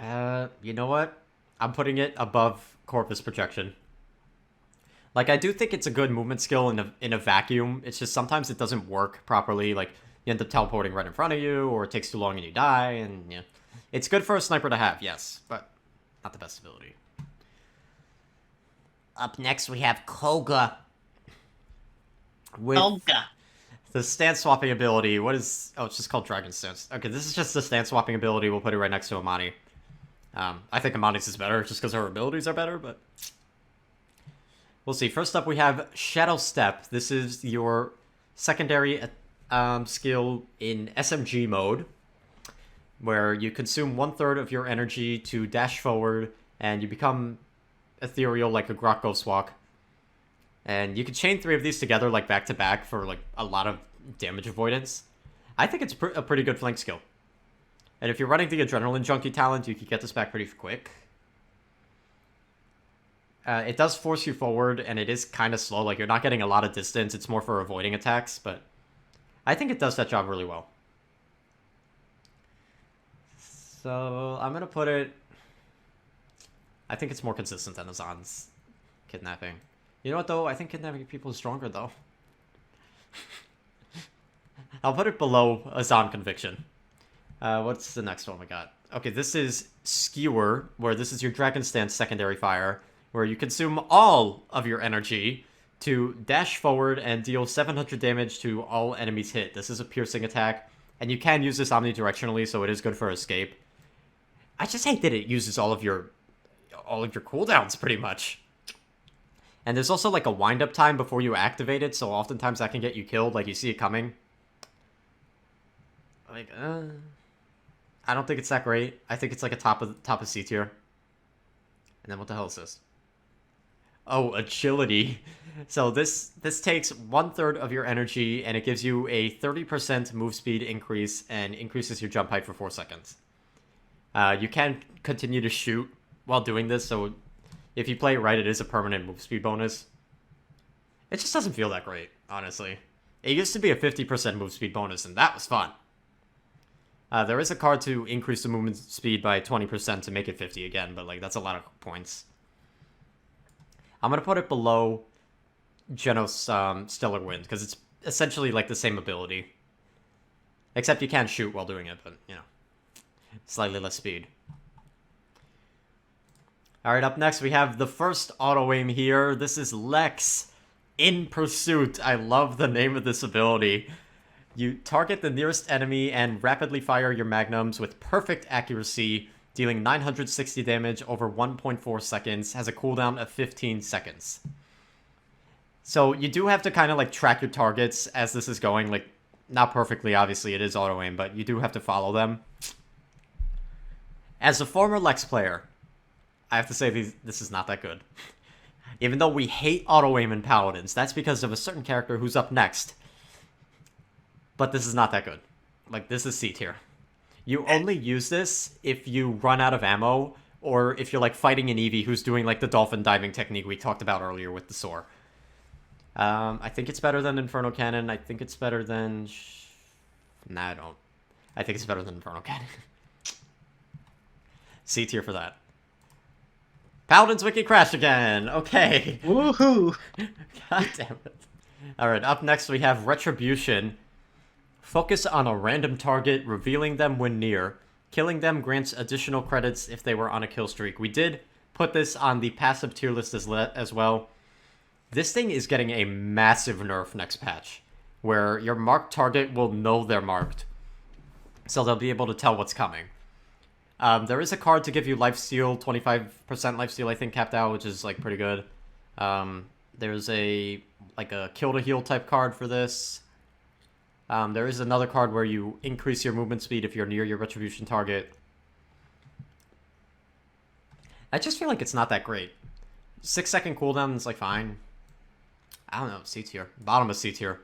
You know what? I'm putting it above Corvus projection. Like, I do think it's a good movement skill in a vacuum. It's just sometimes it doesn't work properly. Like, you end up teleporting right in front of you, or it takes too long and you die, and yeah. It's good for a sniper to have, yes, but not the best ability. Up next, we have Koga. With Koga. the stance swapping ability. What is... Oh, it's just called Dragon Stance. Okay, this is just the stance swapping ability. We'll put it right next to Imani. I think Imani's is better, just because her abilities are better, but... We'll see. First up, we have Shadow Step. This is your secondary skill in SMG mode, where you consume 1/3 of your energy to dash forward, and you become ethereal like a Grohk Ghost Walk. And you can chain 3 of these together, like back to back, for like a lot of damage avoidance. I think it's a pretty good flank skill. And if you're running the Adrenaline Junkie talent, you can get this back pretty quick. It does force you forward, and it is kind of slow. Like, you're not getting a lot of distance. It's more for avoiding attacks, but I think it does that job really well. So, I'm going to put it... I think it's more consistent than Azaan's kidnapping. You know what, though? I think kidnapping people is stronger, though. I'll put it below Azaan Conviction. What's the next one we got? Okay, this is Skewer, where this is your Dragon Stance secondary fire, where you consume all of your energy to dash forward and deal 700 damage to all enemies hit. This is a piercing attack, and you can use this omnidirectionally, so it is good for escape. I just hate that it uses all of your cooldowns, pretty much. And there's also, like, a wind-up time before you activate it, so oftentimes that can get you killed, like, you see it coming. Like, I don't think it's that great. I think it's, like, a top of C tier. And then what the hell is this? Oh, agility. So this takes 1/3 of your energy, and it gives you a 30% move speed increase, and increases your jump height for 4 seconds. You can continue to shoot while doing this, so if you play it right, it is a permanent move speed bonus. It just doesn't feel that great, honestly. It used to be a 50% move speed bonus, and that was fun. There is a card to increase the movement speed by 20% to make it 50 again, but like that's a lot of points. I'm going to put it below Jenos Stellar Wind, because it's essentially like the same ability. Except you can't shoot while doing it, but, you know, slightly less speed. Alright, up next we have the first auto-aim here. This is Lex in Pursuit. I love the name of this ability. You target the nearest enemy and rapidly fire your magnums with perfect accuracy, dealing 960 damage over 1.4 seconds, has a cooldown of 15 seconds. So you do have to kind of like track your targets as this is going, like, not perfectly, obviously, it is auto-aim, but you do have to follow them. As a former Lex player, I have to say this is not that good. Even though we hate auto-aim in Paladins, that's because of a certain character who's up next. But this is not that good. Like, this is C tier. You only use this if you run out of ammo, or if you're, like, fighting an Evie who's doing, like, the dolphin diving technique we talked about earlier with the Soar. I think it's better than Inferno Cannon. I think it's better than... Nah, I don't. I think it's better than Inferno Cannon. C tier for that. Paladins Wiki crashed again! Okay. Woohoo! God damn it. Alright, up next we have Retribution. Focus on a random target, revealing them when near. Killing them grants additional credits if they were on a kill streak. We did put this on the passive tier list as well. This thing is getting a massive nerf next patch, where your marked target will know they're marked. So they'll be able to tell what's coming. There is a card to give you lifesteal, 25% lifesteal, I think, capped out, which is, like, pretty good. There's a kill to heal type card for this. There is another card where you increase your movement speed if you're near your Retribution target. I just feel like it's not that great. 6-second cooldown is, like, fine. I don't know, C tier. Bottom of C tier.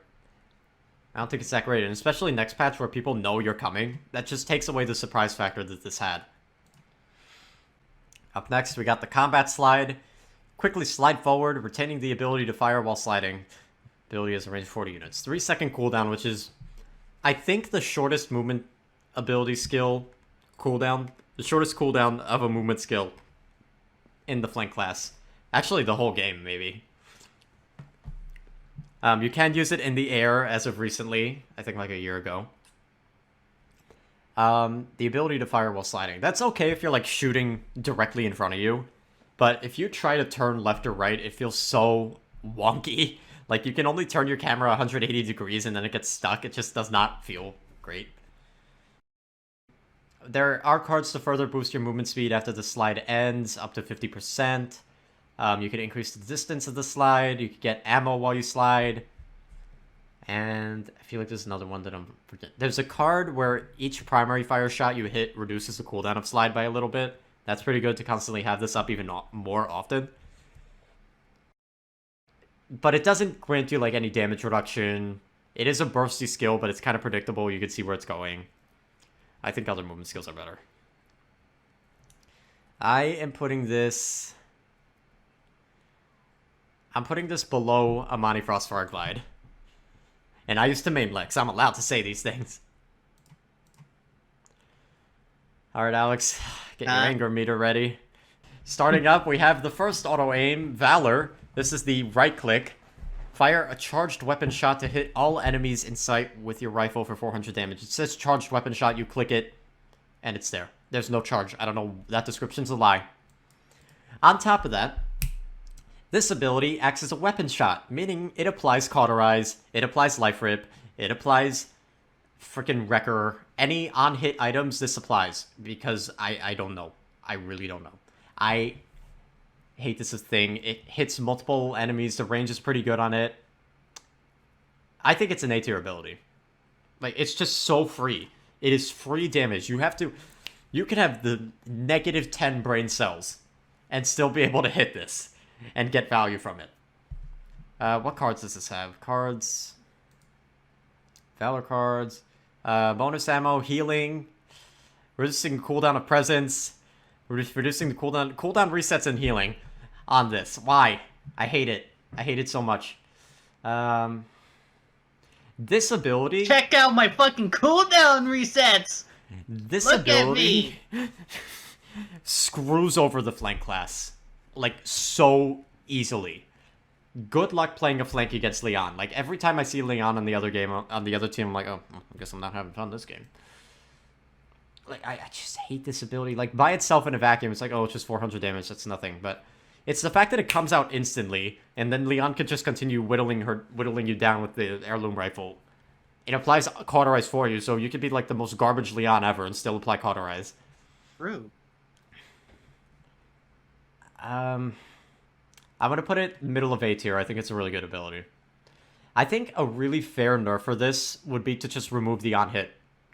I don't think it's that great, and especially next patch where people know you're coming. That just takes away the surprise factor that this had. Up next, we got the Combat Slide. Quickly slide forward, retaining the ability to fire while sliding. Ability has a range of 40 units. 3-second cooldown, which is, I think, the shortest movement ability skill cooldown. The shortest cooldown of a movement skill in the flank class. Actually, the whole game, maybe. You can use it in the air as of recently. I think like a year ago. The ability to fire while sliding. That's okay if you're like shooting directly in front of you. But if you try to turn left or right, it feels so wonky. Like, you can only turn your camera 180 degrees and then it gets stuck. It just does not feel great. There are cards to further boost your movement speed after the slide ends, up to 50%. You can increase the distance of the slide. You can get ammo while you slide. And I feel like there's another one that I'm forgetting. There's a card where each primary fire shot you hit reduces the cooldown of slide by a little bit. That's pretty good to constantly have this up even more often. But it doesn't grant you like any damage reduction. It is a bursty skill, but it's kind of predictable. You can see where it's going. I think other movement skills are better. I'm putting this below Imani Frostfire Glide. And I used to main Lex. I'm allowed to say these things. Alright, Alex. Get your anger meter ready. Starting up, we have the first auto-aim, Valor. This is the right-click. Fire a charged weapon shot to hit all enemies in sight with your rifle for 400 damage. It says charged weapon shot, you click it, and it's there. There's no charge. I don't know, that description's a lie. On top of that, this ability acts as a weapon shot, meaning it applies Cauterize, it applies Life Rip, it applies freaking Wrecker. Any on-hit items this applies, because I don't know. I really don't know. I hate this thing. It hits multiple enemies. The range is pretty good on it. I think it's an A tier ability. Like, it's just so free. It is free damage. You can have the negative 10 brain cells and still be able to hit this and get value from it. What cards does this have? Cards. Valor cards. Bonus ammo, healing. Reducing cooldown of presence. Reducing the cooldown resets and healing on this. Why? I hate it. I hate it so much. This ability... Check out my fucking cooldown resets! This Look ability at me. screws over the flank class. Like, so easily. Good luck playing a flank against Lian. Like, every time I see Lian on the other game, on the other team, I'm like, oh, I guess I'm not having fun this game. Like, I just hate this ability. Like, by itself in a vacuum, it's like, oh, it's just 400 damage, that's nothing. But it's the fact that it comes out instantly, and then Lian could just continue whittling you down with the heirloom rifle. It applies Cauterize for you, so you could be, like, the most garbage Lian ever and still apply Cauterize. True. I'm gonna put it middle of A tier. I think it's a really good ability. I think a really fair nerf for this would be to just remove the on-hit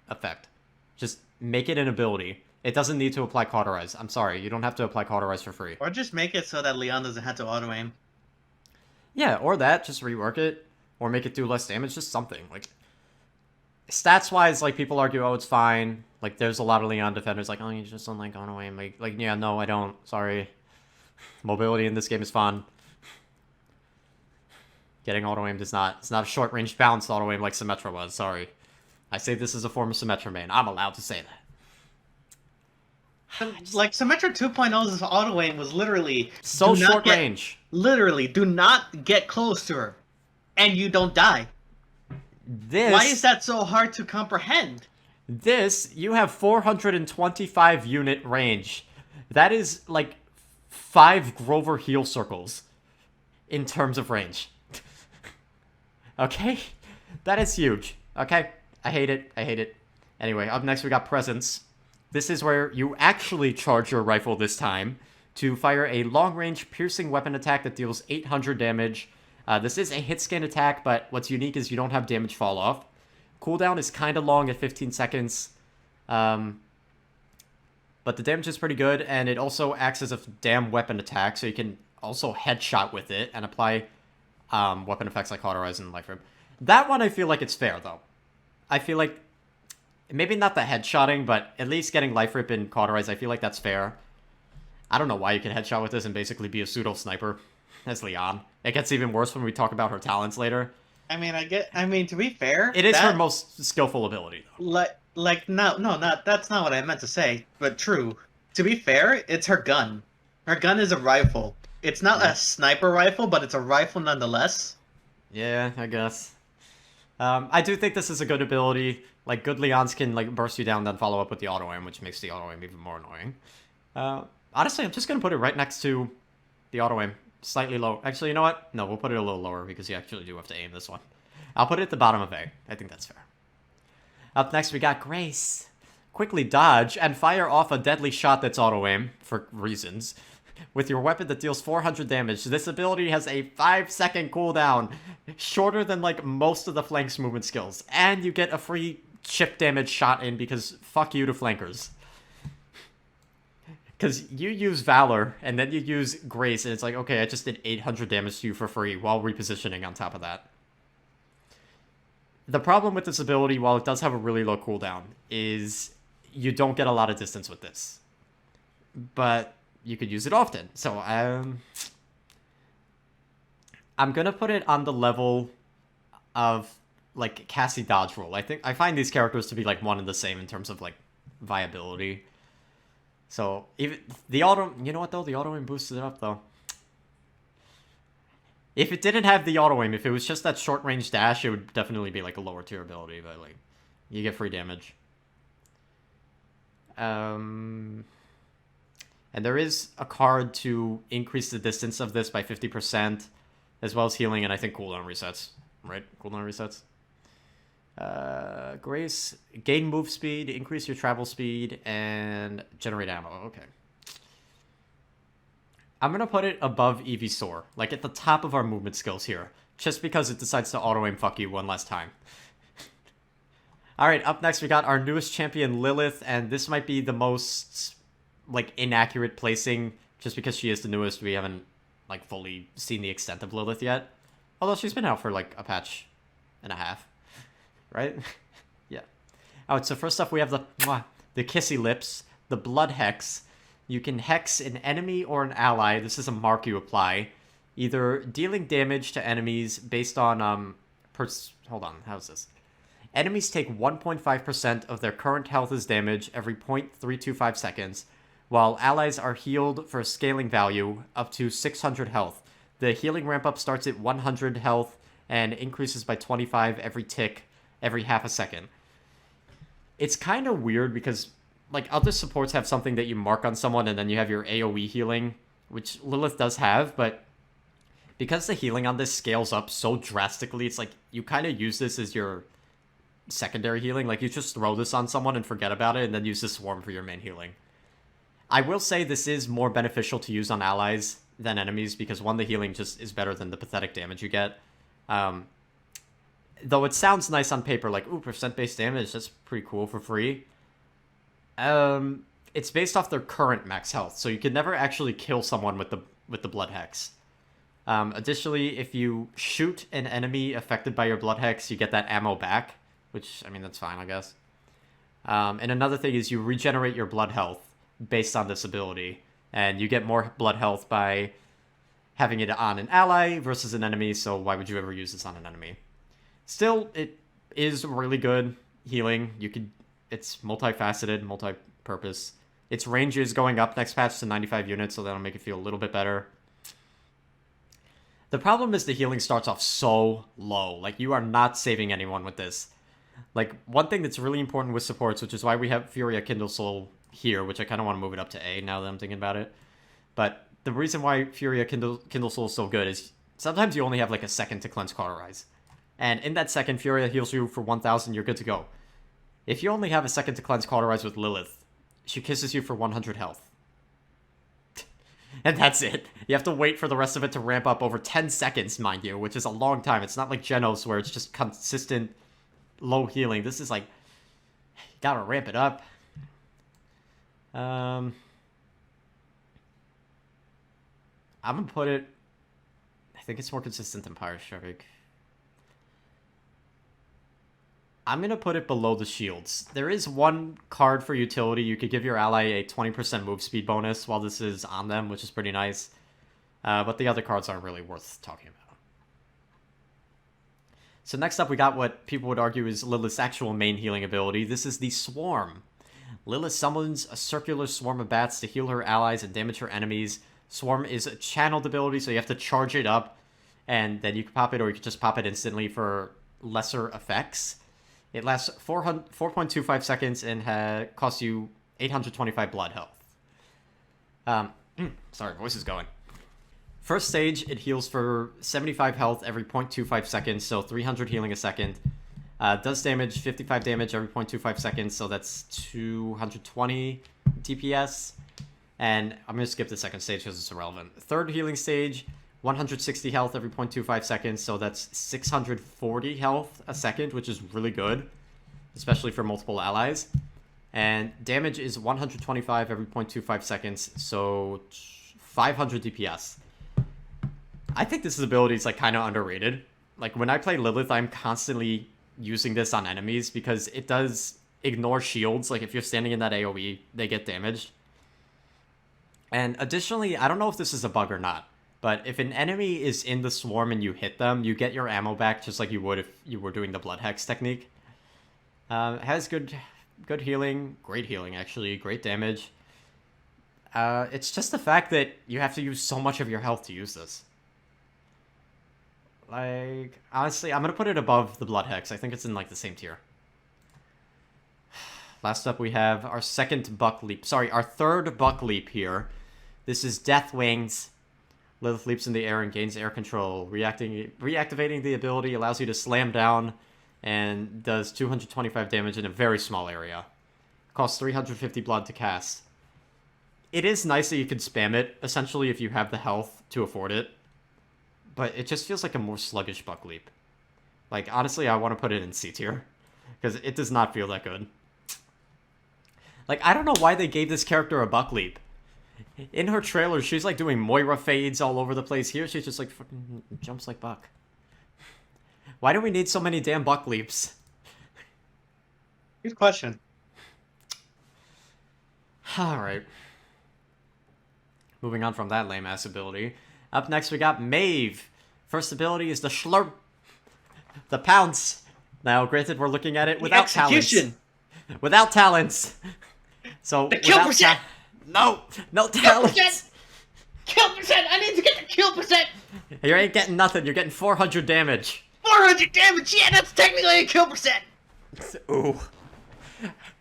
effect. Just make it an ability. It doesn't need to apply Cauterize. I'm sorry, you don't have to apply Cauterize for free. Or just make it so that Lian doesn't have to auto-aim. Yeah, or that. Just rework it. Or make it do less damage. Just something. Like, stats-wise, like, people argue, oh, it's fine. Like, there's a lot of Lian defenders like, oh, you just don't like auto-aim. Like, yeah, no, I don't. Sorry. Mobility in this game is fun. Getting auto-aimed is not... It's not a short-range balanced auto-aim like Symmetra was. Sorry. I say this as a former Symmetra main. I'm allowed to say that. Like, Symmetra 2.0's auto-aim was literally... So short range. Literally, do not get close to her. And you don't die. Why is that so hard to comprehend? You have 425 unit range. That is, like, 5 Grover heal circles in terms of range. Okay? That is huge. Okay? I hate it. I hate it. Anyway, up next we got Presence. This is where you actually charge your rifle this time to fire a long-range piercing weapon attack that deals 800 damage. This is a hit scan attack, but what's unique is you don't have damage fall off. Cooldown is kind of long at 15 seconds. But the damage is pretty good, and it also acts as a damn weapon attack, so you can also headshot with it and apply weapon effects like Cauterize and Life Rip. That one I feel like it's fair, though. I feel like, maybe not the headshotting, but at least getting Life Rip and Cauterize, I feel like that's fair. I don't know why you can headshot with this and basically be a pseudo-sniper as Lian. It gets even worse when we talk about her talents later. I mean, to be fair... It is her most skillful ability, though. like no, not that's not what I meant to say, but true. To be fair, it's her gun. Her gun is a rifle. It's not Yeah. a sniper rifle, but it's a rifle nonetheless. Yeah, I guess. I do think this is a good ability. Like, good Lians can, like, burst you down, then follow up with the auto-aim, which makes the auto-aim even more annoying. Honestly, I'm just gonna put it right next to the auto-aim. Slightly low. Actually, you know what? No, we'll put it a little lower, because you actually do have to aim this one. I'll put it at the bottom of A. I think that's fair. Up next, we got Grace. Quickly dodge and fire off a deadly shot that's auto-aim, for reasons. With your weapon that deals 400 damage, this ability has a 5-second cooldown, shorter than like most of the flanks movement skills, and you get a free chip damage shot in because fuck you to flankers. Because you use Valor, and then you use Grace, and it's like, okay, I just did 800 damage to you for free while repositioning on top of that. The problem with this ability, while it does have a really low cooldown, is you don't get a lot of distance with this. But you could use it often. So I'm gonna put it on the level of like Cassie dodge roll. I find these characters to be like one and the same in terms of like viability. So even the auto, you know what though, the auto aim boosted it up though. If it didn't have the auto aim, if it was just that short range dash, it would definitely be like a lower tier ability. But like, you get free damage. And there is a card to increase the distance of this by 50%, as well as healing, and I think cooldown resets. Right? Cooldown resets. Grace, gain move speed, increase your travel speed, and generate ammo. Okay. I'm going to put it above Evie's Soar, like at the top of our movement skills here, just because it decides to auto-aim fuck you one last time. Alright, up next we got our newest champion, Lillith, and this might be the most like inaccurate placing, just because she is the newest. We haven't like fully seen the extent of Lillith yet, although she's been out for like a patch and a half, right? Yeah. Alright, so first off we have the Kissy Lips, the Blood Hex. You can hex an enemy or an ally. This is a mark you apply, either dealing damage to enemies based on hold on, how's this? Enemies take 1.5% of their current health as damage every 0.325 seconds, while allies are healed for a scaling value up to 600 health. The healing ramp up starts at 100 health and increases by 25 every tick, every half a second. It's kind of weird because like other supports have something that you mark on someone and then you have your AoE healing, which Lillith does have, but because the healing on this scales up so drastically, it's like you kind of use this as your secondary healing. Like you just throw this on someone and forget about it and then use the swarm for your main healing. I will say this is more beneficial to use on allies than enemies because one, the healing just is better than the pathetic damage you get. Though it sounds nice on paper, like, ooh, percent-based damage, that's pretty cool for free. It's based off their current max health, so you could never actually kill someone with the Blood Hex. Additionally, if you shoot an enemy affected by your Blood Hex, you get that ammo back, which, I mean, that's fine, I guess. And another thing is you regenerate your blood health based on this ability, and you get more blood health by having it on an ally versus an enemy, so why would you ever use this on an enemy? Still, it is really good healing. It's multifaceted, multi-purpose. Its range is going up next patch to 95 units, so that'll make it feel a little bit better. The problem is the healing starts off so low. Like, you are not saving anyone with this. Like, one thing that's really important with supports, which is why we have Furia Kindle Soul here, which I kind of want to move it up to A now that I'm thinking about it. But the reason why Furia Kindle Soul is so good is sometimes you only have, like, a second to cleanse Cauterize. And in that second, Furia heals you for 1,000, you're good to go. If you only have a second to cleanse Cauterize with Lillith, she kisses you for 100 health. And that's it. You have to wait for the rest of it to ramp up over 10 seconds, mind you, which is a long time. It's not like Jenos where it's just consistent low healing. This is like, you gotta ramp it up. I'm gonna put it, I think it's more consistent than Pyre Strike. I'm going to put it below the shields. There is one card for utility. You could give your ally a 20% move speed bonus while this is on them, which is pretty nice. But the other cards aren't really worth talking about. So next up, we got what people would argue is Lilith's actual main healing ability. This is the Swarm. Lilith summons a circular swarm of bats to heal her allies and damage her enemies. Swarm is a channeled ability, so you have to charge it up, and then you can pop it, or you can just pop it instantly for lesser effects. It lasts 4.25 seconds and costs you 825 blood health. Sorry, voice is going. First stage, it heals for 75 health every 0.25 seconds, so 300 healing a second. Does damage, 55 damage every 0.25 seconds, so that's 220 DPS. And I'm going to skip the second stage because it's irrelevant. Third healing stage, 160 health every 0.25 seconds, so that's 640 health a second, which is really good, especially for multiple allies. And damage is 125 every 0.25 seconds, so 500 DPS. I think this ability is like kind of underrated. Like when I play Lilith, I'm constantly using this on enemies because it does ignore shields. Like if you're standing in that AoE, they get damaged. And additionally, I don't know if this is a bug or not, but if an enemy is in the swarm and you hit them, you get your ammo back just like you would if you were doing the Blood Hex technique. Has good healing, great healing actually, great damage. It's just the fact that you have to use so much of your health to use this. Like, honestly, I'm gonna put it above the Blood Hex. I think it's in, like, the same tier. Last up, we have our second Buck Leap. Sorry, our third Buck Leap here. This is Death Wings. Lilith leaps in the air and gains air control. Reactivating the ability allows you to slam down and does 225 damage in a very small area. Costs 350 blood to cast. It is nice that you can spam it, essentially, if you have the health to afford it. But it just feels like a more sluggish Buck Leap. Like, honestly, I want to put it in C tier. Because it does not feel that good. Like, I don't know why they gave this character a Buck Leap. In her trailer, she's like doing Moira fades all over the place. Here, she's just like fucking jumps like Buck. Why do we need so many damn Buck Leaps? Good question. Alright. Moving on from that lame-ass ability. Up next, we got Maeve. First ability is the Schlurp. The Pounce. Now, granted, we're looking at it without talents. Without talents. So, the kill percent! No talents. Kill percent! I need to get the kill percent! You ain't getting nothing. You're getting 400 damage. 400 damage! Yeah, that's technically a kill percent! Ooh.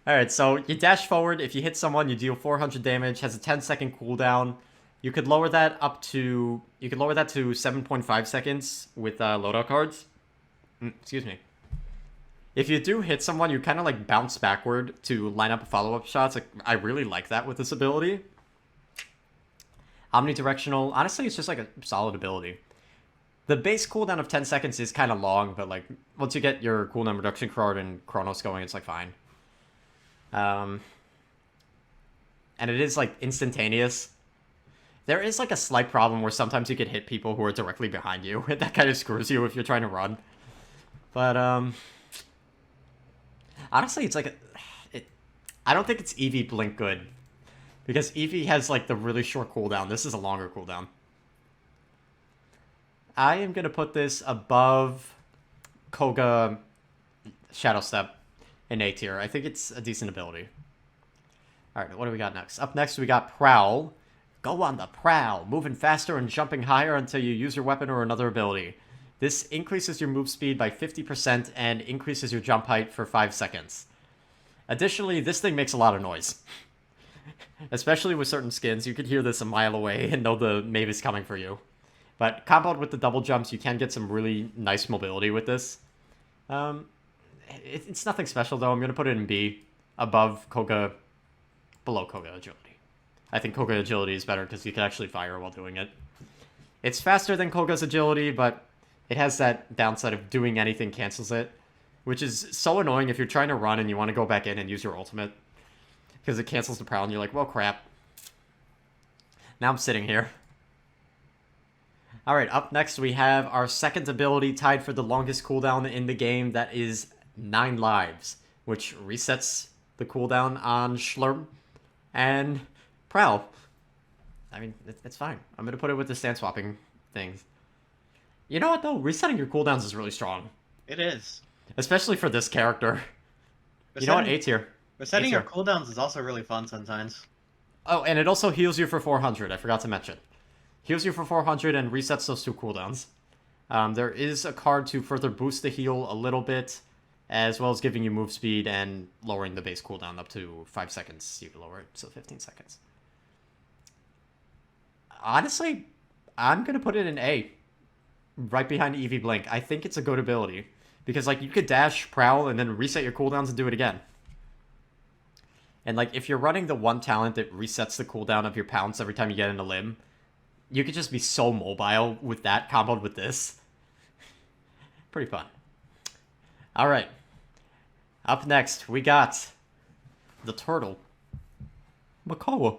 Alright, so you dash forward. If you hit someone, you deal 400 damage. Has a 10-second cooldown. You could lower that to 7.5 seconds with loadout cards. Excuse me. If you do hit someone, you kind of like bounce backward to line up follow-up shots. Like, I really like that with this ability. Omnidirectional. Honestly, it's just like a solid ability. The base cooldown of 10 seconds is kind of long, but like once you get your cooldown reduction card and Chronos going, it's like fine. And it is like instantaneous. There is like a slight problem where sometimes you could hit people who are directly behind you. That kind of screws you if you're trying to run. But honestly, it's like I don't think it's Evie Blink good. Because Evie has like the really short cooldown. This is a longer cooldown. I am going to put this above Koga Shadow Step in A tier. I think it's a decent ability. Alright, what do we got next? Up next, we got Prowl. Go on the prowl, moving faster and jumping higher until you use your weapon or another ability. This increases your move speed by 50% and increases your jump height for 5 seconds. Additionally, this thing makes a lot of noise. Especially with certain skins, you could hear this a mile away and know the Maeve is coming for you. But comboed with the double jumps, you can get some really nice mobility with this. It's nothing special though. I'm going to put it in B, above Koga, below Koga Agility. I think Koga Agility is better because you can actually fire while doing it. It's faster than Koga's Agility, but it has that downside of doing anything cancels it, which is so annoying if you're trying to run and you want to go back in and use your ultimate. Because it cancels the prowl and you're like, well, crap. Now I'm sitting here. Alright, up next we have our second ability tied for the longest cooldown in the game. That is 9 lives, which resets the cooldown on Schlurp and Prowl. I mean, it's fine. I'm going to put it with the stance swapping things. You know what, though? Resetting your cooldowns is really strong. It is. Especially for this character. You know what? A tier. Resetting your cooldowns is also really fun sometimes. Oh, and it also heals you for 400. I forgot to mention. Heals you for 400 and resets those 2 cooldowns. There is a card to further boost the heal a little bit, as well as giving you move speed and lowering the base cooldown up to 5 seconds. You can lower it to 15 seconds. Honestly, I'm going to put it in A. Right behind Evie Blink. I think it's a good ability. Because, like, you could dash, prowl, and then reset your cooldowns and do it again. And, like, if you're running the one talent that resets the cooldown of your pounce every time you get in a limb, you could just be so mobile with that comboed with this. Pretty fun. Alright. Up next, we got the turtle. Makoa.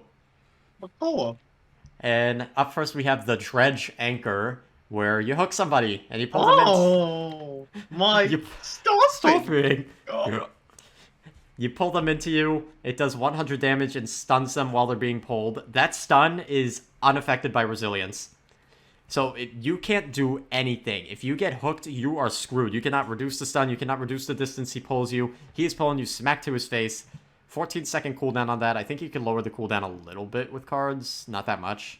Makoa. And up first we have the Dredge Anchor, where you hook somebody and you pull them in. Oh my! Stop it! Oh. You pull them into you. It does 100 damage and stuns them while they're being pulled. That stun is unaffected by resilience. So you can't do anything. If you get hooked, you are screwed. You cannot reduce the stun. You cannot reduce the distance he pulls you. He is pulling you smack to his face. 14-second cooldown on that. I think you can lower the cooldown a little bit with cards. Not that much.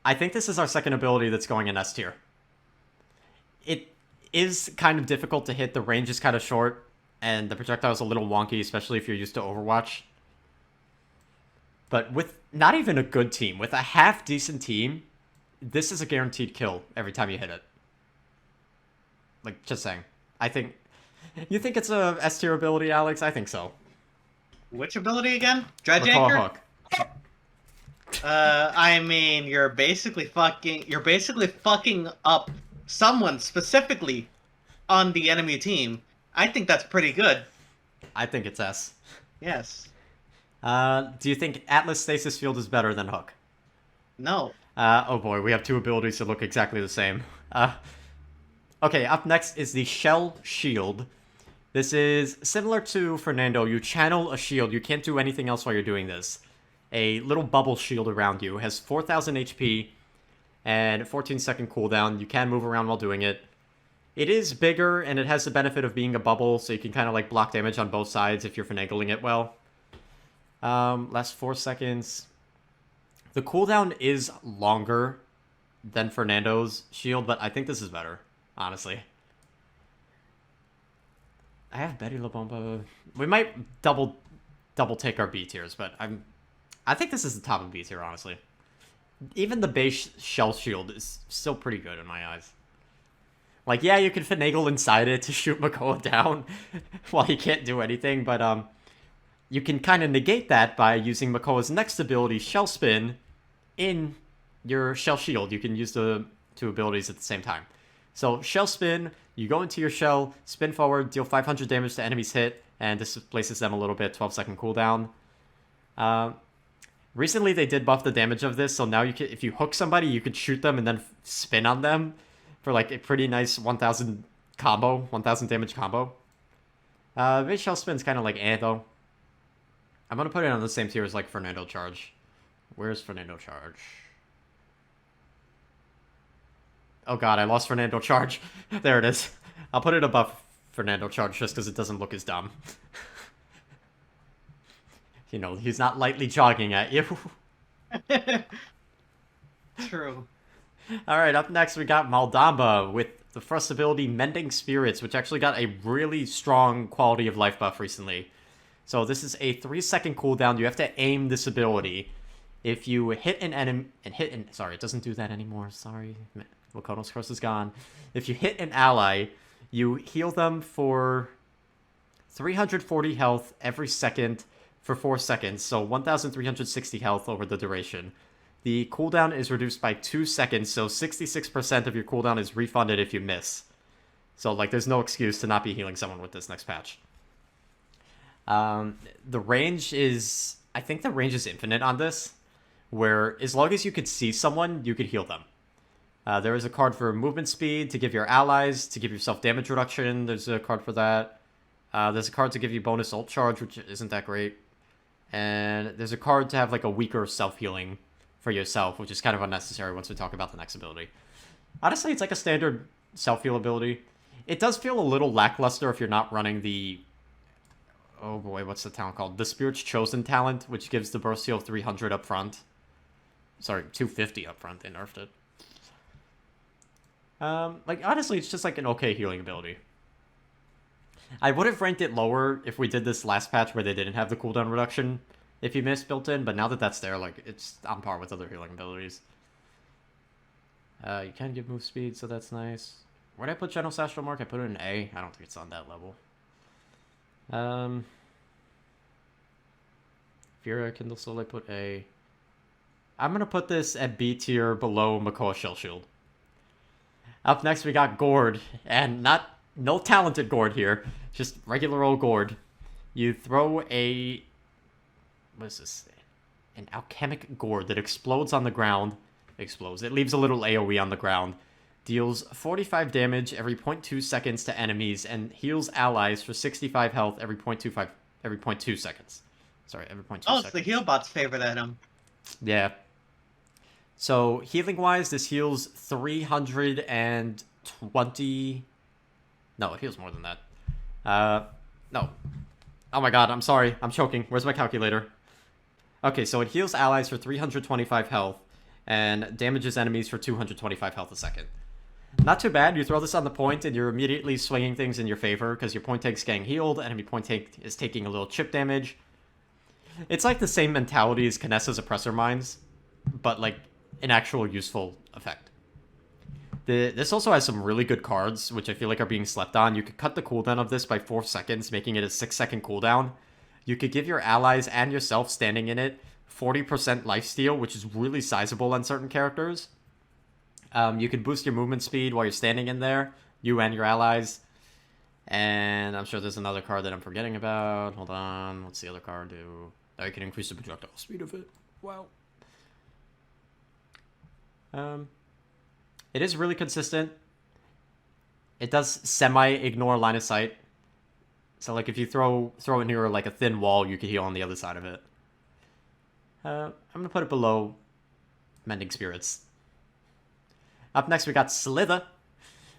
I think this is our second ability that's going in S tier. It is kind of difficult to hit. The range is kind of short. And the projectile is a little wonky, especially if you're used to Overwatch. But with not even a good team, with a half-decent team, this is a guaranteed kill every time you hit it. Like, just saying. I think... You think it's a S-tier ability, Alex? I think so. Which ability again? Dredge Anchor? Hook. I mean, you're basically fucking up someone specifically on the enemy team. I think that's pretty good. I think it's S. Yes. Do you think Atlas Stasis Field is better than Hook? No. Oh boy, we have 2 abilities that look exactly the same. Okay, up next is the Shell Shield. This is similar to Fernando. You channel a shield. You can't do anything else while you're doing this. A little bubble shield around you. Has 4,000 HP and 14-second cooldown. You can move around while doing it. It is bigger, and it has the benefit of being a bubble, so you can kind of like block damage on both sides if you're finagling it well. Last 4 seconds. The cooldown is longer than Fernando's shield, but I think this is better, honestly. I have Betty La Bomba. We might double take our B tiers, but I think this is the top of B tier, honestly. Even the base shell shield is still pretty good in my eyes. Like, yeah, you can finagle inside it to shoot Makoa down while he can't do anything, but you can kind of negate that by using Makoa's next ability, Shell Spin, in your Shell Shield. You can use the 2 abilities at the same time. So, Shell Spin, you go into your shell, spin forward, deal 500 damage to enemies hit, and displaces them a little bit, 12-second cooldown. Recently, they did buff the damage of this, so now you can, if you hook somebody, you could shoot them and then spin on them for like a pretty nice 1,000 combo, 1,000 damage combo. Base Shell Spin's kind of like though. I'm gonna put it on the same tier as like Fernando Charge. Where's Fernando Charge? Oh god, I lost Fernando Charge. There it is. I'll put it above Fernando Charge just because it doesn't look as dumb. You know, he's not lightly jogging at you. True. Alright, up next we got Maldamba with the first ability, Mending Spirits, which actually got a really strong quality of life buff recently. So this is a 3-second cooldown. You have to aim this ability. If you hit an enemy... Sorry, it doesn't do that anymore. Sorry. Lakono's Curse is gone. If you hit an ally, you heal them for 340 health every second for 4 seconds. So 1,360 health over the duration. The cooldown is reduced by 2 seconds, so 66% of your cooldown is refunded if you miss. So, like, there's no excuse to not be healing someone with this next patch. The range is... I think the range is infinite on this, where as long as you could see someone, you could heal them. There is a card for movement speed to give your allies, to give yourself damage reduction. There's a card for that. There's a card to give you bonus ult charge, which isn't that great. And there's a card to have, like, a weaker self-healing for yourself, which is kind of unnecessary once we talk about the next ability. Honestly, it's like a standard self-heal ability. It does feel a little lackluster if you're not running the... Oh boy, what's the talent called? The Spirit's Chosen talent, which gives the burst heal 300 up front. Sorry, 250 up front. They nerfed it. Like, honestly, it's just like an okay healing ability. I would have ranked it lower if we did this last patch where they didn't have the cooldown reduction if you missed built in, but now that that's there, like, it's on par with other healing abilities. You can get move speed, so that's nice. Where did I put Jenos Astral Mark? I put it in A. I don't think it's on that level. Furia, Kindle Soul, I put A. I'm gonna put this at B tier below Makoa Shell Shield. Up next, we got Gourd, and no talented Gourd here, just regular old Gourd. You throw a... What is this? An alchemic Gourd that explodes on the ground. Explodes. It leaves a little AoE on the ground. Deals 45 damage every 0.2 seconds to enemies, and heals allies for 65 health every 0.2 seconds. Sorry, every 0.2 seconds. Oh, it's the heal bot's favorite item. Yeah. So, healing-wise, this heals 320... No, it heals more than that. No. Oh my god, I'm sorry. I'm choking. Where's my calculator? Okay, so it heals allies for 325 health, and damages enemies for 225 health a second. Not too bad. You throw this on the point, and you're immediately swinging things in your favor, because your point tank's getting healed, enemy point tank is taking a little chip damage. It's like the same mentality as Kinessa's Oppressor Mines, but like an actual useful effect. This also has some really good cards, which I feel like are being slept on. You could cut the cooldown of this by 4 seconds, making it a 6-second cooldown. You could give your allies and yourself standing in it 40% lifesteal, which is really sizable on certain characters. You can boost your movement speed while you're standing in there, you and your allies. And I'm sure there's another card that I'm forgetting about. Hold on, what's the other card do? Oh, you can increase the projectile speed of it. Wow. It is really consistent. It does semi-ignore line of sight. So, like, if you throw it near, like, a thin wall, you can heal on the other side of it. I'm going to put it below Mending Spirits. Up next, we got Slither,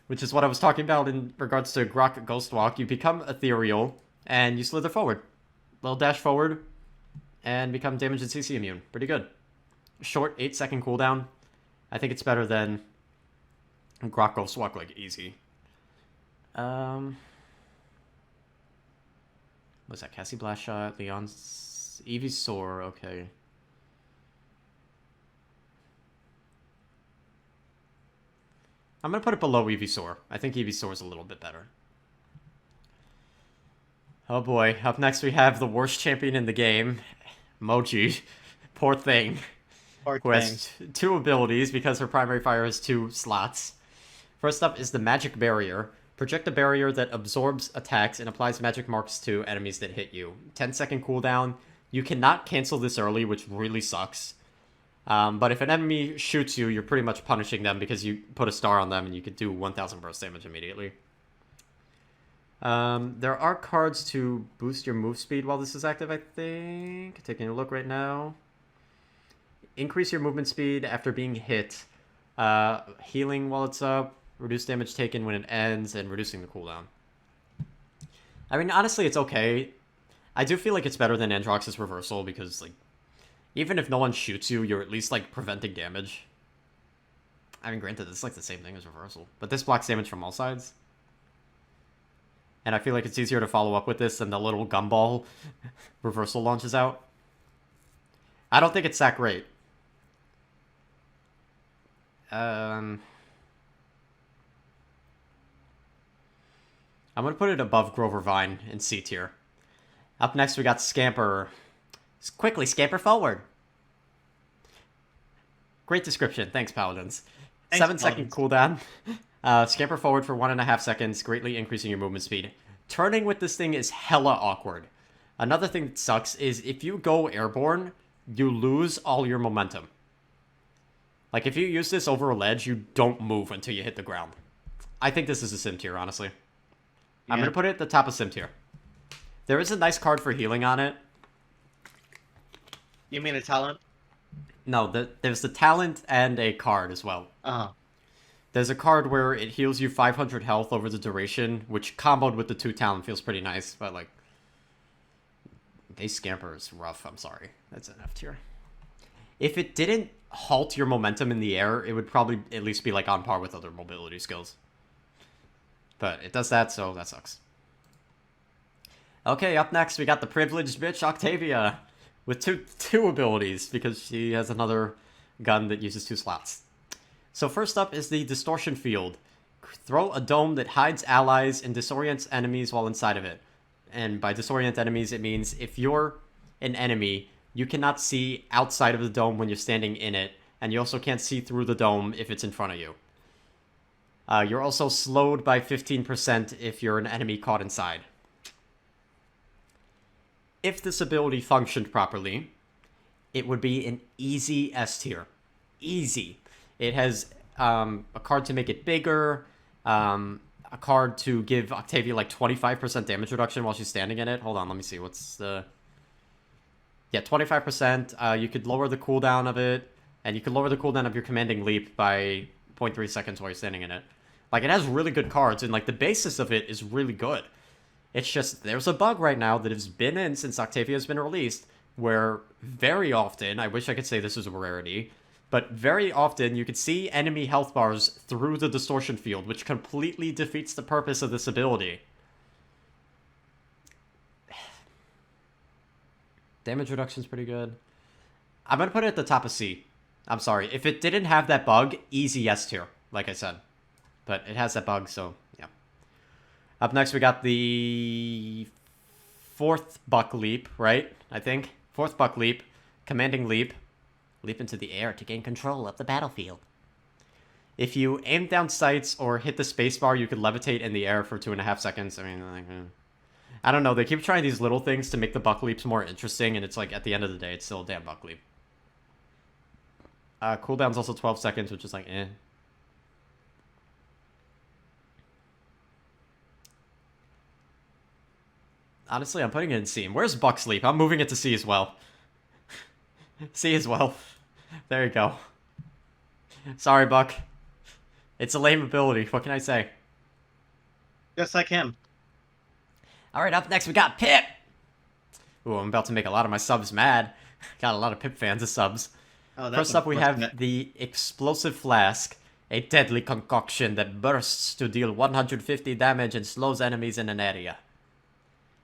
which is what I was talking about in regards to Grohk Ghostwalk. You become ethereal, and you slither forward. Little dash forward, and become damage and CC immune. Pretty good. Short 8-second cooldown. I think it's better than Grohk Ghostwalk, like, easy. What's that? Cassie Blast Shot, Leon's... Evie's Soar, okay. I'm gonna put it below Evie's Soar. I think Evie's Soar is a little bit better. Oh boy, up next we have the worst champion in the game, Moji. Poor thing. Who has 2 abilities because her primary fire has 2 slots. First up is the Magic Barrier. Project a barrier that absorbs attacks and applies magic marks to enemies that hit you. 10-second cooldown. You cannot cancel this early, which really sucks. But if an enemy shoots you, you're pretty much punishing them because you put a star on them and you could do 1000 burst damage immediately. There are cards to boost your move speed while this is active, I think. Taking a look right now. Increase your movement speed after being hit. Healing while it's up. Reduce damage taken when it ends, and reducing the cooldown. I mean, honestly, it's okay. I do feel like it's better than Androxus Reversal, because, like, even if no one shoots you, you're at least, like, preventing damage. I mean, granted, it's, like, the same thing as Reversal. But this blocks damage from all sides. And I feel like it's easier to follow up with this than the little gumball Reversal launches out. I don't think it's that great. I'm going to put it above Grover Vine in C tier. Up next, we got Scamper. Quickly, scamper forward. Great description. Thanks, Paladins. 7-second cooldown. Scamper forward for 1.5 seconds, greatly increasing your movement speed. Turning with this thing is hella awkward. Another thing that sucks is if you go airborne, you lose all your momentum. Like, if you use this over a ledge, you don't move until you hit the ground. I think this is a sim tier, honestly. Yeah. I'm going to put it at the top of sim tier. There is a nice card for healing on it. You mean a talent? No, there's the talent and a card as well. Uh-huh. There's a card where it heals you 500 health over the duration, which comboed with the 2 talent feels pretty nice, but like... Base Scamper is rough, I'm sorry. That's an F tier. If it didn't halt your momentum in the air, it would probably at least be like on par with other mobility skills. But it does that, so that sucks. Okay, up next we got the privileged bitch Octavia with two abilities because she has another gun that uses 2 slots. So first up is the Distortion Field. Throw a dome that hides allies and disorients enemies while inside of it. And by disorient enemies, it means if you're an enemy, you cannot see outside of the dome when you're standing in it, and you also can't see through the dome if it's in front of you. You're also slowed by 15% if you're an enemy caught inside. If this ability functioned properly, it would be an easy S tier. Easy. It has a card to make it bigger, a card to give Octavia like 25% damage reduction while she's standing in it. Hold on, let me see. What's the... Yeah, 25%. You could lower the cooldown of it, and you could lower the cooldown of your commanding leap by 0.3 seconds while you're standing in it. Like, it has really good cards, and like the basis of it is really good. It's just, there's a bug right now that has been in since Octavia has been released, where very often, I wish I could say this is a rarity, but very often you could see enemy health bars through the Distortion Field, which completely defeats the purpose of this ability. Damage reduction's pretty good. I'm gonna put it at the top of C. I'm sorry. If it didn't have that bug, easy S tier, like I said. But it has that bug, so yeah. Up next, we got the 4th Buck Leap, right? I think. 4th Buck Leap. Commanding Leap. Leap into the air to gain control of the battlefield. If you aim down sights or hit the spacebar, you could levitate in the air for 2.5 seconds. I mean, like, I don't know. They keep trying these little things to make the Buck Leaps more interesting, and it's like, at the end of the day, it's still a damn Buck Leap. Cooldown's also 12 seconds, which is like, eh. Honestly, I'm putting it in C. Where's Buck Sleep? I'm moving it to C as well. C as well. There you go. Sorry, Buck. It's a lame ability. What can I say? Just like him. Alright, up next we got Pip! Ooh, I'm about to make a lot of my subs mad. Got a lot of Pip fans as subs. Oh, First up, we have the Explosive Flask, a deadly concoction that bursts to deal 150 damage and slows enemies in an area.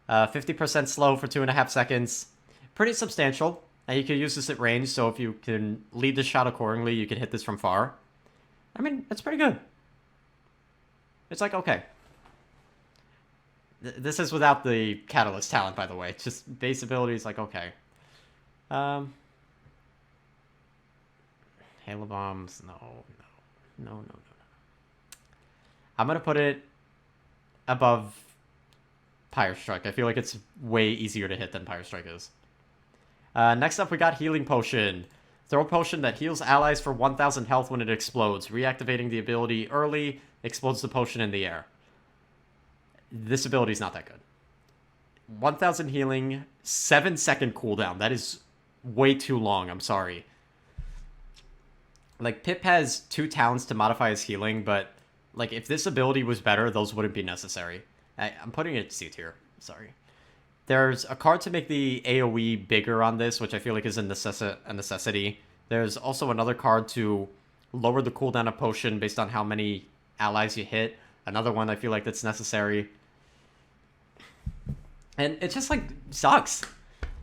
50% slow for 2.5 seconds. Pretty substantial. And you can use this at range, so if you can lead the shot accordingly, you can hit this from far. I mean, it's pretty good. It's like, okay. This is without the Catalyst talent, by the way. It's just base abilities, like, okay. Halo Bombs, no. I'm gonna put it above Pyre Strike. I feel like it's way easier to hit than Pyre Strike is. Next up, we got Healing Potion. Throw a potion that heals allies for 1,000 health when it explodes. Reactivating the ability early, explodes the potion in the air. This ability is not that good. 1,000 healing, 7-second cooldown. That is way too long, I'm sorry. Like, Pip has 2 talents to modify his healing, but, like, if this ability was better, those wouldn't be necessary. I'm putting it C tier. Sorry. There's a card to make the AoE bigger on this, which I feel like is a necessity. There's also another card to lower the cooldown of potion based on how many allies you hit. Another one I feel like that's necessary. And it just, like, sucks.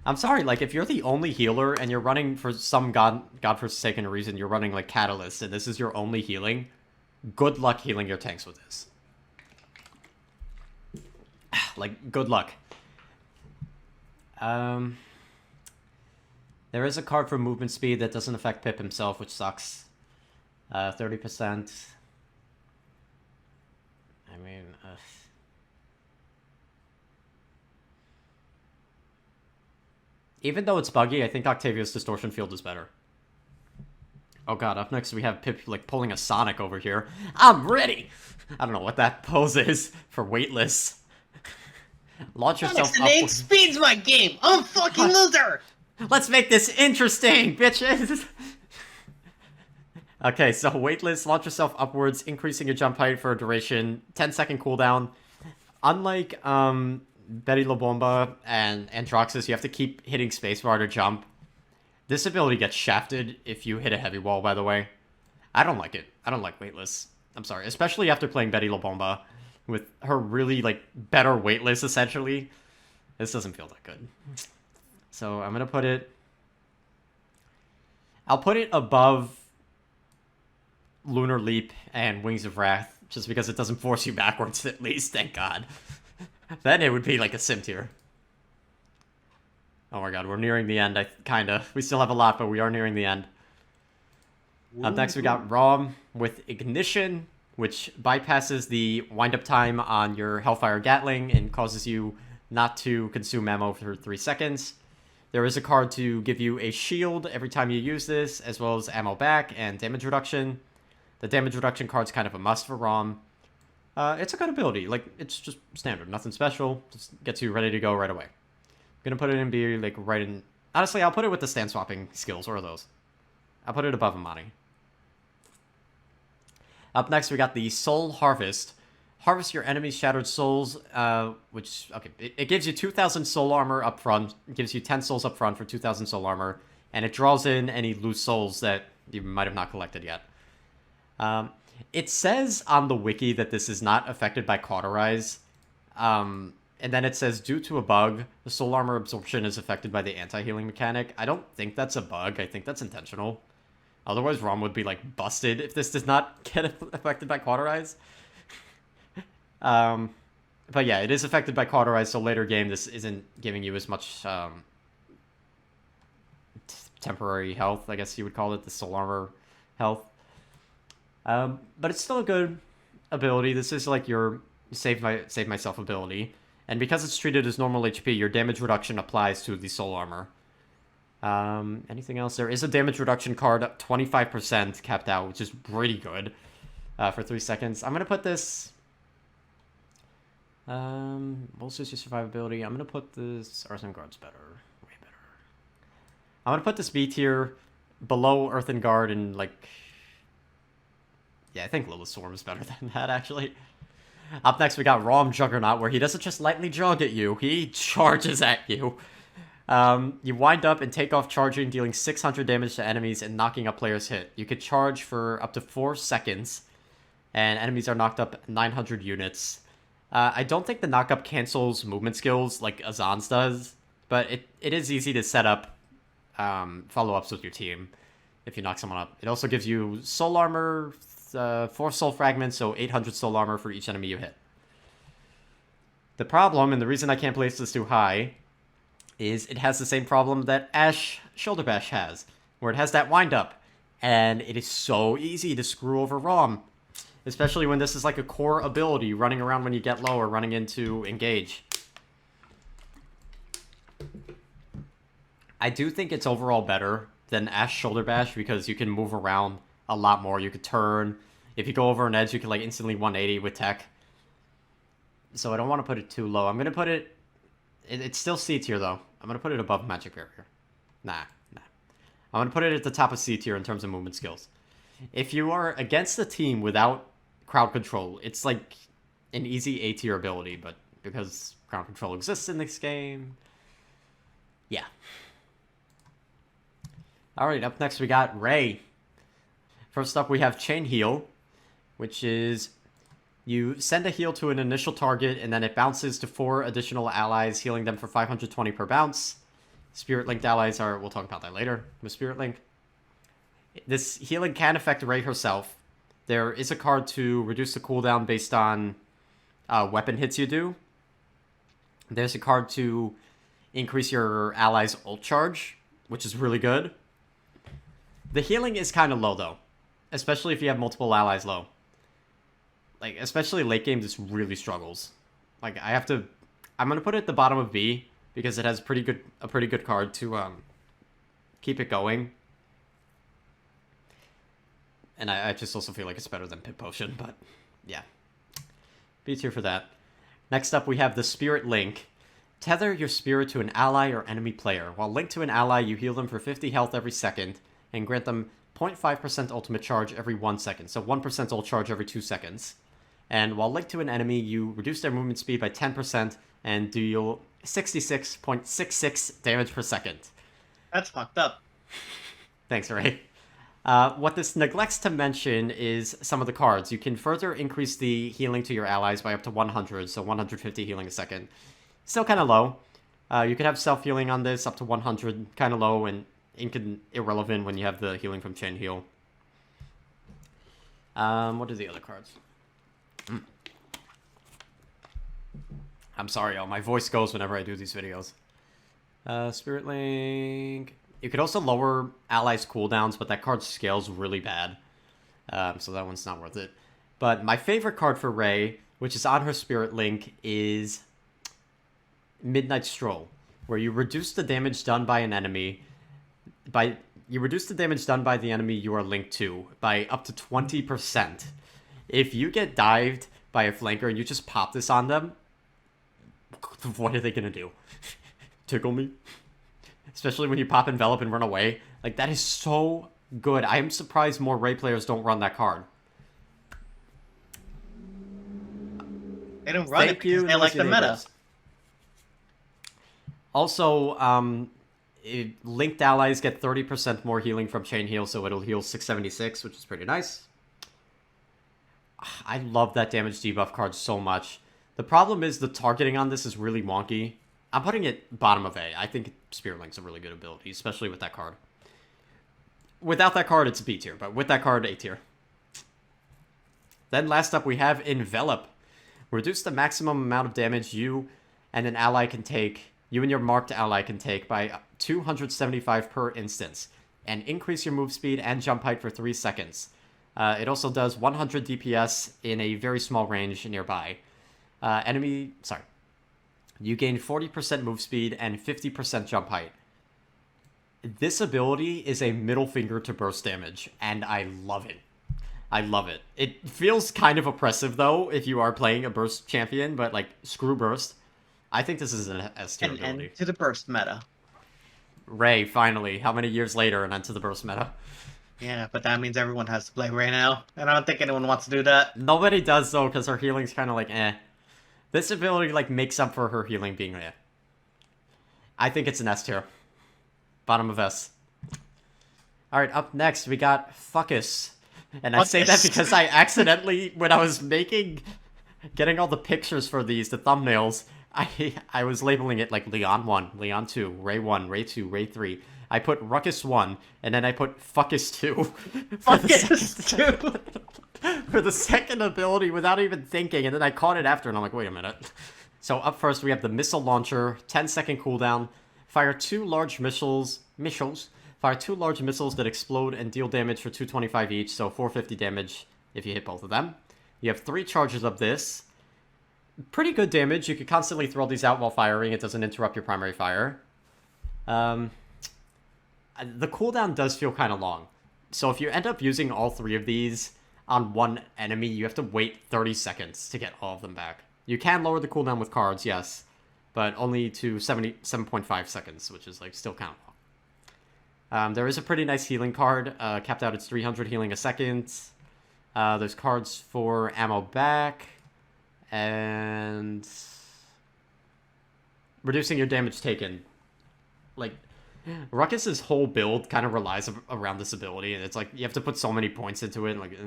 I'm sorry, like, if you're the only healer and you're running for some godforsaken reason, you're running, like, Catalyst, and this is your only healing, good luck healing your tanks with this. Like, good luck. There is a card for movement speed that doesn't affect Pip himself, which sucks. 30%. I mean, even though it's buggy, I think Octavia's Distortion Field is better. Oh god, up next we have Pip, like, pulling a Sonic over here. I'm ready! I don't know what that pose is for weightless. Launch yourself up. Speed's my game! I'm a fucking loser! Let's make this interesting, bitches! Okay, so weightless, launch yourself upwards, increasing your jump height for a duration, 10-second cooldown. Unlike Betty La Bomba and Androxus, you have to keep hitting spacebar to jump. This ability gets shafted if you hit a heavy wall, by the way. I don't like it. I don't like weightless. I'm sorry. Especially after playing Betty La Bomba with her really, like, better weightless, essentially. This doesn't feel that good. So I'm going to put it... I'll put it above Lunar Leap and Wings of Wrath, just because it doesn't force you backwards, at least, thank God. Then it would be like a sim tier. Oh my god, we're nearing the end, kinda. We still have a lot, but we are nearing the end. Up next, we got Raum with Ignition, which bypasses the wind-up time on your Hellfire Gatling and causes you not to consume ammo for 3 seconds. There is a card to give you a shield every time you use this, as well as ammo back and damage reduction. The damage reduction card's kind of a must for Raum. It's a good ability. Like, it's just standard. Nothing special. Just gets you ready to go right away. I'm gonna put it in B, like, right in... Honestly, I'll put it with the stand swapping skills. Where are those? I'll put it above Imani. Up next, we got the Soul Harvest. Harvest your enemy's shattered souls, which... Okay, it gives you 2,000 soul armor up front. It gives you 10 souls up front for 2,000 soul armor. And it draws in any loose souls that you might have not collected yet. It says on the wiki that this is not affected by Cauterize. And then it says, due to a bug, the soul armor absorption is affected by the anti-healing mechanic. I don't think that's a bug. I think that's intentional. Otherwise, Raum would be, like, busted if this does not get affected by Cauterize. But yeah, it is affected by Cauterize, so later game, this isn't giving you as much temporary health, I guess you would call it, the soul armor health. But it's still a good ability. This is like your save myself ability. And because it's treated as normal HP, your damage reduction applies to the soul armor. Anything else? There is a damage reduction card, 25% capped out, which is pretty good for 3 seconds. I'm going to put this... bolsters your survivability. I'm going to put this... Earthen Guard's better. Way better. I'm going to put this B tier below Earthen Guard and, like... Yeah, I think Lilith Swarm is better than that, actually. Up next, we got Raum Juggernaut, where he doesn't just lightly jog at you, he charges at you. You wind up and take off charging, dealing 600 damage to enemies and knocking up players' hit. You could charge for up to 4 seconds, and enemies are knocked up 900 units. I don't think the knockup cancels movement skills like Azaan's does, but it is easy to set up follow-ups with your team if you knock someone up. It also gives you soul armor, 4 soul fragments, so 800 soul armor for each enemy you hit. The problem, and the reason I can't place this too high, is it has the same problem that Ashe Shoulder Bash has, where it has that wind-up, and it is so easy to screw over Raum, especially when this is like a core ability, running around when you get low or running into engage. I do think it's overall better than Ashe Shoulder Bash because you can move around a lot more. You could turn. If you go over an edge, you can like instantly 180 with tech. So I don't want to put it too low. I'm going to put it... It's still C tier, though. I'm going to put it above Magic Barrier. Nah. I'm going to put it at the top of C tier in terms of movement skills. If you are against a team without crowd control, it's like an easy A tier ability, but because crowd control exists in this game... Yeah. Alright, up next we got Ray. First up, we have Chain Heal, which is you send a heal to an initial target, and then it bounces to 4 additional allies, healing them for 520 per bounce. Spirit-linked allies are... We'll talk about that later with Spirit Link. This healing can affect Ray herself. There is a card to reduce the cooldown based on weapon hits you do. There's a card to increase your allies' ult charge, which is really good. The healing is kind of low, though. Especially if you have multiple allies low. Like, especially late game, this really struggles. Like, I'm going to put it at the bottom of B, because it has a pretty good card to keep it going. And I just also feel like it's better than Pit Potion, but yeah. B tier for that. Next up, we have the Spirit Link. Tether your spirit to an ally or enemy player. While linked to an ally, you heal them for 50 health every second, and grant them 0.5% ultimate charge every 1 second, so 1% ult charge every 2 seconds. And while linked to an enemy, you reduce their movement speed by 10% and deal 66.66 damage per second. That's fucked up. Thanks, Ray. What this neglects to mention is some of the cards. You can further increase the healing to your allies by up to 100, so 150 healing a second. Still kind of low. You could have self-healing on this up to 100, kind of low, and irrelevant when you have the healing from Chain Heal. What are the other cards? I'm sorry, y'all. My voice goes whenever I do these videos. Spirit Link. You could also lower allies' cooldowns, but that card scales really bad. So that one's not worth it. But my favorite card for Rey, which is on her Spirit Link, is Midnight Stroll, where you reduce the damage done by an enemy you reduce the damage done by the enemy you are linked to by up to 20%. If you get dived by a flanker and you just pop this on them, what are they gonna do? Tickle me? Especially when you pop Envelop and run away. Like, that is so good. I am surprised more Rey players don't run that card. They don't run it because they like the meta. Also, linked allies get 30% more healing from Chain Heal, so it'll heal 676, which is pretty nice. I love that damage debuff card so much. The problem is the targeting on this is really wonky. I'm putting it bottom of A. I think Spirit Link's a really good ability, especially with that card. Without that card, it's B tier, but with that card, A tier. Then last up, we have Envelop. Reduce the maximum amount of damage you and an ally can take, you and your marked ally can take by 275 per instance, and increase your move speed and jump height for 3 seconds. It also does 100 DPS in a very small range nearby. You gain 40% move speed and 50% jump height. This ability is a middle finger to burst damage, and I love it. I love it. It feels kind of oppressive, though, if you are playing a burst champion, but, like, screw burst. I think this is an S tier ability. An end to the burst meta. Rey, finally. How many years later, an end to the burst meta? Yeah, but that means everyone has to play Rey now, and I don't think anyone wants to do that. Nobody does, though, because her healing's kind of like, eh. This ability, like, makes up for her healing being eh. I think it's an S tier. Bottom of S. Alright, up next, we got Fuckus. And I say that because I accidentally, when I was getting all the pictures for the thumbnails, I was labeling it like Lian 1, Lian 2, Rey 1, Rey 2, Rey 3. I put Ruckus 1, and then I put Fuckus 2. Fuckus 2! For the second ability without even thinking, and then I caught it after, and I'm like, wait a minute. So up first, we have the Missile Launcher, 10-second cooldown. Fire 2 large missiles. Fire 2 large missiles that explode and deal damage for 225 each, so 450 damage if you hit both of them. You have 3 charges of this. Pretty good damage. You can constantly throw these out while firing. It doesn't interrupt your primary fire. The cooldown does feel kind of long. So if you end up using all 3 of these on one enemy, you have to wait 30 seconds to get all of them back. You can lower the cooldown with cards, yes, but only to 7.5 seconds, which is like still kind of long. There is a pretty nice healing card, capped out at 300 healing a second. There's cards for ammo back, and reducing your damage taken. Like, Ruckus's whole build kind of relies around this ability, and it's like, you have to put so many points into it, like,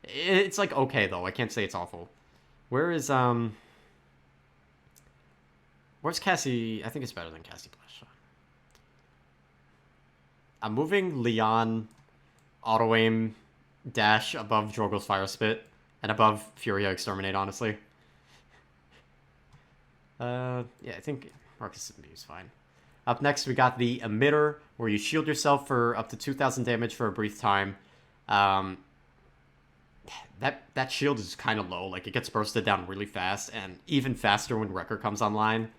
it's like okay, though. I can't say it's awful. Where's Cassie? I think it's better than Cassie Blast Shot. I'm moving Lian auto-aim dash above Drogoz Fire Spit and above Furia Exterminate, honestly. Yeah, I think Ruckus is fine. Up next, we got the Emitter, where you shield yourself for up to 2,000 damage for a brief time. That shield is kind of low. Like, it gets bursted down really fast, and even faster when Wrecker comes online.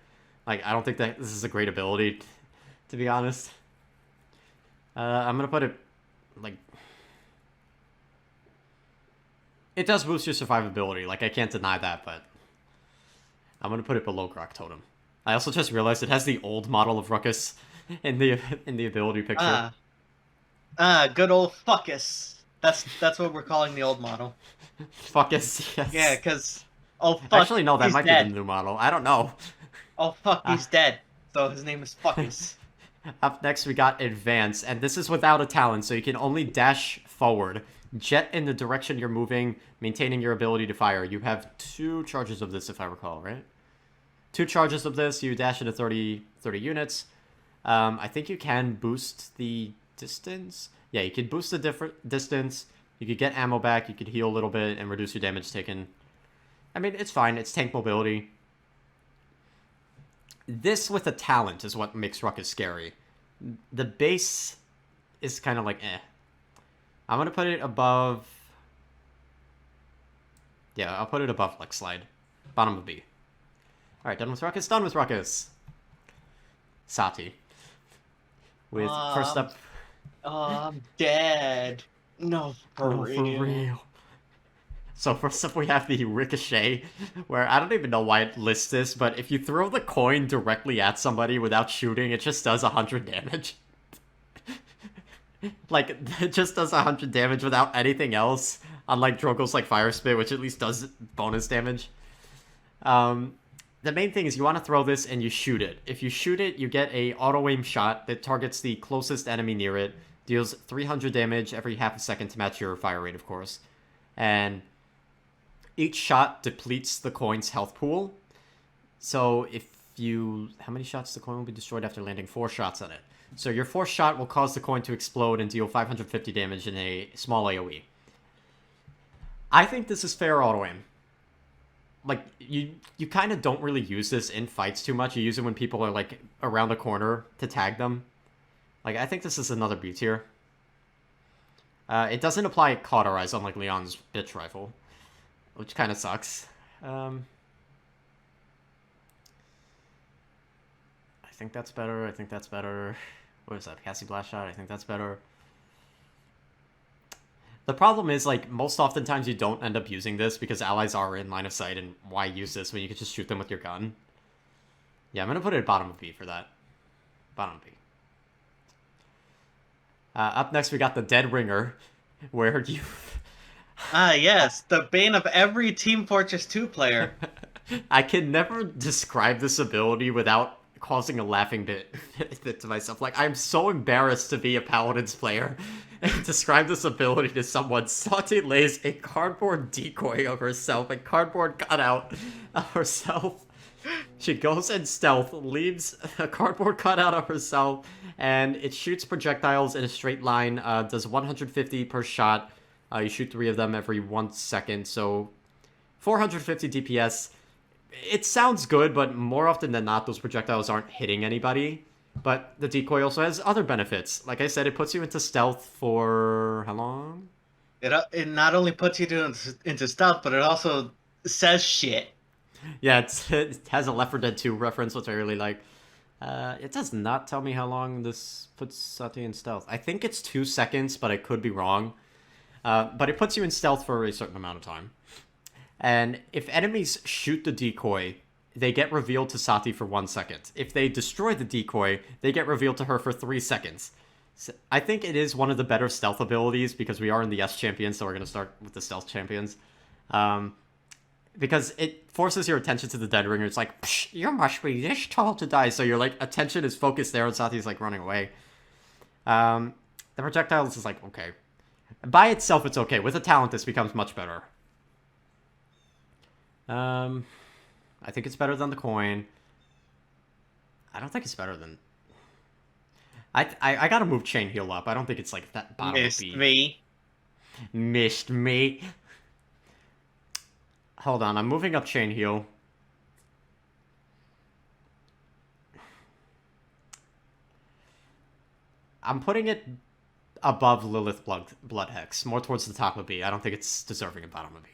Like, I don't think that this is a great ability, to be honest. I'm gonna put it, like... It does boost your survivability, like, I can't deny that, but... I'm gonna put it below Grohk Totem. I also just realized it has the old model of Ruckus in the ability picture. Good old Fuckus. That's what we're calling the old model. Fuckus, Yeah, yes. because oh fuck, Actually, no, that he's might be the dead. new model. I don't know. Oh fuck, Uh, he's dead. So his name is Fuckus. Up next, we got Advance, and this is without a talent, so you can only dash forward, jet in the direction you're moving, maintaining your ability to fire. You have 2 charges of this, if I recall, right? 2 charges of this, you dash into 30 units. I think you can boost the distance. Yeah, you could boost the different distance. You could get ammo back, you could heal a little bit, and reduce your damage taken. I mean, it's fine. It's tank mobility. This with a talent is what makes Ruckus scary. The base is kind of like eh. I'm going to put it above... Yeah, I'll put it above Flex Slide. Bottom of B. Alright, done with Ruckus. Done with Ruckus. Saati. With first up... I'm dead. No, for real. So first up we have the Ricochet, where I don't even know why it lists this, but if you throw the coin directly at somebody without shooting, it just does 100 damage. Like, it just does 100 damage without anything else, unlike Drogoz like Fire Spit, which at least does bonus damage. The main thing is you want to throw this and you shoot it. If you shoot it, you get a auto-aim shot that targets the closest enemy near it, deals 300 damage every half a second to match your fire rate, of course. And each shot depletes the coin's health pool. So if you... How many shots the coin will be destroyed after landing? 4 shots on it. So your 4th shot will cause the coin to explode and deal 550 damage in a small AoE. I think this is fair auto-aim. Like, you kind of don't really use this in fights too much. You use it when people are, like, around a corner to tag them. Like, I think this is another B tier. It doesn't apply Cauterize, unlike Leon's bitch rifle, which kind of sucks. I think that's better. I think that's better. What is that? Cassie Blast Shot? I think that's better. The problem is, like, most oftentimes you don't end up using this because allies are in line of sight, and why use this when you can just shoot them with your gun? Yeah, I'm going to put it at bottom of B for that. Bottom of B. Up next, we got the Dead Ringer, where you... Yes, the bane of every Team Fortress 2 player. I can never describe this ability without causing a laughing bit to myself. Like, I'm so embarrassed to be a Paladins player and describe this ability to someone. Saati lays a cardboard decoy of herself, a cardboard cutout of herself. She goes in stealth, leaves a cardboard cutout of herself, and it shoots projectiles in a straight line, does 150 per shot. You shoot 3 of them every 1 second, so 450 DPS. It sounds good, but more often than not, those projectiles aren't hitting anybody. But the decoy also has other benefits. Like I said, it puts you into stealth for... how long? It not only puts you into stealth, but it also says shit. Yeah, it has a Left 4 Dead 2 reference, which I really like. It does not tell me how long this puts Saati in stealth. I think it's 2 seconds, but I could be wrong. But it puts you in stealth for a certain amount of time. And if enemies shoot the decoy, they get revealed to Saati for 1 second. If they destroy the decoy, they get revealed to her for 3 seconds. So I think it is one of the better stealth abilities because we are in the S champions, so we're going to start with the stealth champions. Because it forces your attention to the Dead Ringer. It's like, psh, you must be this tall to die. So your like attention is focused there, and Saati's like running away. The projectiles is like, okay. By itself, it's okay. With a talent, this becomes much better. I think it's better than the coin. I don't think it's better than... I gotta move Chain Heal up. I don't think it's like that bottom of B. Missed me. Missed me. Hold on, I'm moving up Chain Heal. I'm putting it above Lillith Blood Hex, more towards the top of B. I don't think it's deserving of bottom of B.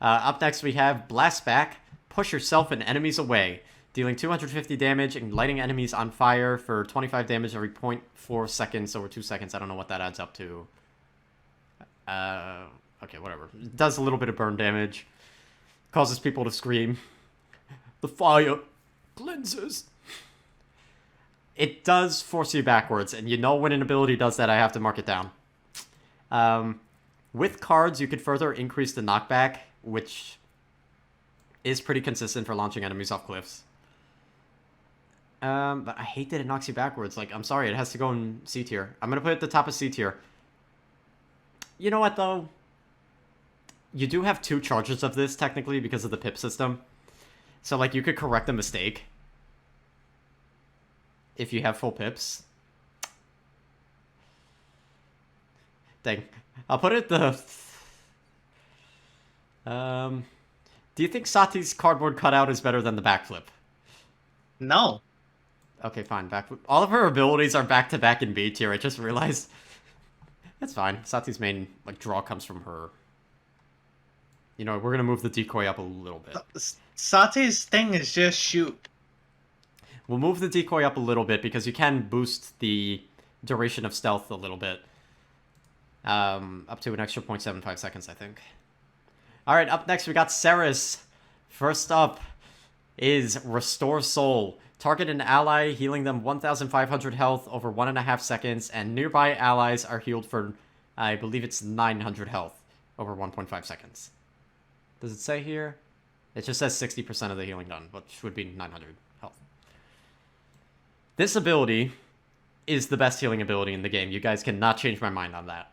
Up next, we have Blast Back. Push yourself and enemies away, dealing 250 damage and lighting enemies on fire for 25 damage every 0.4 seconds over 2 seconds. I don't know what that adds up to. Okay, whatever. It does a little bit of burn damage. Causes people to scream. The fire cleanses. It does force you backwards, and you know when an ability does that, I have to mark it down. With cards, you could further increase the knockback, which is pretty consistent for launching enemies off cliffs. But I hate that it knocks you backwards. Like, I'm sorry, it has to go in C tier. I'm gonna put it at the top of C tier. You know what, though? You do have 2 charges of this, technically, because of the pip system. So, like, you could correct a mistake if you have full pips. Dang. I'll put it at the... Do you think Saati's cardboard cutout is better than the backflip? No. Okay, fine. Backflip. All of her abilities are back-to-back in B tier, I just realized. That's fine. Saati's main, like, draw comes from her. You know, we're gonna move the decoy up a little bit. Saati's thing is just shoot. We'll move the decoy up a little bit because you can boost the duration of stealth a little bit. Up to an extra 0.75 seconds, I think. Alright, up next we got Ceres. First up is Restore Soul. Target an ally, healing them 1,500 health over 1.5 seconds, and nearby allies are healed for, I believe it's 900 health over 1.5 seconds. Does it say here? It just says 60% of the healing done, which would be 900 health. This ability is the best healing ability in the game. You guys cannot change my mind on that.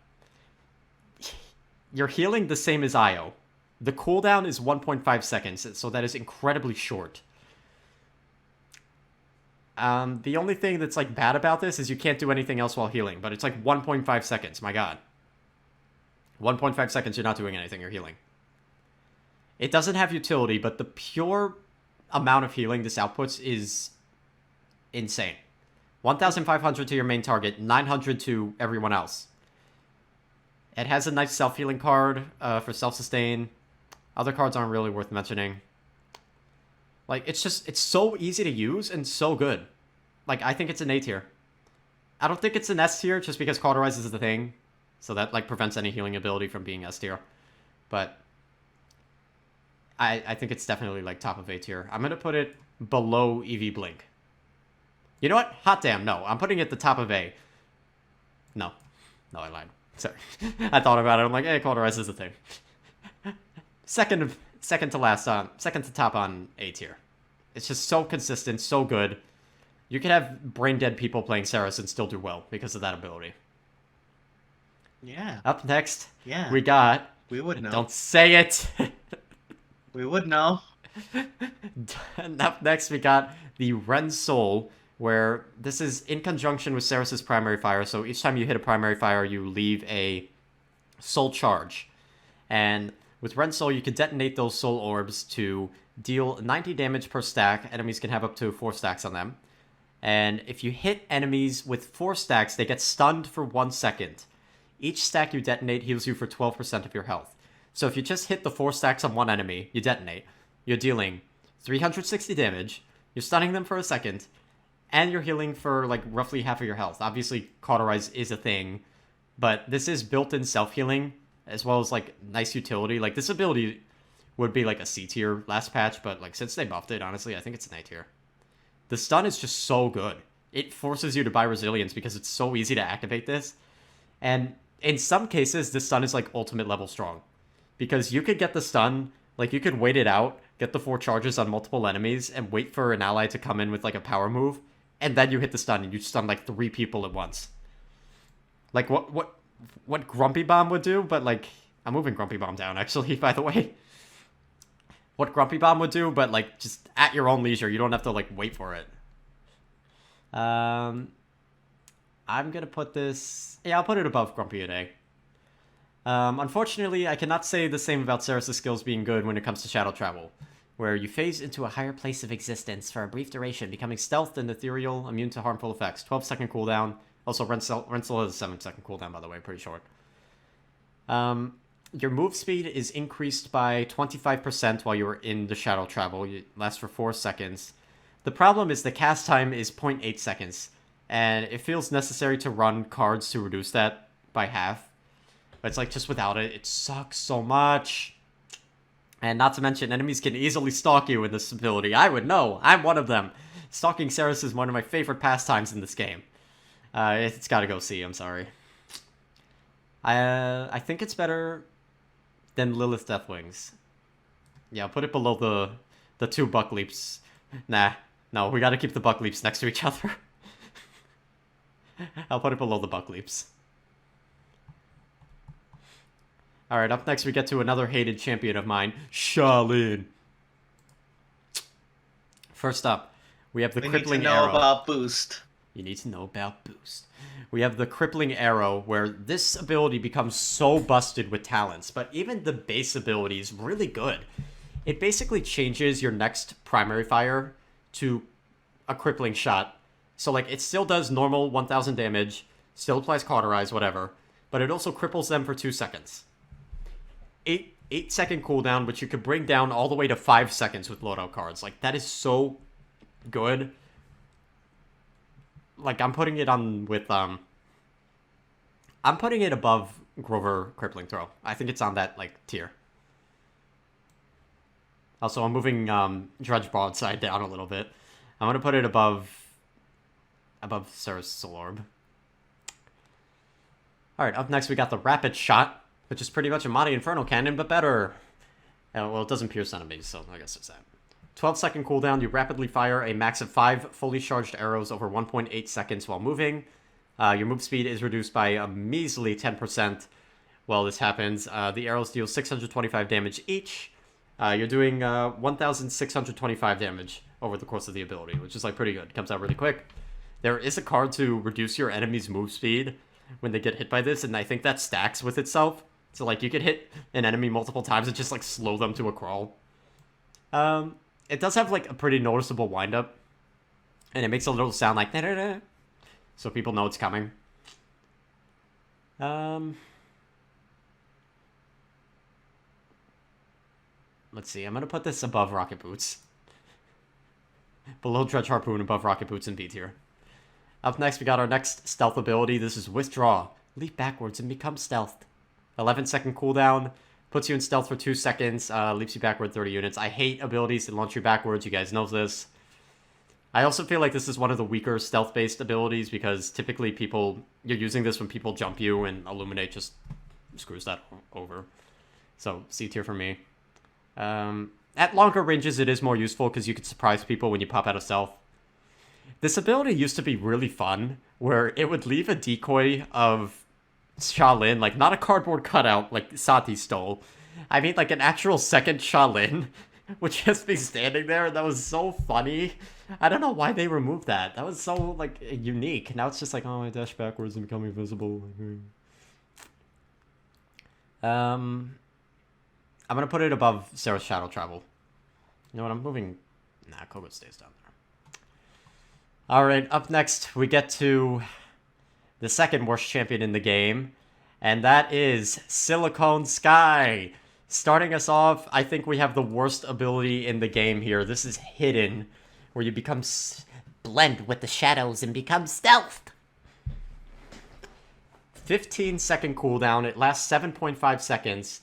You're healing the same as Io. The cooldown is 1.5 seconds, so that is incredibly short. The only thing that's, like, bad about this is you can't do anything else while healing, but it's, like, 1.5 seconds, my god. 1.5 seconds, you're not doing anything, you're healing. It doesn't have utility, but the pure amount of healing this outputs is insane. 1,500 to your main target, 900 to everyone else. It has a nice self-healing card for self-sustain. Other cards aren't really worth mentioning. Like, it's so easy to use and so good. Like, I think it's an A tier. I don't think it's an S tier just because Cauterize is the thing. So that, like, prevents any healing ability from being S tier. But I think it's definitely, like, top of A tier. I'm going to put it below Evie Blink. You know what? Hot damn, no. I'm putting it at the top of A. No. No, I lied. Sorry. I thought about it. I'm like, hey, Cauterize is the thing. Second to top on A tier. It's just so consistent, so good. You can have brain-dead people playing Ceres and still do well because of that ability. Yeah. Up next, Yeah. we got... We would know. Don't say it! We would know. And up next, we got the Ren Soul, where this is in conjunction with Ceres' primary fire, so each time you hit a primary fire, you leave a soul charge. And with Ren Soul, you can detonate those soul orbs to deal 90 damage per stack. Enemies can have up to 4 stacks on them. And if you hit enemies with 4 stacks, they get stunned for 1 second. Each stack you detonate heals you for 12% of your health. So if you just hit the 4 stacks on one enemy, you detonate. You're dealing 360 damage, you're stunning them for a second, and you're healing for, like, roughly half of your health. Obviously, Cauterize is a thing, but this is built-in self-healing, as well as, like, nice utility. Like, this ability would be, like, a C tier last patch, but, like, since they buffed it, honestly, I think it's an A tier. The stun is just so good. It forces you to buy resilience because it's so easy to activate this. And in some cases, this stun is, like, ultimate level strong. Because you could get the stun, like, you could wait it out, get the 4 charges on multiple enemies, and wait for an ally to come in with, like, a power move, and then you hit the stun, and you stun, like, 3 people at once. Like, what Grumpy Bomb would do, but, like, I'm moving Grumpy Bomb down, actually, by the way. What Grumpy Bomb would do, but, like, just at your own leisure. You don't have to, like, wait for it. I'm gonna put this... Yeah, I'll put it above Grumpy at A. Unfortunately, I cannot say the same about Ceres' skills being good when it comes to Shadow Travel, where you phase into a higher place of existence for a brief duration, becoming stealthed and ethereal, immune to harmful effects. 12-second cooldown. Also, Renzel has a 7-second cooldown, by the way, pretty short. Your move speed is increased by 25% while you're in the Shadow Travel. It lasts for 4 seconds. The problem is the cast time is 0.8 seconds, and it feels necessary to run cards to reduce that by half. But it's like, just without it, it sucks so much. And not to mention, enemies can easily stalk you with this ability. I would know. I'm one of them. Stalking Ceres is one of my favorite pastimes in this game. It's gotta go C, I'm sorry. I think it's better than Lilith Deathwings. Yeah, I'll put it below the two Buck Leaps. Nah, no, we gotta keep the Buck Leaps next to each other. I'll put it below the Buck Leaps. Alright, up next we get to another hated champion of mine, Sha Lin. First up, we have the Crippling Arrow. You need to know about Boost. You need to know about Boost. We have the Crippling Arrow, where this ability becomes so busted with talents, but even the base ability is really good. It basically changes your next primary fire to a crippling shot. So, like, it still does normal 1000 damage, still applies Cauterize, whatever, but it also cripples them for 2 seconds. 8-second cooldown, which you could bring down all the way to 5 seconds with loadout cards. Like, that is so good. Like, I'm putting it on with, I'm putting it above Grover Crippling Throw. I think it's on that, like, tier. Also, I'm moving, Dredge Broadside down a little bit. I'm gonna put it above Ceres Solorb. Alright, up next we got the Rapid Shot, which is pretty much a Imani Inferno Cannon, but better. Well, it doesn't pierce enemies, so I guess it's that. 12-second cooldown, you rapidly fire a max of 5 fully charged arrows over 1.8 seconds while moving. Your move speed is reduced by a measly 10% while this happens. The arrows deal 625 damage each. You're doing 1,625 damage over the course of the ability, which is, like, pretty good. Comes out really quick. There is a card to reduce your enemy's move speed when they get hit by this, and I think that stacks with itself. So, like, you could hit an enemy multiple times and just, like, slow them to a crawl. It does have, like, a pretty noticeable wind-up, and it makes a little sound like da-da-da, so people know it's coming. Let's see, I'm gonna put this above Rocket Boots. Below Dredge Harpoon, above Rocket Boots and B tier. Up next, we got our next stealth ability. This is Withdraw. Leap backwards and become stealthed. 11-second cooldown. Puts you in stealth for 2 seconds. Leaps you backward 30 units. I hate abilities that launch you backwards. You guys know this. I also feel like this is one of the weaker stealth-based abilities because typically you're using this when people jump you, and Illuminate just screws that over. So, C tier for me. At longer ranges, it is more useful because you can surprise people when you pop out of stealth. This ability used to be really fun, where it would leave a decoy of Sha Lin, like, not a cardboard cutout like Saati stole. I mean, like, an actual second Sha Lin would just be standing there, and that was so funny. I don't know why they removed that. That was so, like, unique. Now it's just like, oh, I dash backwards and become invisible. I'm gonna put it above Sarah's Shadow Travel. You know what, I'm moving... Nah, Koga stays down there. Alright, up next, we get to the second worst champion in the game, and that is Silicone Sky. Starting us off, I think we have the worst ability in the game here. This is Hidden, where you become blend with the shadows and become stealthed. 15-second cooldown, it lasts 7.5 seconds,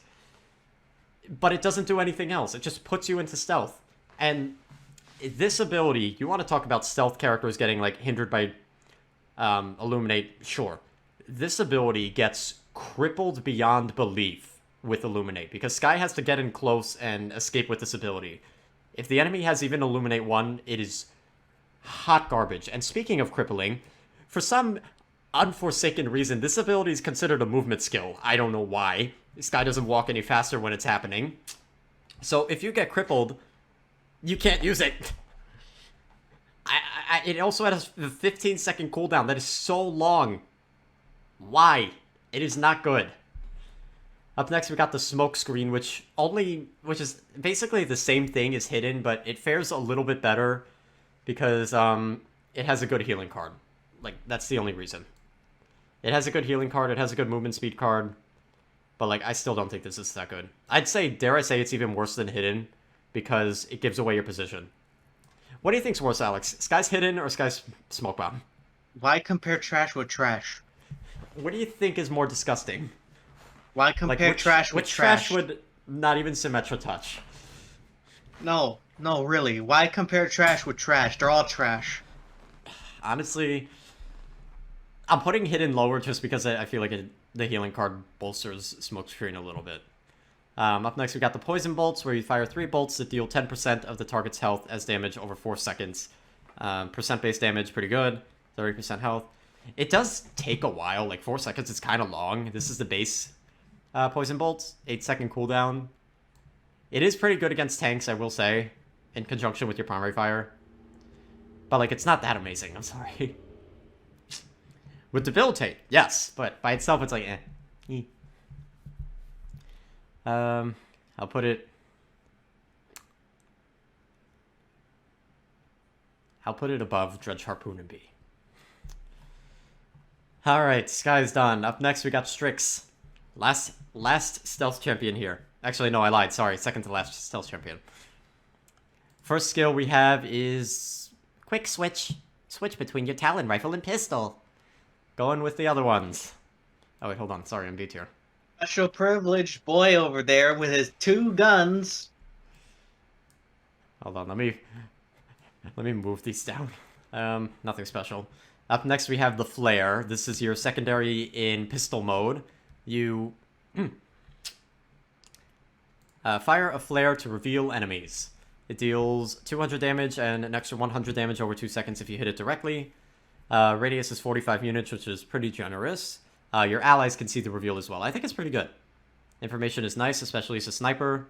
but it doesn't do anything else. It just puts you into stealth. And this ability, you want to talk about stealth characters getting, like, hindered by Illuminate, sure. This ability gets crippled beyond belief with Illuminate, because Sky has to get in close and escape with this ability. If the enemy has even Illuminate 1, it is hot garbage. And speaking of crippling, for some unforsaken reason, this ability is considered a movement skill. I don't know why. Sky doesn't walk any faster when it's happening. So if you get crippled, you can't use it. It also has a 15-second cooldown. That is so long. Why? It is not good. Up next, we got the Smoke Screen, which is basically the same thing as Hidden, but it fares a little bit better because it has a good healing card. Like, that's the only reason. It has a good healing card, it has a good movement speed card, but, like, I still don't think this is that good. I'd say, dare I say, it's even worse than Hidden because it gives away your position. What do you think's worse, Alex? Sky's Hidden or Sky's Smoke Bomb? Why compare trash with trash? What do you think is more disgusting? Why compare trash with which trash would not even Symmetra touch? No. No, really. Why compare trash with trash? They're all trash. Honestly, I'm putting Hidden lower just because I feel like the healing card bolsters Smokescreen a little bit. Up next, we got the Poison Bolts, where you fire 3 bolts that deal 10% of the target's health as damage over 4 seconds. Percent-based damage, pretty good. 30% health. It does take a while, like 4 seconds is kind of long. This is the base Poison Bolts, 8-second cooldown. It is pretty good against tanks, I will say, in conjunction with your primary fire. But, like, it's not that amazing, I'm sorry. With Debilitate, yes, but by itself, it's like, eh. I'll put it above Dredge, Harpoon, and Bee. Alright, Sky's done. Up next, we got Strix. Last stealth champion here. Actually, no, I lied. Sorry, second to last stealth champion. First skill we have is Quick Switch. Switch between your Talon Rifle and Pistol. Going with the other ones. Oh, wait, hold on. Sorry, I'm B tier. Special privileged boy over there with his 2 guns. Hold on, let me move these down. Nothing special. Up next, we have the Flare. This is your secondary in pistol mode. You fire a flare to reveal enemies. It deals 200 damage and an extra 100 damage over 2 seconds if you hit it directly. Radius is 45 units, which is pretty generous. Your allies can see the reveal as well. I think it's pretty good. Information is nice, especially as a sniper.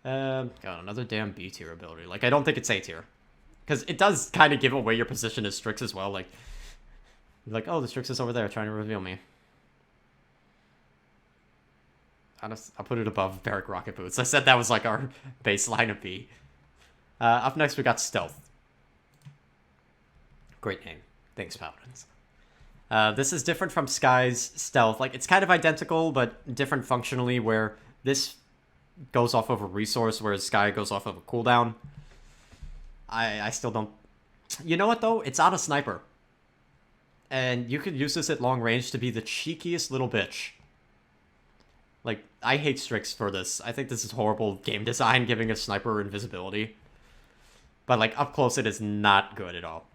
God, another damn B tier ability. Like, I don't think it's A tier. Because it does kind of give away your position as Strix as well. Like, oh, the Strix is over there trying to reveal me. I'll put it above Barik Rocket Boots. I said that was like our baseline of B. Up next, we got Stealth. Great name. Thanks, Paladins. This is different from Sky's Stealth. Like, it's kind of identical, but different functionally, where this goes off of a resource, whereas Sky goes off of a cooldown. I still don't... You know what, though? It's on a sniper. And you could use this at long range to be the cheekiest little bitch. Like, I hate Strix for this. I think this is horrible game design, giving a sniper invisibility. But, like, up close, it is not good at all.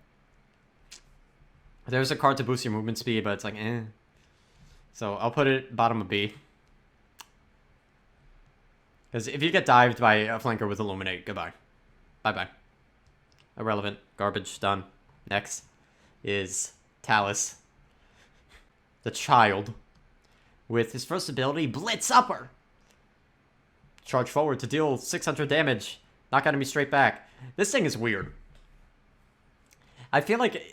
There's a card to boost your movement speed, but it's like, eh. So, I'll put it bottom of B. Because if you get dived by a flanker with Illuminate, goodbye. Bye-bye. Irrelevant. Garbage. Done. Next is Talus. The Child. With his first ability, Blitz Upper. Charge forward to deal 600 damage. Knock enemy straight back. This thing is weird. I feel like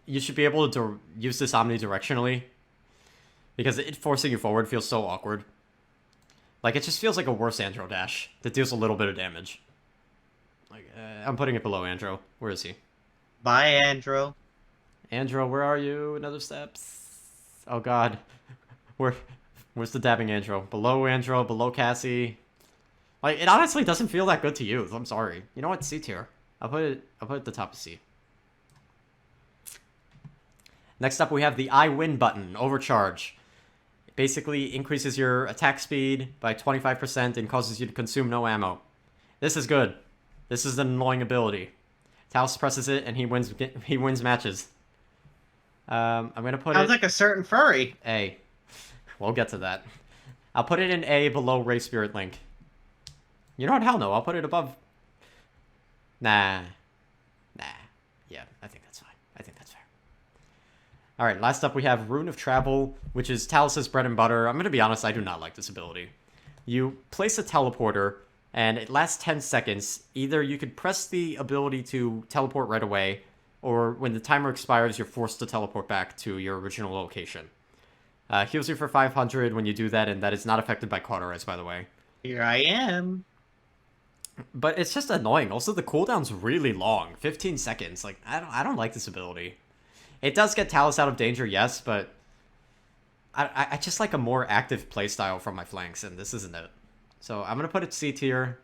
you should be able to use this omnidirectionally. Because it forcing you forward feels so awkward. Like, it just feels like a worse Andro dash that deals a little bit of damage. Like, I'm putting it below Andro. Where is he? Bye, Andro. Andro, where are you? Another steps. Oh, God. Where's the dabbing Andro? Below Andro, below Cassie. Like, it honestly doesn't feel that good to use. I'm sorry. You know what? C tier. I'll put it at the top of C. Next up, we have the I win button, Overcharge. It basically increases your attack speed by 25% and causes you to consume no ammo. This is good. This is an annoying ability. Talos presses it and he wins matches. I'm gonna put Sounds it like a certain furry. A. We'll get to that. I'll put it in A below Ray Spirit Link. You know what? Hell no. I'll put it above. Nah. Yeah, I think that's fine. I think that's fair. Alright, last up we have Rune of Travel, which is Talos' bread and butter. I'm going to be honest, I do not like this ability. You place a teleporter, and it lasts 10 seconds. Either you could press the ability to teleport right away, or when the timer expires, you're forced to teleport back to your original location. Heals you for 500 when you do that, and that is not affected by Cauterize, by the way. Here I am. But it's just annoying. Also, the cooldown's really long. 15 seconds. Like, I don't like this ability. It does get Talos out of danger, yes, but I just like a more active playstyle from my flanks, and this isn't it. So I'm going to put it C tier.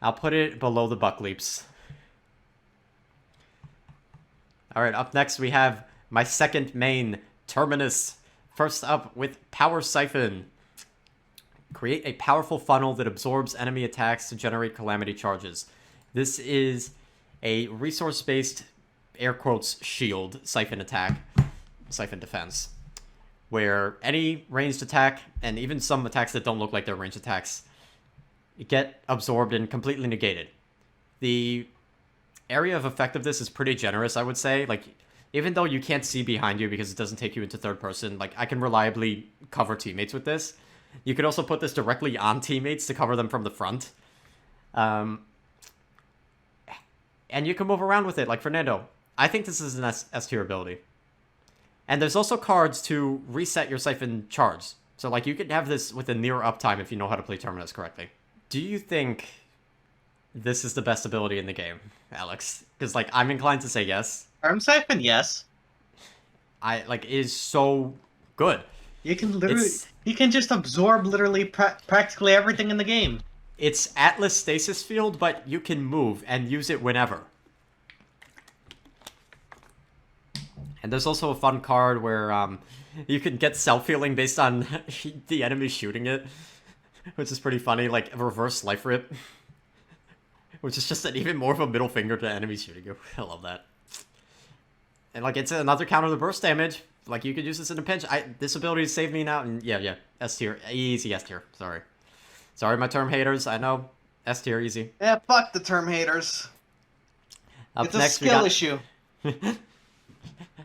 I'll put it below the Buck Leaps. Alright, up next we have my second main, Terminus. First up with Power Siphon. Create a powerful funnel that absorbs enemy attacks to generate calamity charges. This is a resource-based, air quotes, shield siphon defense, where any ranged attack, and even some attacks that don't look like they're ranged attacks, get absorbed and completely negated. The area of effect of this is pretty generous, I would say. Like, even though you can't see behind you because it doesn't take you into third person, like, I can reliably cover teammates with this. You could also put this directly on teammates to cover them from the front. And you can move around with it, like Fernando. I think this is an S tier ability. And there's also cards to reset your siphon charge. So, like, you could have this with a near uptime if you know how to play Terminus correctly. Do you think this is the best ability in the game, Alex? Because, like, I'm inclined to say yes. Arm Siphon, yes. It is so good. You can literally... You can just absorb literally practically everything in the game. It's Atlas Stasis Field, but you can move and use it whenever. And there's also a fun card where you can get self-healing based on the enemy shooting it, which is pretty funny, like a reverse life rip, which is just even more of a middle finger to enemies shooting you. I love that. And, like, it's another counter to burst damage. Like, you could use this in a pinch. This ability saved me now, and yeah, S tier. Easy S tier. Sorry, my term haters. I know. S tier, easy. Yeah, fuck the term haters. It's a skill issue.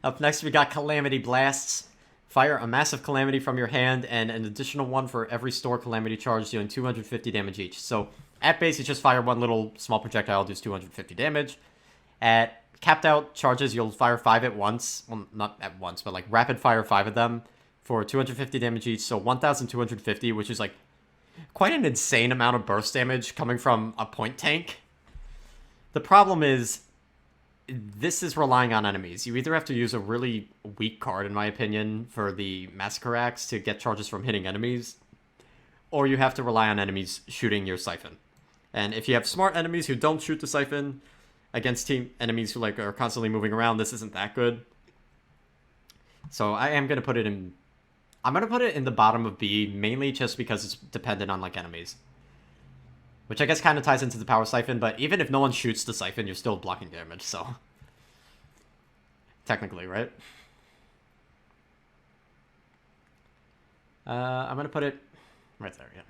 Up next, we got Calamity Blasts. Fire a massive Calamity from your hand, and an additional one for every store Calamity charge, dealing 250 damage each. So, at base, you just fire one little small projectile, does 250 damage. At capped out charges, you'll fire 5 at once. Well, not at once, but, like, rapid fire 5 of them for 250 damage each. So 1,250, which is, like, quite an insane amount of burst damage coming from a point tank. The problem is, this is relying on enemies. You either have to use a really weak card, in my opinion, for the Massacre Axe to get charges from hitting enemies, or you have to rely on enemies shooting your Siphon. And if you have smart enemies who don't shoot the Siphon against team enemies who, like, are constantly moving around, this isn't that good. So I am going to put it in... I'm going to put it in the bottom of B, mainly just because it's dependent on, like, enemies. Which I guess kind of ties into the power Siphon, but even if no one shoots the Siphon, you're still blocking damage, so... Technically, right? I'm going to put it right there, yeah.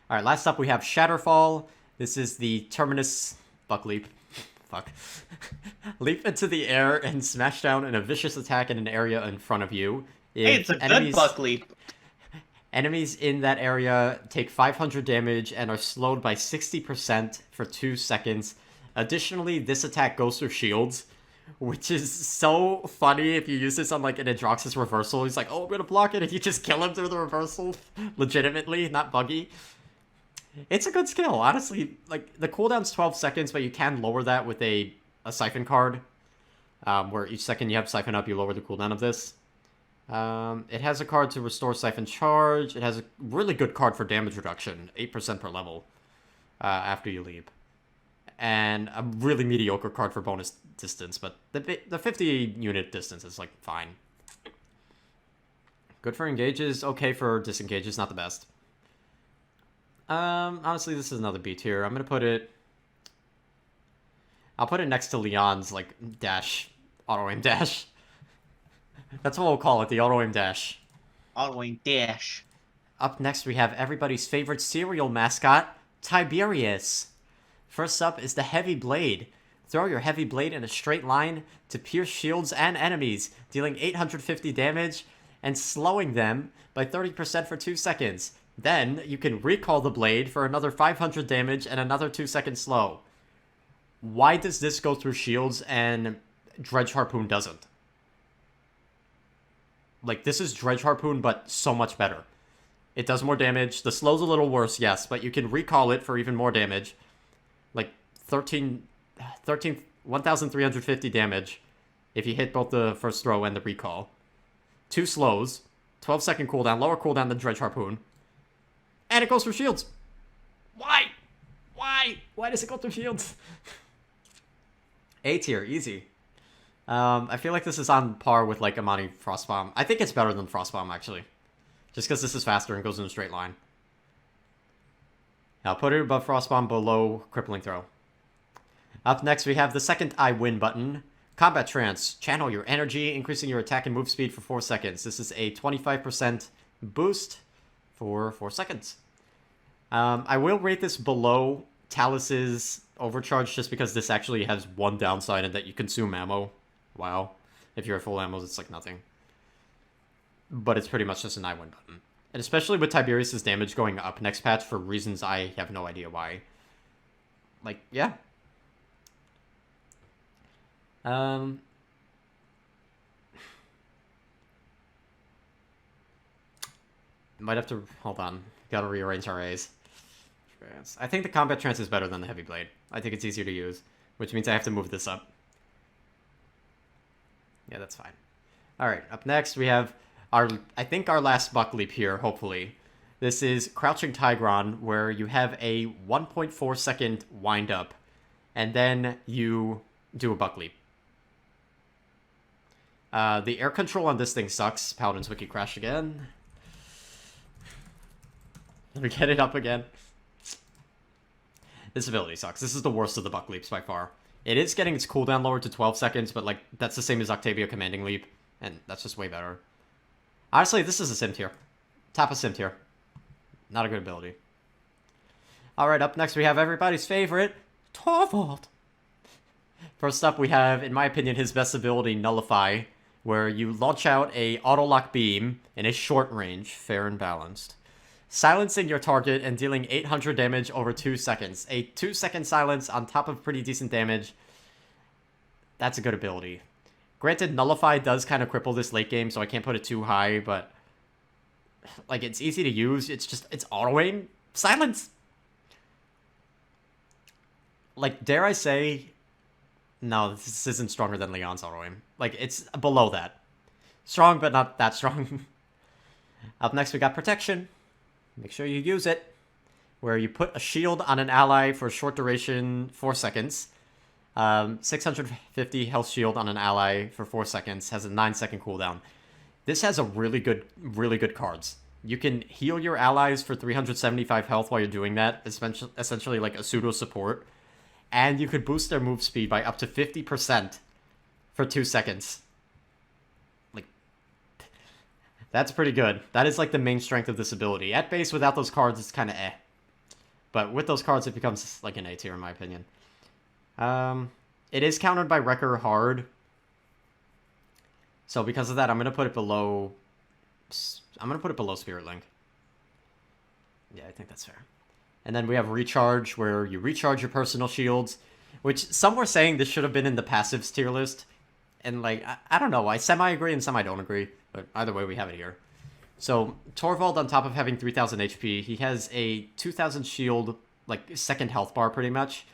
Alright, last up we have Shatterfall. This is the Terminus Buck Leap. Fuck. Leap into the air and smash down in a vicious attack in an area in front of you. Hey, it's a good Buck Leap. Enemies in that area take 500 damage and are slowed by 60% for 2 seconds. Additionally, this attack goes through shields, which is so funny if you use this on, like, an Androxus reversal. He's like, oh, I'm gonna block it, and you just kill him through the reversal. Legitimately, not buggy. It's a good skill, honestly. Like, the cooldown's 12 seconds, but you can lower that with a Siphon card, where each second you have Siphon up, you lower the cooldown of this. It has a card to restore Siphon charge. It has a really good card for damage reduction, 8% per level, after you leap. And a really mediocre card for bonus distance, but the 50 unit distance is, like, fine. Good for engages, okay for disengages, not the best. Honestly, this is another B tier. I'm gonna put it... I'll put it next to Lian's, like, dash. Auto-aim dash. That's what we'll call it, the auto-aim dash. Auto-aim dash. Up next, we have everybody's favorite cereal mascot, Tiberius. First up is the Heavy Blade. Throw your Heavy Blade in a straight line to pierce shields and enemies, dealing 850 damage and slowing them by 30% for 2 seconds. Then, you can recall the blade for another 500 damage and another 2-second slow. Why does this go through shields and Dredge Harpoon doesn't? Like, this is Dredge Harpoon, but so much better. It does more damage. The slow's a little worse, yes, but you can recall it for even more damage. Like, 1,350 damage if you hit both the first throw and the recall. 2 slows, 12-second cooldown, lower cooldown than Dredge Harpoon. And it goes through shields. Why? Why does it go through shields? A tier, easy. I feel like this is on par with, like, Imani Frostbomb. I think it's better than Frostbomb, actually. Just because this is faster and goes in a straight line. I'll put it above Frostbomb, below Crippling Throw. Up next, we have the second I win button. Combat Trance. Channel your energy, increasing your attack and move speed for 4 seconds. This is a 25% boost for 4 seconds. I will rate this below Talus's Overcharge just because this actually has one downside and that you consume ammo. Wow. If you're at full ammo, it's like nothing. But it's pretty much just an I win button. And especially with Tiberius' damage going up next patch for reasons I have no idea why. Like, yeah. Might have to... Hold on. Gotta rearrange our A's. I think the Combat Trance is better than the Heavy Blade. I think it's easier to use, which means I have to move this up. Yeah, that's fine. Alright, up next we have... I think our last buck leap here, hopefully. This is Crouching Tigron, where you have a 1.4 second wind up, and then you do a buck leap. The air control on this thing sucks. Paladins Wiki crashed again. Let me get it up again. This ability sucks. This is the worst of the buck leaps by far. It is getting its cooldown lowered to 12 seconds, but like that's the same as Octavia Commanding Leap, and that's just way better. Honestly, this is a sim tier. Top of sim tier. Not a good ability. Alright, up next we have everybody's favorite, Torvald. First up we have, in my opinion, his best ability, Nullify, where you launch out a auto-lock beam in a short range, fair and balanced, silencing your target and dealing 800 damage over 2 seconds. A 2-second silence on top of pretty decent damage. That's a good ability. Granted, Nullify does kind of cripple this late game, so I can't put it too high, but... like, it's easy to use. It's auto-aim. Silence! Like, dare I say... no, this isn't stronger than Lian's auto-aim. Like, it's below that. Strong, but not that strong. Up next, we got Protection. Make sure you use it. Where you put a shield on an ally for a short duration, 4 seconds. 650 health shield on an ally for 4 seconds. Has a 9-second cooldown. This has a really good cards. You can heal your allies for 375 health while you're doing that. Essentially like a pseudo support. And you could boost their move speed by up to 50% for 2 seconds. Like, that's pretty good. That is like the main strength of this ability. At base, without those cards, it's kind of eh. But with those cards, it becomes like an A tier in my opinion. It is countered by Wrecker hard. So because of that, I'm going to put it below... I'm going to put it below Spirit Link. Yeah, I think that's fair. And then we have Recharge, where you recharge your personal shields, which some were saying this should have been in the passives tier list. And, like, I don't know. I semi-agree and semi-don't agree. But either way, we have it here. So, Torvald, on top of having 3,000 HP, he has a 2,000 shield, like, second health bar, pretty much.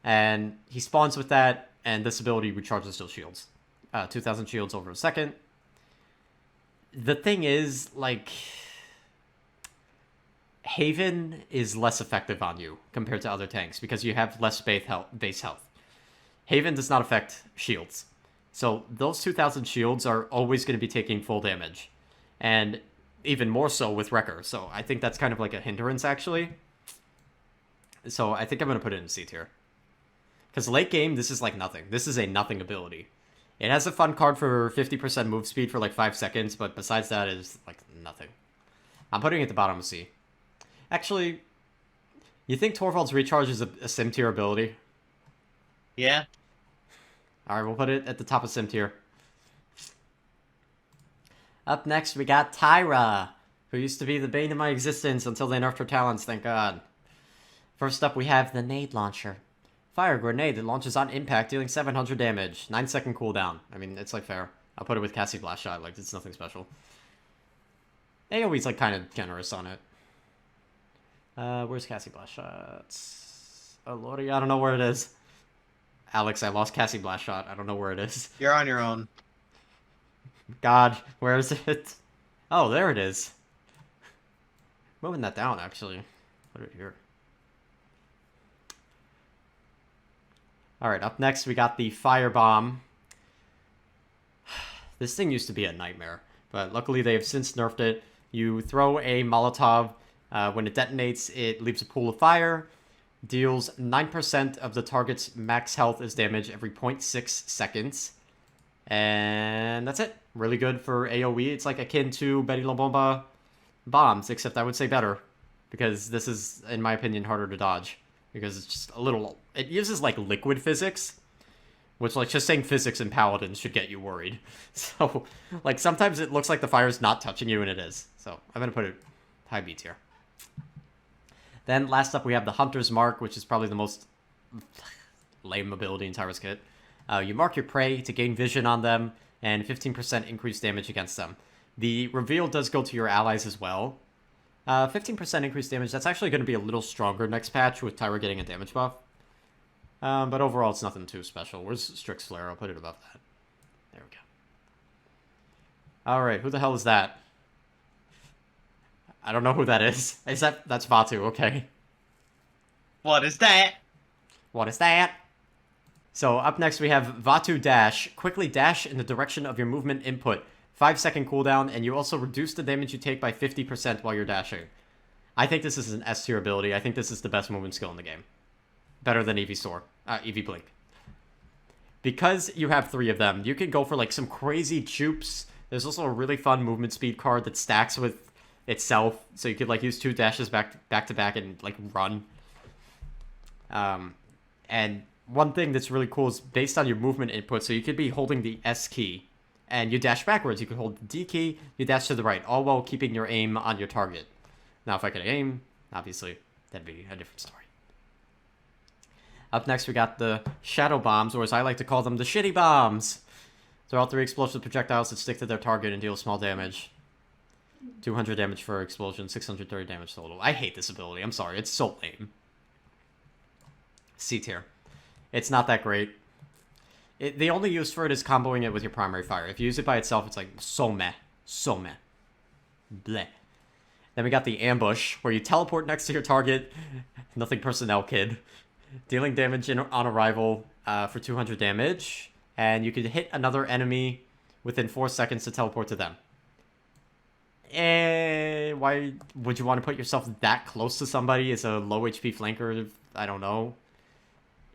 And he spawns with that, and this ability recharges those shields. 2,000 shields over a second. The thing is, like... Haven is less effective on you compared to other tanks because you have less base health. Haven does not affect shields. So those 2,000 shields are always going to be taking full damage. And even more so with Wrecker. So I think that's kind of like a hindrance, actually. So I think I'm going to put it in C tier. Because late game, this is like nothing. This is a nothing ability. It has a fun card for 50% move speed for like 5 seconds, but besides that, it's like nothing. I'm putting it at the bottom of C. Actually, you think Torvald's Recharge is a sim tier ability? Yeah. Alright, we'll put it at the top of sim tier. Up next, we got Tyra, who used to be the bane of my existence until they nerfed her talents, thank God. First up, we have the Nade Launcher. Fire grenade that launches on impact, dealing 700 damage. 9-second cooldown. I mean, it's like fair. I'll put it with Cassie Blast Shot, like, it's nothing special. AoE's like kind of generous on it. Where's Cassie Blast Shot? Oh lordy, I don't know where it is. Alex, I lost Cassie Blast Shot. I don't know where it is. You're on your own. God, where is it? Oh, there it is. Moving that down, actually. Put it here. Alright, up next we got the Firebomb. This thing used to be a nightmare, but luckily they have since nerfed it. You throw a Molotov When it detonates, it leaves a pool of fire, deals 9% of the target's max health as damage every 0.6 seconds. And that's it. Really good for AoE. It's like akin to Betty La Bomba bombs, except I would say better. Because this is, in my opinion, harder to dodge. Because it's just a little... It uses, like, liquid physics. Which, like, just saying physics in Paladins should get you worried. So, like, sometimes it looks like the fire's not touching you, and it is. So, I'm gonna put it high B tier. Then, last up, we have the Hunter's Mark, which is probably the most lame ability in Tyrus Kit. You mark your prey to gain vision on them, and 15% increased damage against them. The reveal does go to your allies as well. 15% increased damage, that's actually going to be a little stronger next patch with Tyra getting a damage buff. But overall, it's nothing too special. Where's Strix Flare? I'll put it above that. There we go. Alright, who the hell is that? I don't know who that is. That's Vatu, okay. What is that? What is that? So up next we have Vatu Dash. Quickly dash in the direction of your movement input. 5-second cooldown, and you also reduce the damage you take by 50% while you're dashing. I think this is an S tier ability. I think this is the best movement skill in the game. Better than Evie Soar. Evie Blink. Because you have 3 of them, you can go for like some crazy jupes. There's also a really fun movement speed card that stacks with itself, so you could like use 2 dashes back to back and like run. And one thing that's really cool is based on your movement input, so you could be holding the S key, and you dash backwards. You can hold the D key, you dash to the right, all while keeping your aim on your target. Now, if I could aim, obviously, that'd be a different story. Up next, we got the Shadow Bombs, or as I like to call them, the Shitty Bombs. They're all 3 explosive projectiles that stick to their target and deal small damage. 200 damage for explosion, 630 damage total. I hate this ability, I'm sorry, it's so lame. C tier. It's not that great. The only use for it is comboing it with your primary fire. If you use it by itself, it's like so meh. So meh. Bleh. Then we got the Ambush, where you teleport next to your target. Nothing personnel, kid. Dealing damage on arrival for 200 damage. And you can hit another enemy within 4 seconds to teleport to them. Why would you want to put yourself that close to somebody as a low HP flanker? I don't know.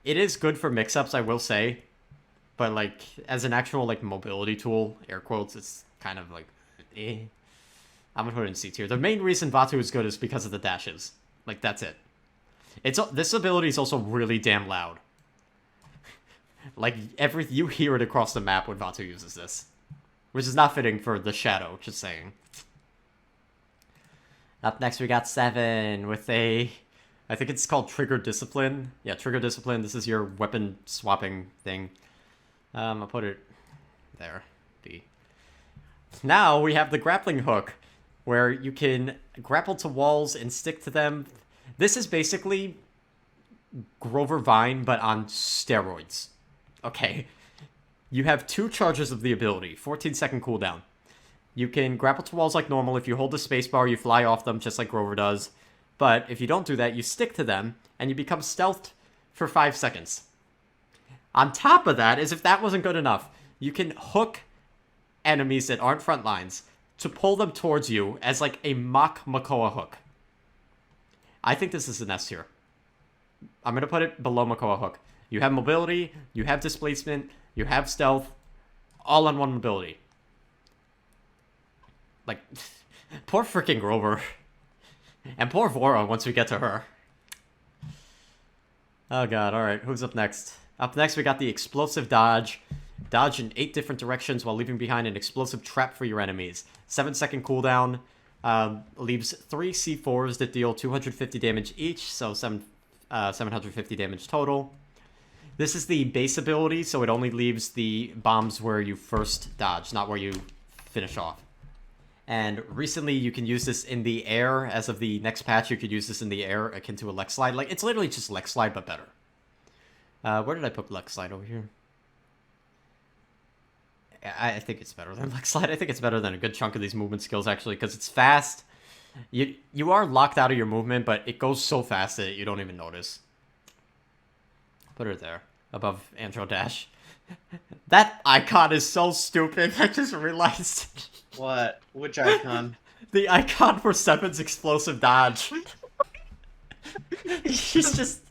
It is good for mix-ups, I will say. But, like, as an actual, like, mobility tool, air quotes, it's kind of, like, eh. I'm gonna put it in C tier. The main reason Vatu is good is because of the dashes. Like, that's it. This ability is also really damn loud. Like, you hear it across the map when Vatu uses this. Which is not fitting for the Shadow, just saying. Up next, we got 7 with a... I think it's called Trigger Discipline. Yeah, Trigger Discipline. This is your weapon swapping thing. I'll put it there. D. Now we have the Grappling Hook, where you can grapple to walls and stick to them. This is basically Grover Vine, but on steroids. Okay. You have 2 charges of the ability, 14-second cooldown. You can grapple to walls like normal. If you hold the spacebar, you fly off them, just like Grover does. But if you don't do that, you stick to them, and you become stealthed for 5 seconds. On top of that, as if that wasn't good enough, you can hook enemies that aren't front lines to pull them towards you as like a mock Makoa hook. I think this is an S tier. I'm going to put it below Makoa hook. You have mobility, you have displacement, you have stealth, all on one ability. Like, poor freaking Grover. And poor Vora once we get to her. Oh god, alright, who's up next? Up next we got the Explosive Dodge. Dodge in 8 different directions while leaving behind an explosive trap for your enemies. 7-second cooldown. Leaves 3 C4s that deal 250 damage each, so 750 damage total. This is the base ability, so it only leaves the bombs where you first dodge, not where you finish off. And recently, you can use this in the air. As of the next patch, you could use this in the air, akin to a Lex Slide. Like, it's literally just Lex Slide, but better. Where did I put Lex Slide over here? I think it's better than Lex Slide. I think it's better than a good chunk of these movement skills, actually, because it's fast. You are locked out of your movement, but it goes so fast that you don't even notice. Put her there, above Andro Dash. That icon is so stupid. I just realized. What? Which icon? The icon for Seven's explosive dodge. He's just...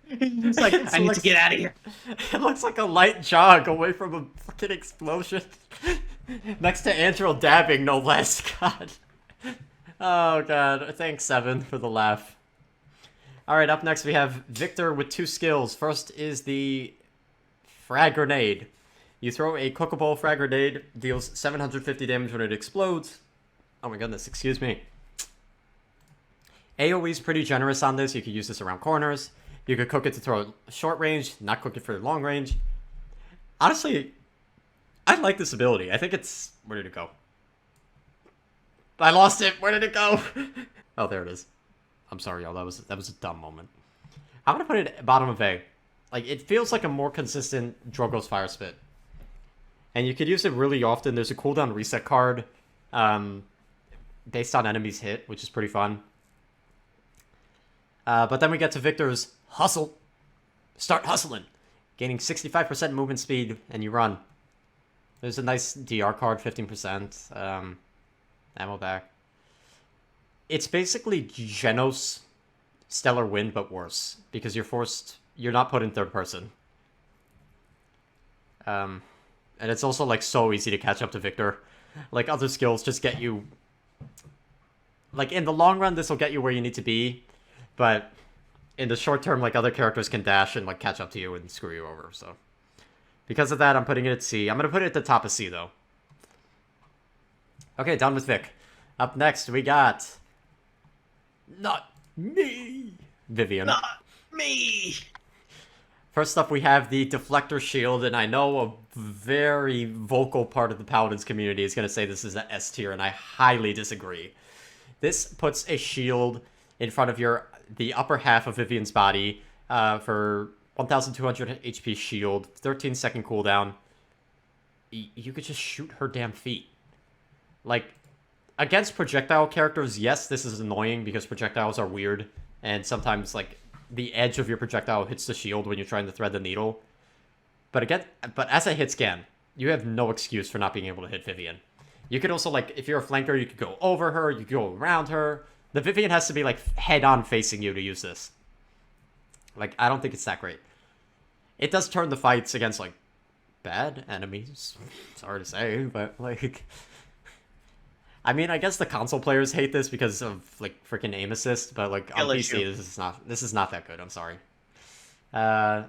He's like, I need to get out of here. It looks like a light jog away from a fucking explosion. Next to Andrew dabbing, no less. God. Oh, God. Thanks, Seven, for the laugh. Alright, up next we have Victor with 2 skills. First is the Frag Grenade. You throw a cookable frag grenade, deals 750 damage when it explodes. Oh my goodness, excuse me. AoE is pretty generous on this. You could use this around corners. You could cook it to throw short range, not cook it for long range. Honestly, I like this ability. I think it's... Where did it go? I lost it. Where did it go? Oh, there it is. I'm sorry, y'all. That was a dumb moment. I'm gonna put it at bottom of A. Like, it feels like a more consistent Drogoz Fire Spit. And you could use it really often. There's a cooldown reset card based on enemies hit, which is pretty fun. But then we get to Victor's Hustle. Start hustling. Gaining 65% movement speed, and you run. There's a nice DR card, 15%. Ammo back. It's basically Jenos Stellar Wind, but worse. Because you're not put in third person. And it's also, like, so easy to catch up to Victor. Like, other skills just get you... Like, in the long run, this will get you where you need to be. But in the short term, like, other characters can dash and, like, catch up to you and screw you over, so... Because of that, I'm putting it at C. I'm gonna put it at the top of C, though. Okay, done with Vic. Up next, we got... Not me! Vivian. Not me! First up, we have the Deflector Shield, and I know a very vocal part of the Paladins community is going to say this is an S tier, and I highly disagree. This puts a shield in front of the upper half of Vivian's body for 1,200 HP shield, 13-second cooldown. You could just shoot her damn feet. Like, against projectile characters, yes, this is annoying because projectiles are weird, and sometimes, like, the edge of your projectile hits the shield when you're trying to thread the needle. But as a hit scan, you have no excuse for not being able to hit Vivian. You could also, like, if you're a flanker, you could go over her, you could go around her. The Vivian has to be, like, head-on facing you to use this. Like, I don't think it's that great. It does turn the fights against, like, bad enemies. It's hard to say, but, like... I mean, I guess the console players hate this because of, like, freaking aim assist, but, like, on PC, this is not that good, I'm sorry. Yeah,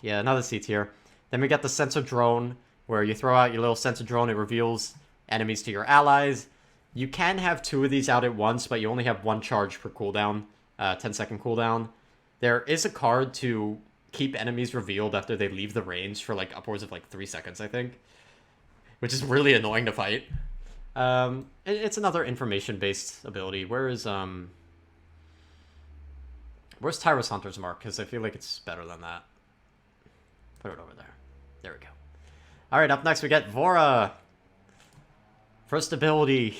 another C tier. Then we got the Sensor Drone, where you throw out your little Sensor Drone, it reveals enemies to your allies. You can have 2 of these out at once, but you only have 1 charge per cooldown, 10-second cooldown. There is a card to keep enemies revealed after they leave the range for, like, upwards of, like, 3 seconds, I think. Which is really annoying to fight. It's another information-based ability. Where's Tyrus Hunter's Mark? Because I feel like it's better than that. Put it over there. There we go. Alright, up next we get Vora. First ability.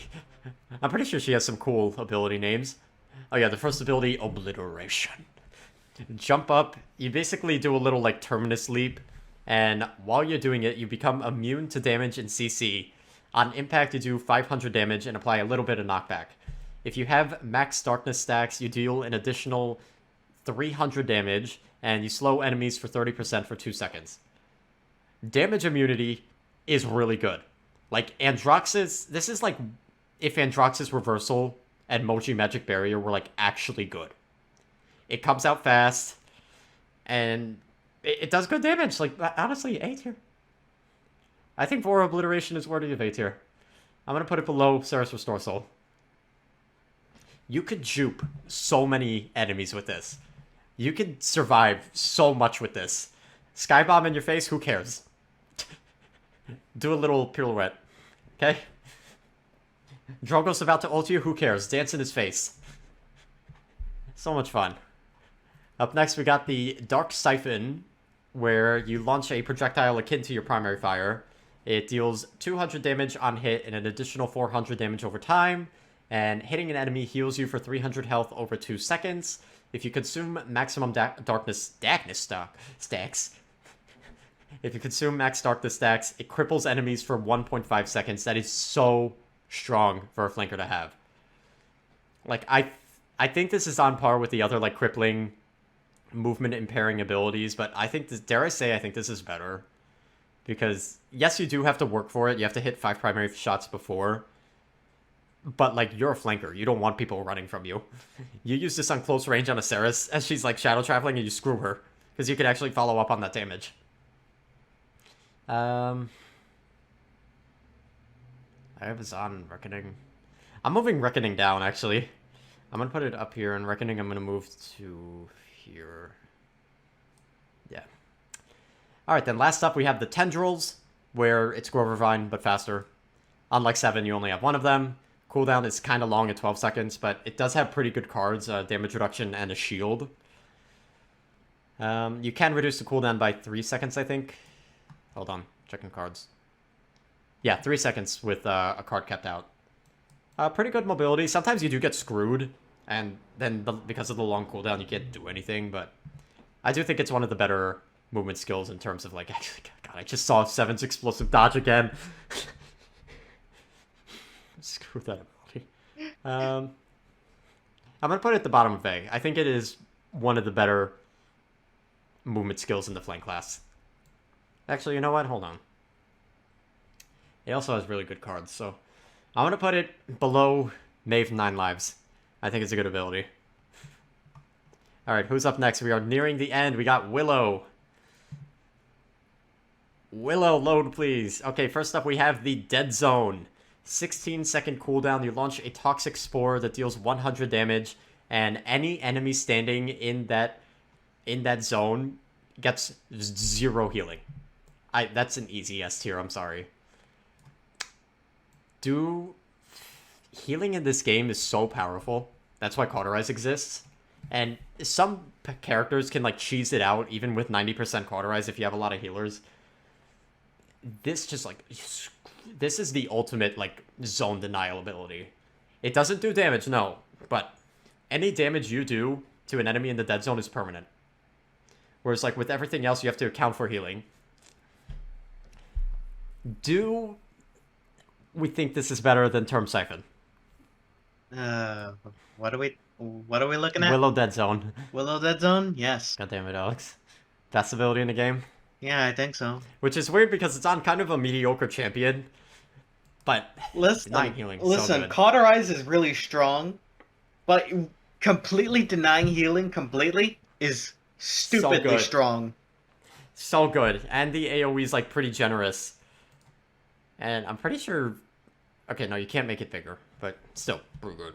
I'm pretty sure she has some cool ability names. Oh yeah, the first ability, Obliteration. Jump up. You basically do a little, like, Terminus leap. And while you're doing it, you become immune to damage in CC. On impact, you do 500 damage and apply a little bit of knockback. If you have max darkness stacks, you deal an additional 300 damage, and you slow enemies for 30% for 2 seconds. Damage immunity is really good. Like, Androxus, this is like if Androxus Reversal and Moji Magic Barrier were, like, actually good. It comes out fast, and it does good damage. Like, honestly, A tier. I think Vora Obliteration is worthy of A tier. I'm going to put it below Ceres Restore Soul. You could jupe so many enemies with this. You could survive so much with this. Skybomb in your face, who cares? Do a little pirouette. Okay? Drogoz about to ult you, who cares? Dance in his face. So much fun. Up next, we got the Dark Siphon, where you launch a projectile akin to your primary fire. It deals 200 damage on hit and an additional 400 damage over time. And hitting an enemy heals you for 300 health over 2 seconds. If you consume maximum darkness stacks. If you consume max darkness stacks, it cripples enemies for 1.5 seconds. That is so strong for a flanker to have. Like, I think this is on par with the other, like, crippling movement impairing abilities, but I think this, dare I say, I think this is better. Because, yes, you do have to work for it. You have to hit 5 primary shots before. But, like, you're a flanker. You don't want people running from you. You use this on close range on a Ceres as she's, like, shadow traveling, and you screw her. Because you can actually follow up on that damage. I have Azaan Reckoning. I'm moving Reckoning down, actually. I'm going to put it up here, and Reckoning I'm going to move to here. Yeah. Alright, then last up we have the Tendrils, where it's Grover Vine, but faster. Unlike 7, you only have one of them. Cooldown is kind of long at 12 seconds, but it does have pretty good cards, damage reduction and a shield. You can reduce the cooldown by 3 seconds, I think. Hold on, checking cards. Yeah, 3 seconds with a card kept out. Pretty good mobility. Sometimes you do get screwed, and then because of the long cooldown, you can't do anything, but I do think it's one of the better movement skills in terms of, like, actually, God, I just saw 7's explosive dodge again. Screw that ability. I'm going to put it at the bottom of A. I think it is one of the better movement skills in the flank class. Actually, you know what? Hold on. It also has really good cards, so I'm going to put it below Maeve 9 lives. I think it's a good ability. Alright, who's up next? We are nearing the end. We got Willo. Willo, load, please. Okay, first up we have the Dead Zone. 16-second cooldown. You launch a Toxic Spore that deals 100 damage, and any enemy standing in that zone gets 0 healing. That's an easy S tier, I'm sorry. Healing in this game is so powerful. That's why Cauterize exists. And some characters can, like, cheese it out, even with 90% Cauterize if you have a lot of healers. This just, like, this is the ultimate, like, zone denial ability. It doesn't do damage, no. But any damage you do to an enemy in the dead zone is permanent. Whereas, like, with everything else, you have to account for healing. Do we think this is better than Term Siphon? What are we looking at? Willo Dead Zone. Willo Dead Zone? Yes. God damn it, Alex. Best ability in the game? Yeah, I think so. Which is weird because it's on kind of a mediocre champion. But denying healing is so good. Cauterize is really strong, but completely denying healing completely is stupidly strong. So good. And the AoE is, like, pretty generous. And I'm pretty sure... Okay, no, you can't make it bigger, but still, pretty good.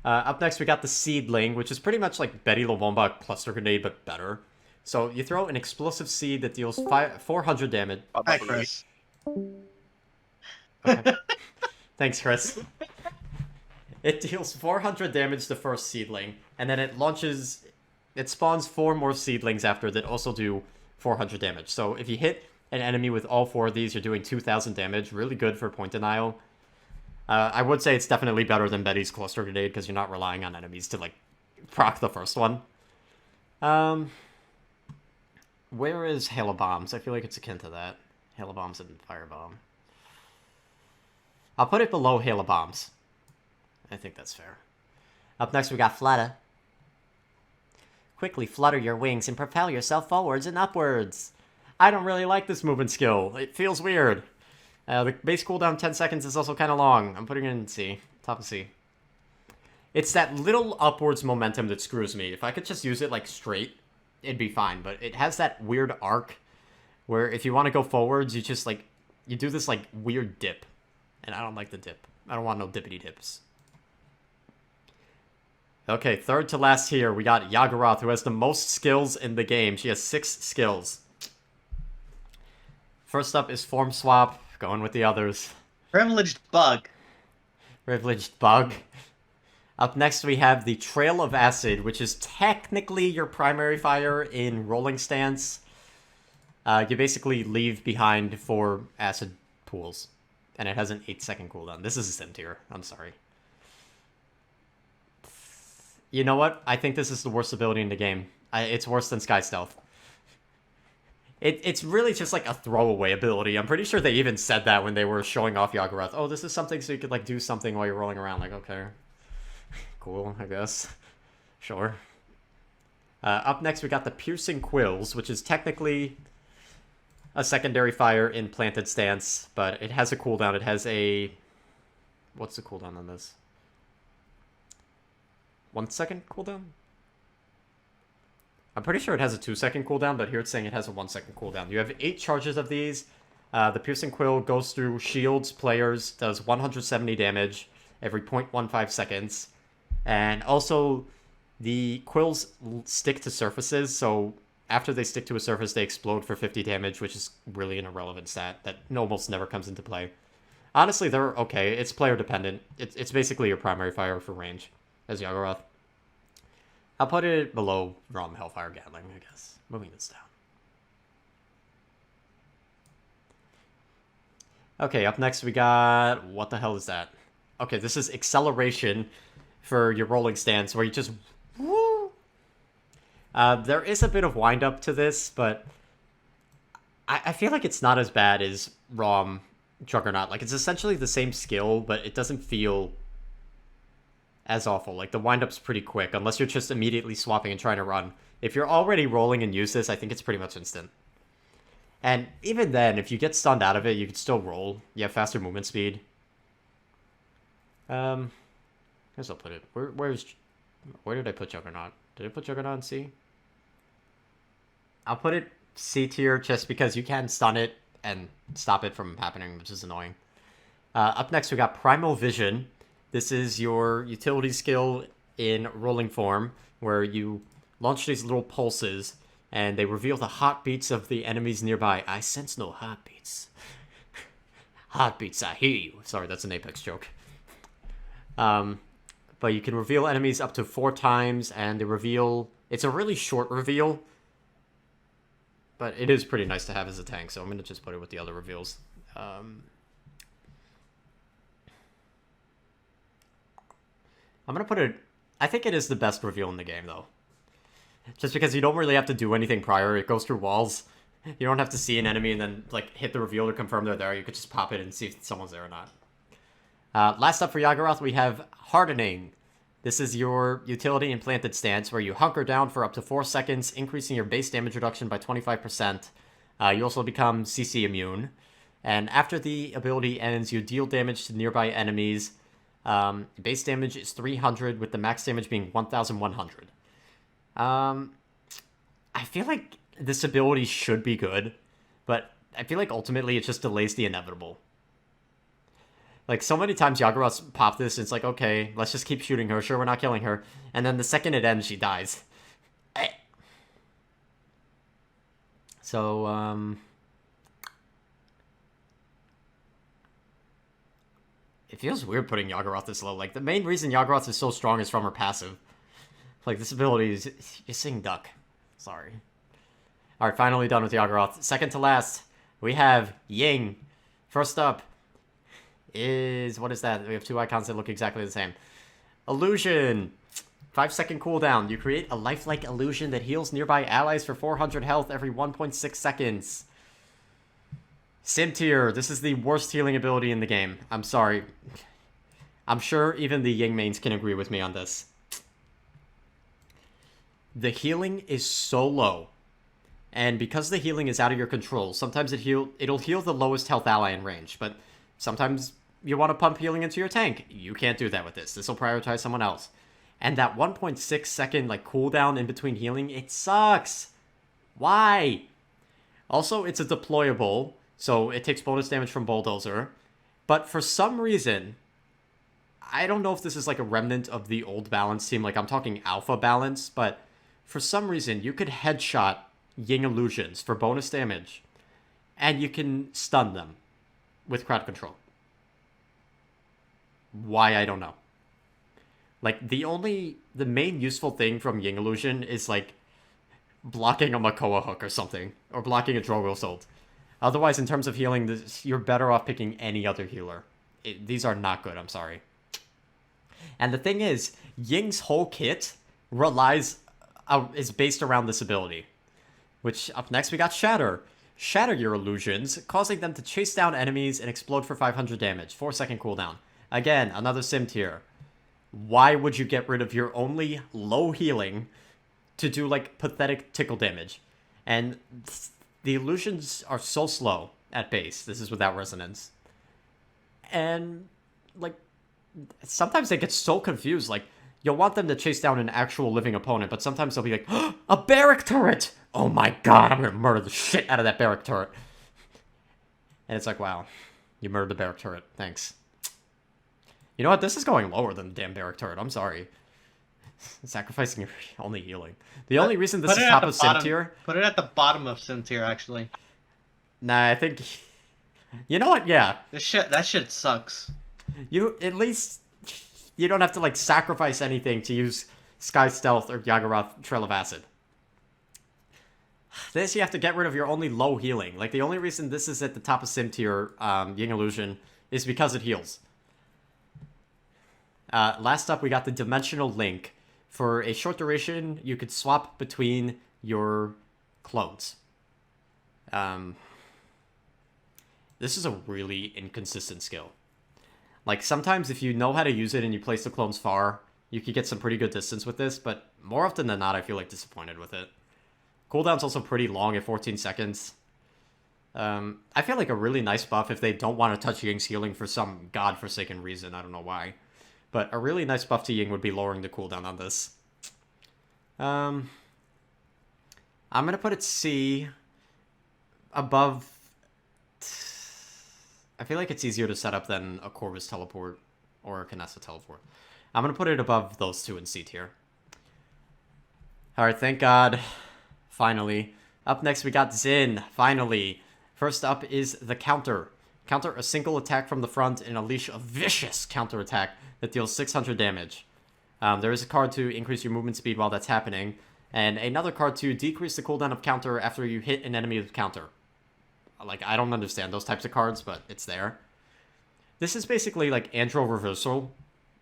Up next, we got the Seedling, which is pretty much like Betty La Bomba Cluster Grenade, but better. So you throw an explosive seed that deals 400 damage. Hi, Chris. Okay. Thanks, Chris. It deals 400 damage to first Seedling, and then it launches... It spawns 4 more Seedlings after that also do 400 damage. So if you hit an enemy with all 4 of these, you're doing 2,000 damage. Really good for point denial. I would say it's definitely better than Betty's Cluster Grenade, because you're not relying on enemies to, like, proc the first one. Where is Hail of Bombs? I feel like it's akin to that. Hail of Bombs and Firebomb. I'll put it below Hail of Bombs. I think that's fair. Up next, we got Flutter. Quickly flutter your wings and propel yourself forwards and upwards. I don't really like this movement skill. It feels weird. The base cooldown 10 seconds is also kind of long. I'm putting it in C. Top of C. It's that little upwards momentum that screws me. If I could just use it, like, straight, it'd be fine. But it has that weird arc where if you want to go forwards, you just, like, you do this, like, weird dip. And I don't like the dip. I don't want no dippity dips. Okay, third to last here, we got Yagurath, who has the most skills in the game. She has 6 skills. First up is Form Swap, going with the others. Privileged Bug. Privileged Bug. Up next we have the Trail of Acid, which is technically your primary fire in Rolling Stance. You basically leave behind 4 acid pools. And it has an 8-second cooldown. This is a sim tier. I'm sorry. You know what? I think this is the worst ability in the game. It's worse than Sky Stealth. It's really just like a throwaway ability. I'm pretty sure they even said that when they were showing off Yagurath. Oh, this is something so you could like do something while you're rolling around. Like, okay, cool, I guess. Sure. Up next, we got the Piercing Quills, which is technically a secondary fire in Planted Stance, but it has a cooldown. It has a... What's the cooldown on this? 1 second cooldown? I'm pretty sure it has a 2-second cooldown, but here it's saying it has a 1-second cooldown. You have 8 charges of these. The Piercing Quill goes through shields, players, does 170 damage every 0.15 seconds. And also, the quills stick to surfaces, so after they stick to a surface, they explode for 50 damage, which is really an irrelevant stat that almost never comes into play. Honestly, they're okay. It's player dependent. It's basically your primary fire for range as Yagurath. I'll put it below Raum Hellfire Gatling, I guess. Moving this down. Okay, up next we got... What the hell is that? Okay, this is Acceleration for your rolling stance, where you just... Woo! There is a bit of wind-up to this, but... I feel like it's not as bad as Raum Juggernaut. Like, it's essentially the same skill, but it doesn't feel as awful. Like, the wind-up's pretty quick, unless you're just immediately swapping and trying to run. If you're already rolling and use this, I think it's pretty much instant. And even then, if you get stunned out of it, you can still roll. You have faster movement speed. I guess I'll put it... Where did I put Juggernaut? Did I put Juggernaut in C? I'll put it C tier just because you can stun it and stop it from happening, which is annoying. Up next, we got Primal Vision. This is your utility skill in rolling form, where you launch these little pulses, and they reveal the heartbeats of the enemies nearby. I sense no heartbeats. Heartbeats, I hear you. Sorry, that's an Apex joke. But you can reveal enemies up to 4 times, and they reveal... It's a really short reveal, but it is pretty nice to have as a tank, so I'm going to just put it with the other reveals. I'm going to put it... I think it is the best reveal in the game, though. Just because you don't really have to do anything prior. It goes through walls. You don't have to see an enemy and then like hit the reveal to confirm they're there. You could just pop it and see if someone's there or not. Last up for Yagurath, we have Hardening. This is your utility in Planted Stance, where you hunker down for up to 4 seconds, increasing your base damage reduction by 25%. You also become CC immune. And after the ability ends, you deal damage to nearby enemies. Base damage is 300, with the max damage being 1,100. I feel like this ability should be good, but I feel like ultimately it just delays the inevitable. Like, so many times Yagurath's pop this, and it's like, okay, let's just keep shooting her. Sure, we're not killing her. And then the second it ends, she dies. So, it feels weird putting Yagurath this low. Like, the main reason Yagurath is so strong is from her passive. Like, this ability is... You're saying duck. Sorry. Alright, finally done with Yagurath. Second to last, we have Ying. First up is... What is that? We have 2 icons that look exactly the same. Illusion. 5-second cooldown. You create a lifelike illusion that heals nearby allies for 400 health every 1.6 seconds. Sim tier. This is the worst healing ability in the game. I'm sorry. I'm sure even the Ying mains can agree with me on this. The healing is so low, and because the healing is out of your control, sometimes it'll heal the lowest health ally in range, but sometimes you want to pump healing into your tank. You can't do that with this. This will prioritize someone else. And that 1.6 second like cooldown in between healing, it sucks. Why? Also, it's a deployable, so it takes bonus damage from Bulldozer, but for some reason, I don't know if this is like a remnant of the old balance team, like I'm talking alpha balance, but for some reason, you could headshot Ying illusions for bonus damage, and you can stun them with crowd control. Why, I don't know. Like, the main useful thing from Ying illusion is, like, blocking a Makoa hook or something, or blocking a Drogoz ult. Otherwise, in terms of healing, you're better off picking any other healer. These are not good, I'm sorry. And the thing is, Ying's whole kit is based around this ability. Which, up next, we got Shatter. Shatter your illusions, causing them to chase down enemies and explode for 500 damage. 4-second cooldown. Again, another sim tier. Why would you get rid of your only low healing to do, like, pathetic tickle damage? And the illusions are so slow at base. This is without resonance. And, like, sometimes they get so confused. Like, you'll want them to chase down an actual living opponent, but sometimes they'll be like, oh, a Barik turret! Oh my god, I'm gonna murder the shit out of that Barik turret. And it's like, wow, you murdered the Barik turret. Thanks. You know what? This is going lower than the damn Barik turret. I'm sorry. Sacrificing your only healing. The only reason this is top of sim tier... Put it at the bottom of sim tier, actually. Nah, I think... You know what? Yeah. That shit sucks. You, at least... You don't have to, like, sacrifice anything to use Sky Stealth or Yaggorath Trail of Acid. This, you have to get rid of your only low healing. Like, the only reason this is at the top of sim tier, Ying Illusion, is because it heals. Last up, we got the Dimensional Link. For a short duration, you could swap between your clones. This is a really inconsistent skill. Like, sometimes if you know how to use it and you place the clones far, you could get some pretty good distance with this, but more often than not, I feel like disappointed with it. Cooldown's also pretty long at 14 seconds. I feel like a really nice buff if they don't want to touch Ying's healing for some godforsaken reason, I don't know why. But a really nice buff to Ying would be lowering the cooldown on this. I'm going to put it C above... I feel like it's easier to set up than a Corvus teleport or a Kinessa teleport. I'm going to put it above those two in C tier. Alright, thank God. Finally. Up next, we got Xin. Finally. First up is the counter. Counter a single attack from the front and unleash a vicious counter attack that deals 600 damage. There is a card to increase your movement speed while that's happening, and another card to decrease the cooldown of counter after you hit an enemy with counter. Like, I don't understand those types of cards, but it's there. This is basically like Andro Reversal,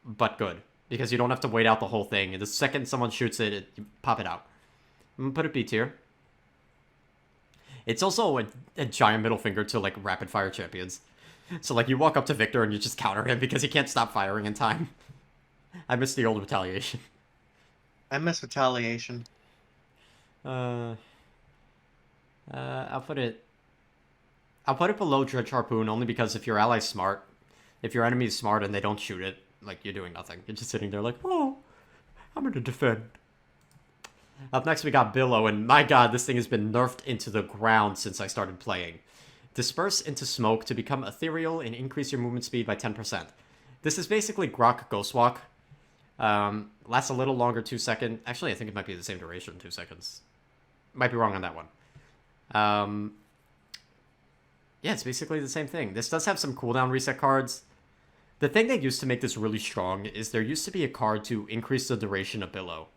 but good. Because you don't have to wait out the whole thing, and the second someone shoots it, you pop it out. I'm gonna put it B tier. It's also a giant middle finger to, like, rapid-fire champions. So, like, you walk up to Victor and you just counter him because he can't stop firing in time. I miss the old Retaliation. I miss Retaliation. I'll put it below Dredge Harpoon, only because if your ally's smart, if your enemy is smart and they don't shoot it, like, you're doing nothing. You're just sitting there like, oh, I'm gonna defend. Up next, we got Willo, and my god, this thing has been nerfed into the ground since I started playing. Disperse into smoke to become ethereal and increase your movement speed by 10%. This is basically Grohk Ghostwalk. Lasts a little longer, 2 seconds. Actually, I think it might be the same duration, 2 seconds. Might be wrong on that one. Yeah, it's basically the same thing. This does have some cooldown reset cards. The thing that used to make this really strong is there used to be a card to increase the duration of Willo.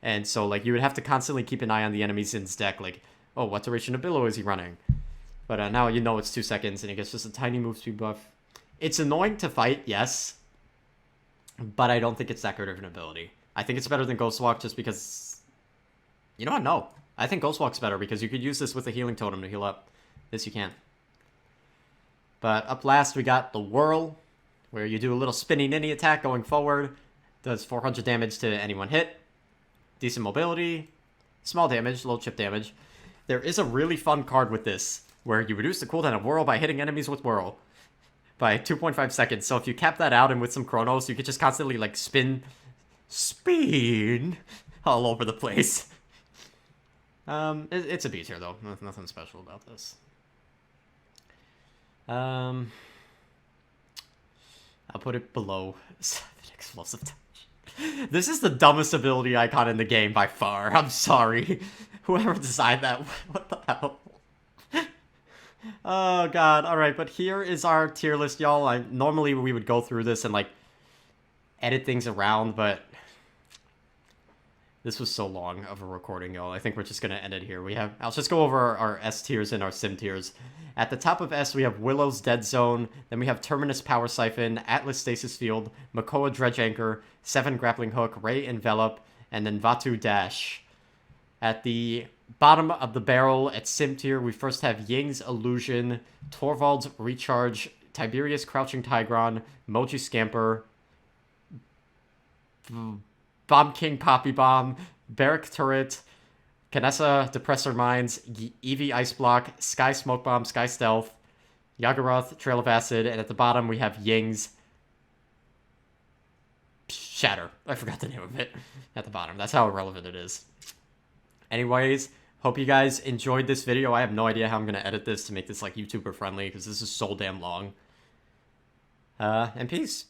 And so, like, you would have to constantly keep an eye on the enemies in his deck, like, oh, what duration of Willo is he running? But now you know it's 2 seconds, and it gets just a tiny move speed buff. It's annoying to fight, yes, but I don't think it's that good of an ability. I think it's better than Ghostwalk just because... You know what? No. I think Ghostwalk's better because you could use this with a healing totem to heal up. This you can. But up last, we got the Whirl, where you do a little spinny ninny attack going forward. Does 400 damage to anyone hit. Decent mobility. Small damage, low chip damage. There is a really fun card with this, where you reduce the cooldown of Whirl by hitting enemies with Whirl by 2.5 seconds. So if you cap that out and with some Chronos, you could just constantly, like, spin all over the place. It's a B tier, though. Nothing special about this. I'll put it below 7 explosive touch. This is the dumbest ability icon in the game by far. I'm sorry. Whoever designed that, what the hell? Oh god, alright, but here is our tier list, y'all. Normally we would go through this and, like, edit things around, but this was so long of a recording, y'all. I think we're just gonna end it here. I'll just go over our S tiers and our Sim tiers. At the top of S, we have Willow's Dead Zone, then we have Terminus Power Siphon, Atlas Stasis Field, Makoa Dredge Anchor, 7 Grappling Hook, Ray Envelop, and then Vatu Dash. At the bottom of the barrel at Sim tier, we first have Ying's Illusion, Torvald's Recharge, Tiberius Crouching Tigron, Moji Scamper, Bomb King Poppy Bomb, Barik Turret, Kinessa Depressor Mines, Evie Ice Block, Sky Smoke Bomb, Sky Stealth, Yaggaroth Trail of Acid, and at the bottom we have Ying's Shatter. I forgot the name of it at the bottom. That's how irrelevant it is. Anyways, hope you guys enjoyed this video. I have no idea how I'm going to edit this to make this like YouTuber friendly because this is so damn long. And peace.